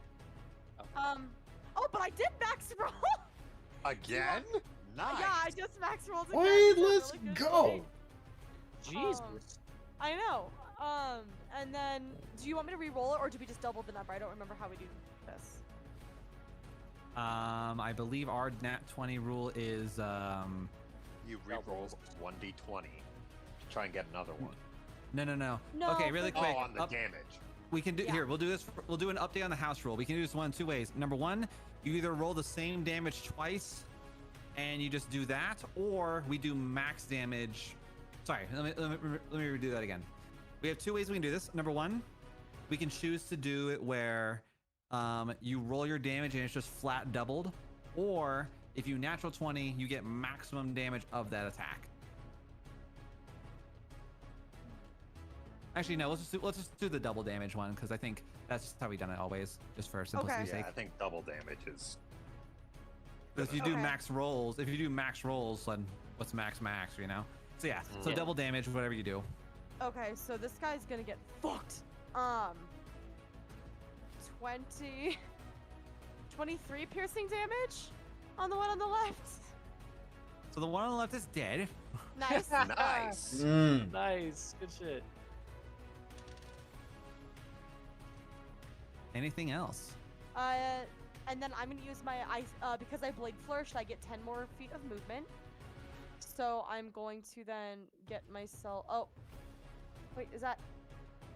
Oh. Oh, but I did max roll. Again? Nice. Yeah, I just max rolled again. Wait, These are let's really good go. rolls. Jesus. I know. And then, do you want me to re-roll it, or do we just double the number? I don't remember how we do this. I believe our nat 20 rule is You re-roll 1d20 to try and get another one. no. No, Okay, really for- quick. Oh, on the up- damage. We can do Yeah. here. We'll do this. We'll do an update on the house rule. We can do this one in two ways. Number one, you either roll the same damage twice, and you just do that, or we do max damage. Sorry, let me redo that again. We have two ways we can do this. Number one, we can choose to do it where you roll your damage and it's just flat doubled, or if you natural 20, you get maximum damage of that attack. Actually, no. Let's just do the double damage one because I think that's just how we've done it always, just for simplicity's Yeah, sake. I think double damage is. Because if you do Okay. max rolls, then what's max, you know? So yeah, so Yeah. double damage, whatever you do. Okay, so this guy's gonna get fucked. 23 piercing damage on the one on the left. So the one on the left is dead. Nice. Nice. Nice. Good shit. Anything else? And then I'm gonna use my ice because I blade flourish. I get 10 more feet of movement. So I'm going to then get myself. Oh, wait, is that?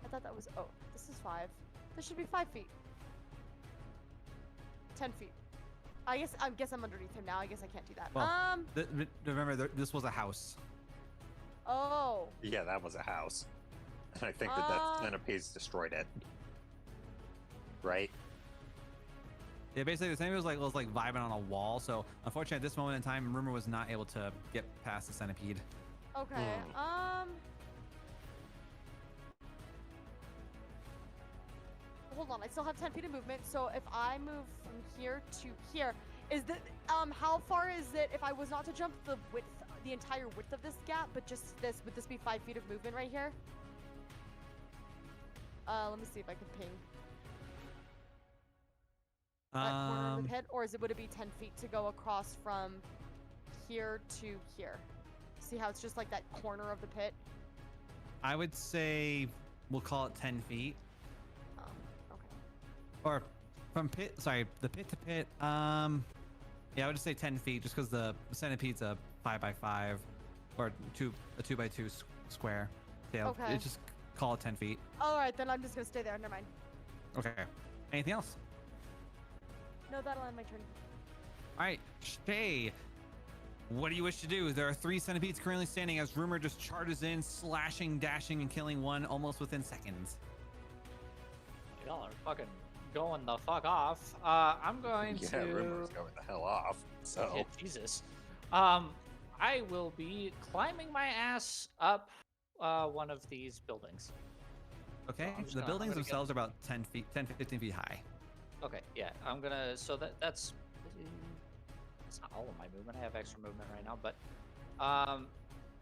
I thought that was. Oh, this is 5. This should be 5 feet. 10 feet. I guess I'm underneath him now. I guess I can't do that. Well, remember, this was a house. Oh. Yeah, that was a house. And I think that centipedes destroyed it. Right? Yeah, basically the centipede was like vibing on a wall. So unfortunately, at this moment in time, Rumor was not able to get past the centipede. Okay. Hold on. I still have 10 feet of movement. So if I move from here to here, is that how far is it if I was not to jump the entire width of this gap, but just this? Would this be 5 feet of movement right here? Let me see if I can ping that corner of the pit, or would it be 10 feet to go across from here to here? See how it's just like that corner of the pit? I would say we'll call it 10 feet. Okay. Or from the pit to pit. Yeah, I would just say 10 feet, just because the centipede's a 5x5 or a 2x2 square. Yeah, Okay. just call it 10 feet. All right, then I'm just gonna stay there. Never mind. Okay. Anything else? No, that'll end my turn. All right, Shay. What do you wish to do? There are 3 centipedes currently standing as Rumor just charges in, slashing, dashing, and killing one almost within seconds. Y'all are fucking going the fuck off. I'm going Yeah, to. Rumor's going the hell off. So. Yeah, Jesus. I will be climbing my ass up one of these buildings. Okay, I'm just the gonna- buildings I'm gonna themselves are about 10 to 15 feet high. Okay, yeah, I'm gonna. So that's not all of my movement. I have extra movement right now, but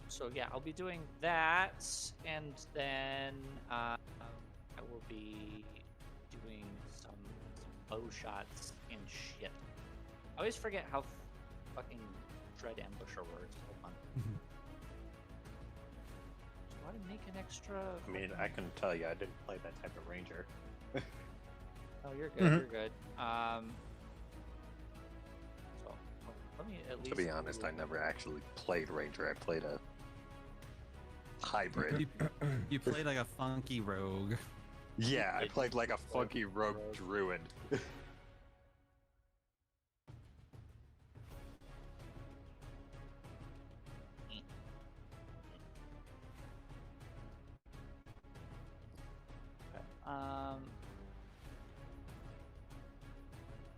so yeah, I'll be doing that, and then I will be doing some bow shots and shit. I always forget how fucking Dread Ambusher works. Hold on. Do I make an extra? I mean, I can tell you, I didn't play that type of ranger. Oh, you're good. You're good. So let me at least. To be honest, I never actually played ranger. I played a hybrid. You played like a funky rogue. Yeah, I played like a funky rogue druid. Okay.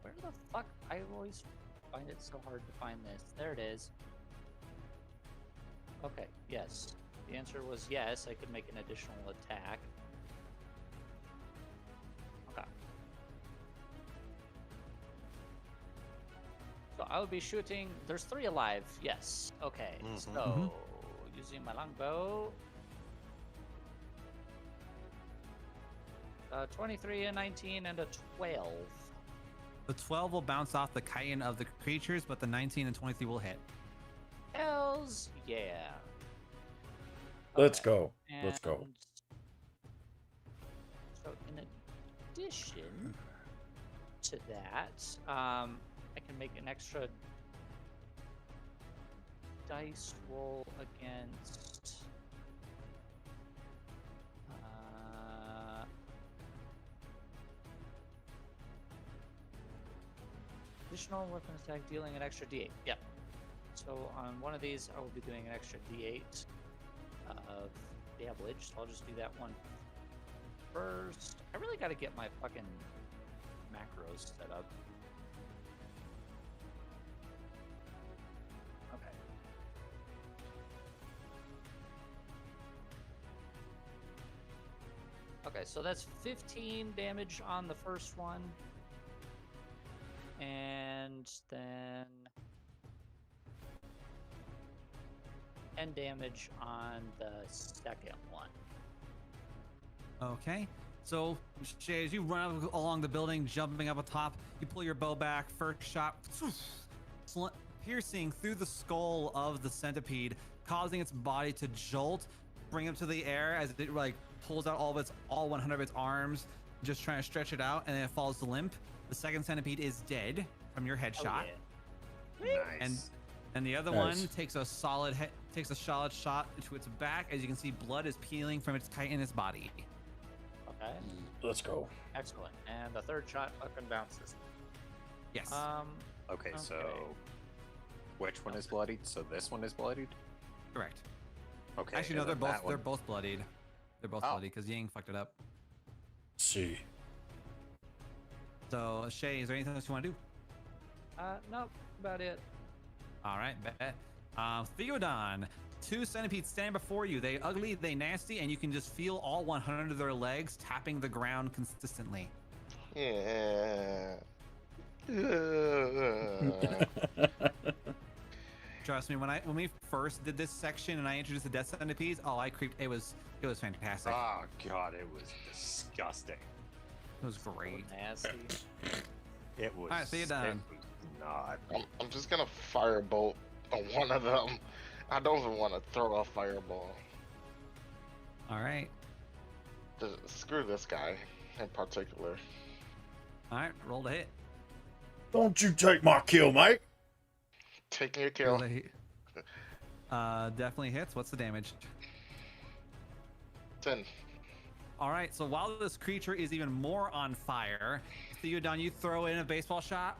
Where the fuck? I always find it so hard to find this. There it is. Okay, yes. The answer was yes, I could make an additional attack. Okay. So I will be shooting. There's 3 alive. Yes. Okay. So using my longbow. 23, a 19, and a 12. The 12 will bounce off the chitin of the creatures, but the 19 and 23 will hit. Hells yeah. Let's Okay, go. Let's go. and addition to that, I can make an extra dice roll against. Additional weapon attack dealing an extra d8. Yep. So on one of these, I will be doing an extra d8 of damage. So I'll just do that one first. I really got to get my fucking macros set up. Okay. Okay, so that's 15 damage on the first one. And then 10 damage on the second one. Okay. So, Shay, as you run up along the building, jumping up atop, you pull your bow back. First shot, piercing through the skull of the centipede, causing its body to jolt, bring it to the air as it like pulls out all 100 of its arms, just trying to stretch it out, and then it falls to limp. The second centipede is dead from your headshot. Nice. And the other one takes a solid shot to its back. As you can see, blood is peeling from its chitinous body. Okay. Let's go. Excellent. And the third shot fucking bounces. Yes. Okay, so which one is bloodied? So this one is bloodied? Correct. Okay. Actually, no, and they're then that both one- bloodied. They're both bloodied because Ying fucked it up. See. So, Shay, is there anything else you want to do? Nope, about it. All right, bet. Theodon, 2 centipedes stand before you. They ugly, they nasty, and you can just feel all 100 of their legs tapping the ground consistently. Yeah. Trust me, when we first did this section and I introduced the death centipedes, I creeped. It was fantastic. Oh god, it was disgusting. It was great. Nasty. It was. Alright, so you're done. It was not. I'm just gonna firebolt on one of them. I don't even want to throw a fireball. All right. Screw this guy in particular. All right, roll the hit. Don't you take my kill, mate. Taking your Roll kill. the hit. Definitely hits. What's the damage? 10. All right, so while this creature is even more on fire, Theodon, you throw in a baseball shot.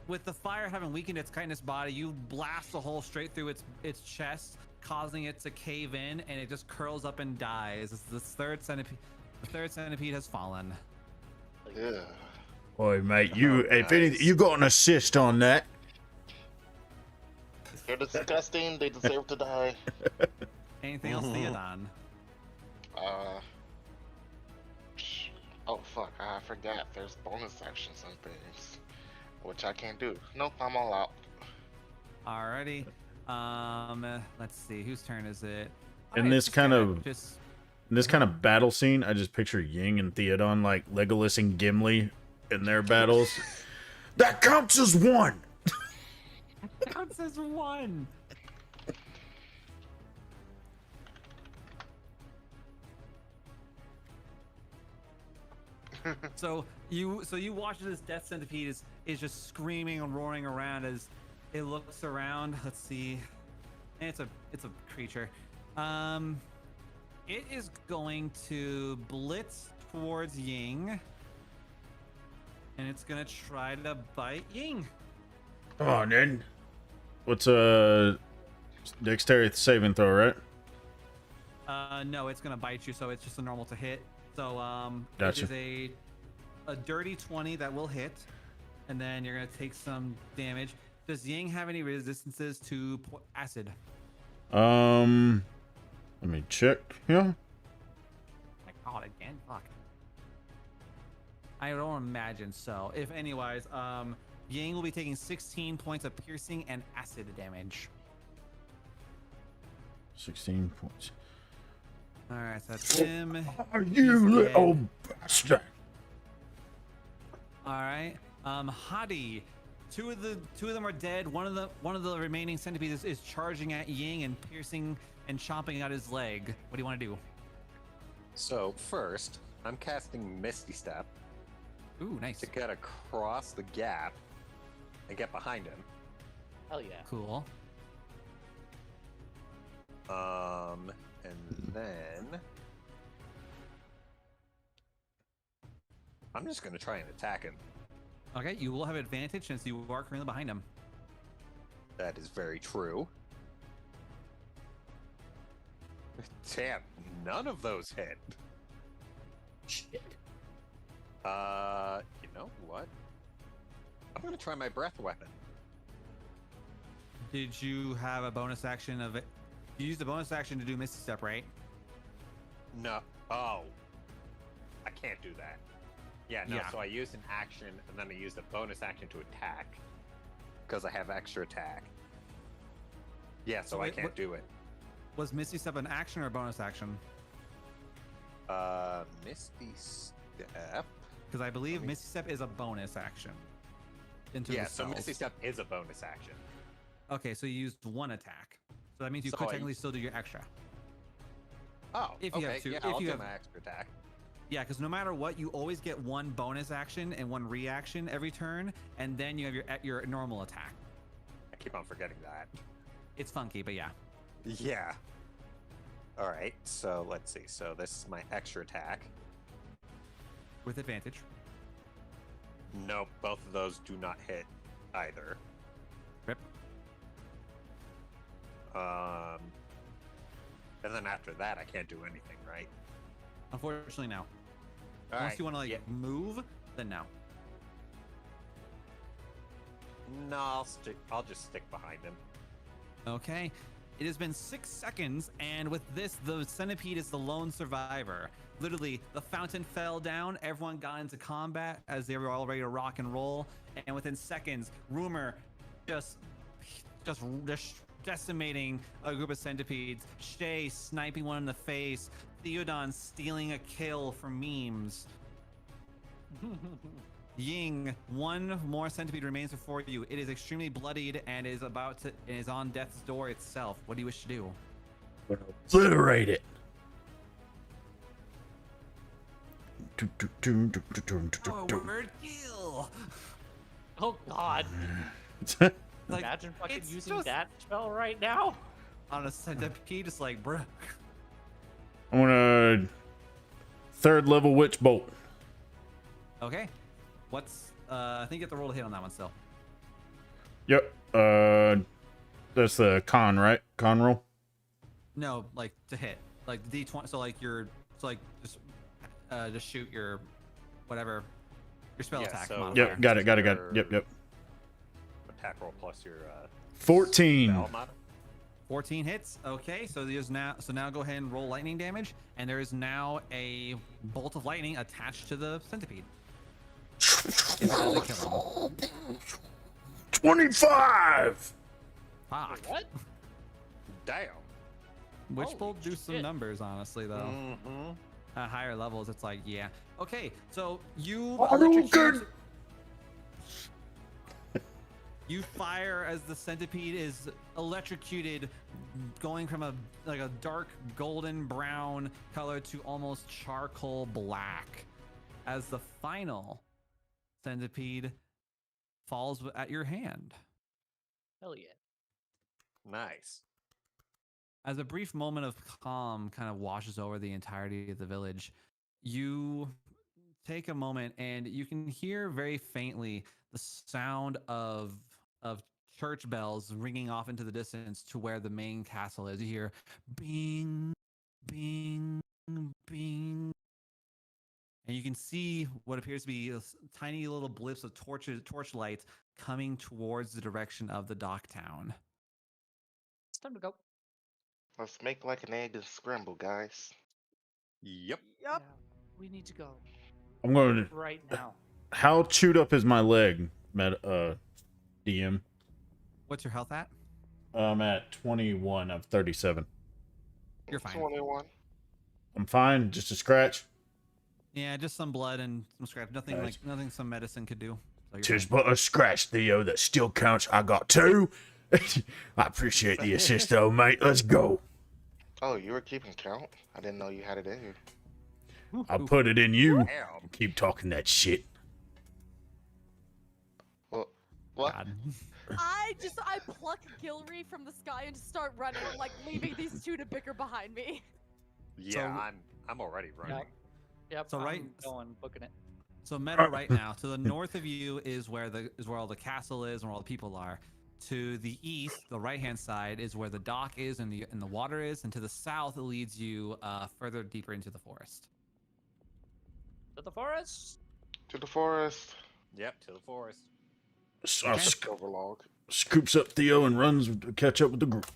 With the fire having weakened its chitinous body, you blast a hole straight through its chest, causing it to cave in, and it just curls up and dies. The third centipede has fallen. Yeah. Boy, mate, if anything, you got an assist on that. They're disgusting. They deserve to die. Anything else, Theodon? Oh fuck! I forgot. There's bonus actions and things, which I can't do. Nope, I'm all out. Alrighty. Let's see. Whose turn is it? In this kind of battle scene, I just picture Ying and Theodon like Legolas and Gimli in their battles. That counts as one. Counts as one. So you watch this death centipede is just screaming and roaring around as it looks around. Let's see. And it's a creature. It is going to blitz towards Ying. And it's gonna try to bite Ying. Come on, then. What's a dexterity saving throw, right? No, it's gonna bite you, so it's just a normal to hit. So Gotcha. it is a dirty 20 that will hit, and then you're gonna take some damage. Does Ying have any resistances to acid? Let me check. Yeah. My God, again, fuck. I don't imagine so. If anyways, Ying will be taking 16 points of piercing and acid damage. 16 points. All right, so that's him. Are you He's little dead. bastard? All right, Hadi. Two of them are dead. One of the remaining centipedes is charging at Ying and piercing and chomping out his leg. What do you want to do? So first, I'm casting Misty Step Ooh, nice. to get across the gap and get behind him. Hell yeah. Cool. And then I'm just gonna try and attack him. Okay, you will have advantage since you are currently behind him. That is very true. Damn, none of those hit. Shit. You know what? I'm gonna try my breath weapon. Did you have a bonus action of it? You used the bonus action to do Misty Step, right? No. Oh. I can't do that. Yeah, no, Yeah. so I used an action and then I used a bonus action to attack. Because I have extra attack. Yeah, so I wait, can't what- do it. Was Misty Step an action or a bonus action? Misty Step. Because I believe Let me- Misty Step is a bonus action. Into Yeah, the so spells. Misty Step is a bonus action. Okay, so you used one attack. So that means you So could I- technically still do your extra. Oh, If you okay, have to- yeah, if I'll you do have- my extra attack. Yeah, because no matter what, you always get one bonus action and one reaction every turn, and then you have your normal attack. I keep on forgetting that. It's funky, but yeah. Yeah. Alright, so let's see. So this is my extra attack. With advantage. Nope, both of those do not hit either. Rip. And then after that, I can't do anything, right? Unfortunately, no. All Unless right, you want to like yeah. move, then no. No, I'll just stick behind him. Okay. It has been 6 seconds, and with this, the centipede is the lone survivor. Literally, the fountain fell down, everyone got into combat as they were all ready to rock and roll, and within seconds, Rumor just decimating a group of centipedes, Shay sniping one in the face, Theodon stealing a kill for memes. Ying, one more centipede remains before you. It is extremely bloodied and is on death's door itself. What do you wish to do? Obliterate it. Oh, word kill! Oh god. Like, Imagine fucking it's using just- that spell right now. on a centipede, just like, bruh. I'm gonna third level witch bolt. Okay. What's, I think you have to roll a hit on that one still. Yep. That's the con, right? Con roll. No, like to hit. Like D20, so like just shoot your, whatever, your spell Yeah, attack so- modifier. Yep. Got it. Got it. Got it. Yep. Yep. Attack roll plus your 14. spell mod. 14 hits. Okay, so now go ahead and roll lightning damage, and there is now a bolt of lightning attached to the centipede. If it doesn't kill him. 25. Fuck. What? Damn. Witch Holy bolt do some shit. numbers, honestly, though. Mm-hmm. At higher levels, it's like, yeah. Okay, so you Hadouken! You fire as the centipede is electrocuted, going from a dark golden brown color to almost charcoal black, as the final centipede falls at your hand. Hell yeah. Nice. As a brief moment of calm kind of washes over the entirety of the village, you take a moment and you can hear very faintly the sound of church bells ringing off into the distance to where the main castle is. You hear bing, bing, bing. And you can see what appears to be tiny little blips of torchlights coming towards the direction of the dock town. It's time to go. Let's make like an egg and scramble, guys. Yep. Yep. Yeah, we need to go I'm going to. right now. How chewed up is my leg, DM? What's your health at? I'm at 21 of 37. You're fine. 21. I'm fine. Just a scratch. Yeah, just some blood and some scratch. Nothing Nice. nothing some medicine could do. So you're Just fine. but a scratch, Theo. That still counts. I got 2. I appreciate the assist, though, mate. Let's go. Oh, you were keeping count? I didn't know you had it in you. I'll put it in you. Damn. Keep talking that shit. Well, what? God. I pluck Gilry from the sky and start running, like leaving these two to bicker behind me. Yeah, So- I'm already running. Yep. So I'm right- going booking it. So meta right now, to the north of you is where all the castle is and where all the people are. To the east, the right-hand side is where the dock is and the water is, and to the south it leads you further deeper into the forest. To the forest. To the forest. Yep, to the forest. So Okay. Overlog. scoops up Theo and runs to catch up with the group.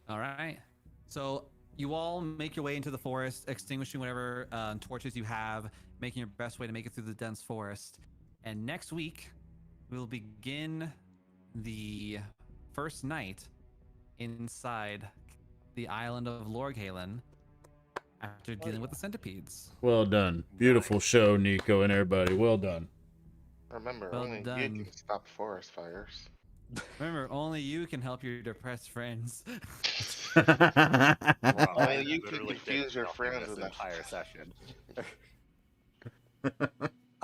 All right. So you all make your way into the forest, extinguishing whatever torches you have, making your best way to make it through the dense forest. And next week, we'll begin the first night inside the island of Lorghalen after dealing with the centipedes. Well done. Beautiful show, Nico and everybody. Well done. Remember, Well only done. you can stop forest fires. Remember, only you can help your depressed friends. Wow, Only I you can literally confuse did your nothing friends this with that. entire session.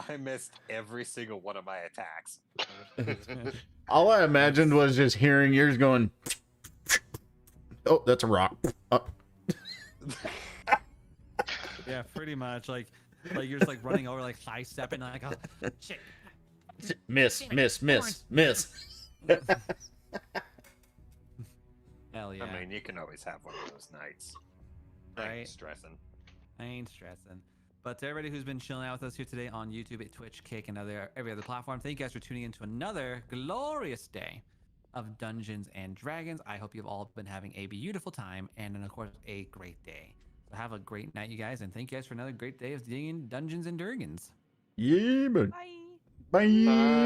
I missed every single one of my attacks. All I imagined was just hearing yours going, oh, that's a rock. Yeah, pretty much. Like you're just like running over, like high stepping, like oh shit. Miss. Hell yeah. I mean, you can always have one of those nights. I Right. ain't stressing. I ain't stressing. But to everybody who's been chilling out with us here today on YouTube, Twitch, Kick, and every other platform, thank you guys for tuning in to another glorious day of Dungeons and Dragons. I hope you've all been having a beautiful time and, of course, a great day. So have a great night, you guys, and thank you guys for another great day of digging Dungeons and Dragons. Yeah, but Bye. bye. Bye.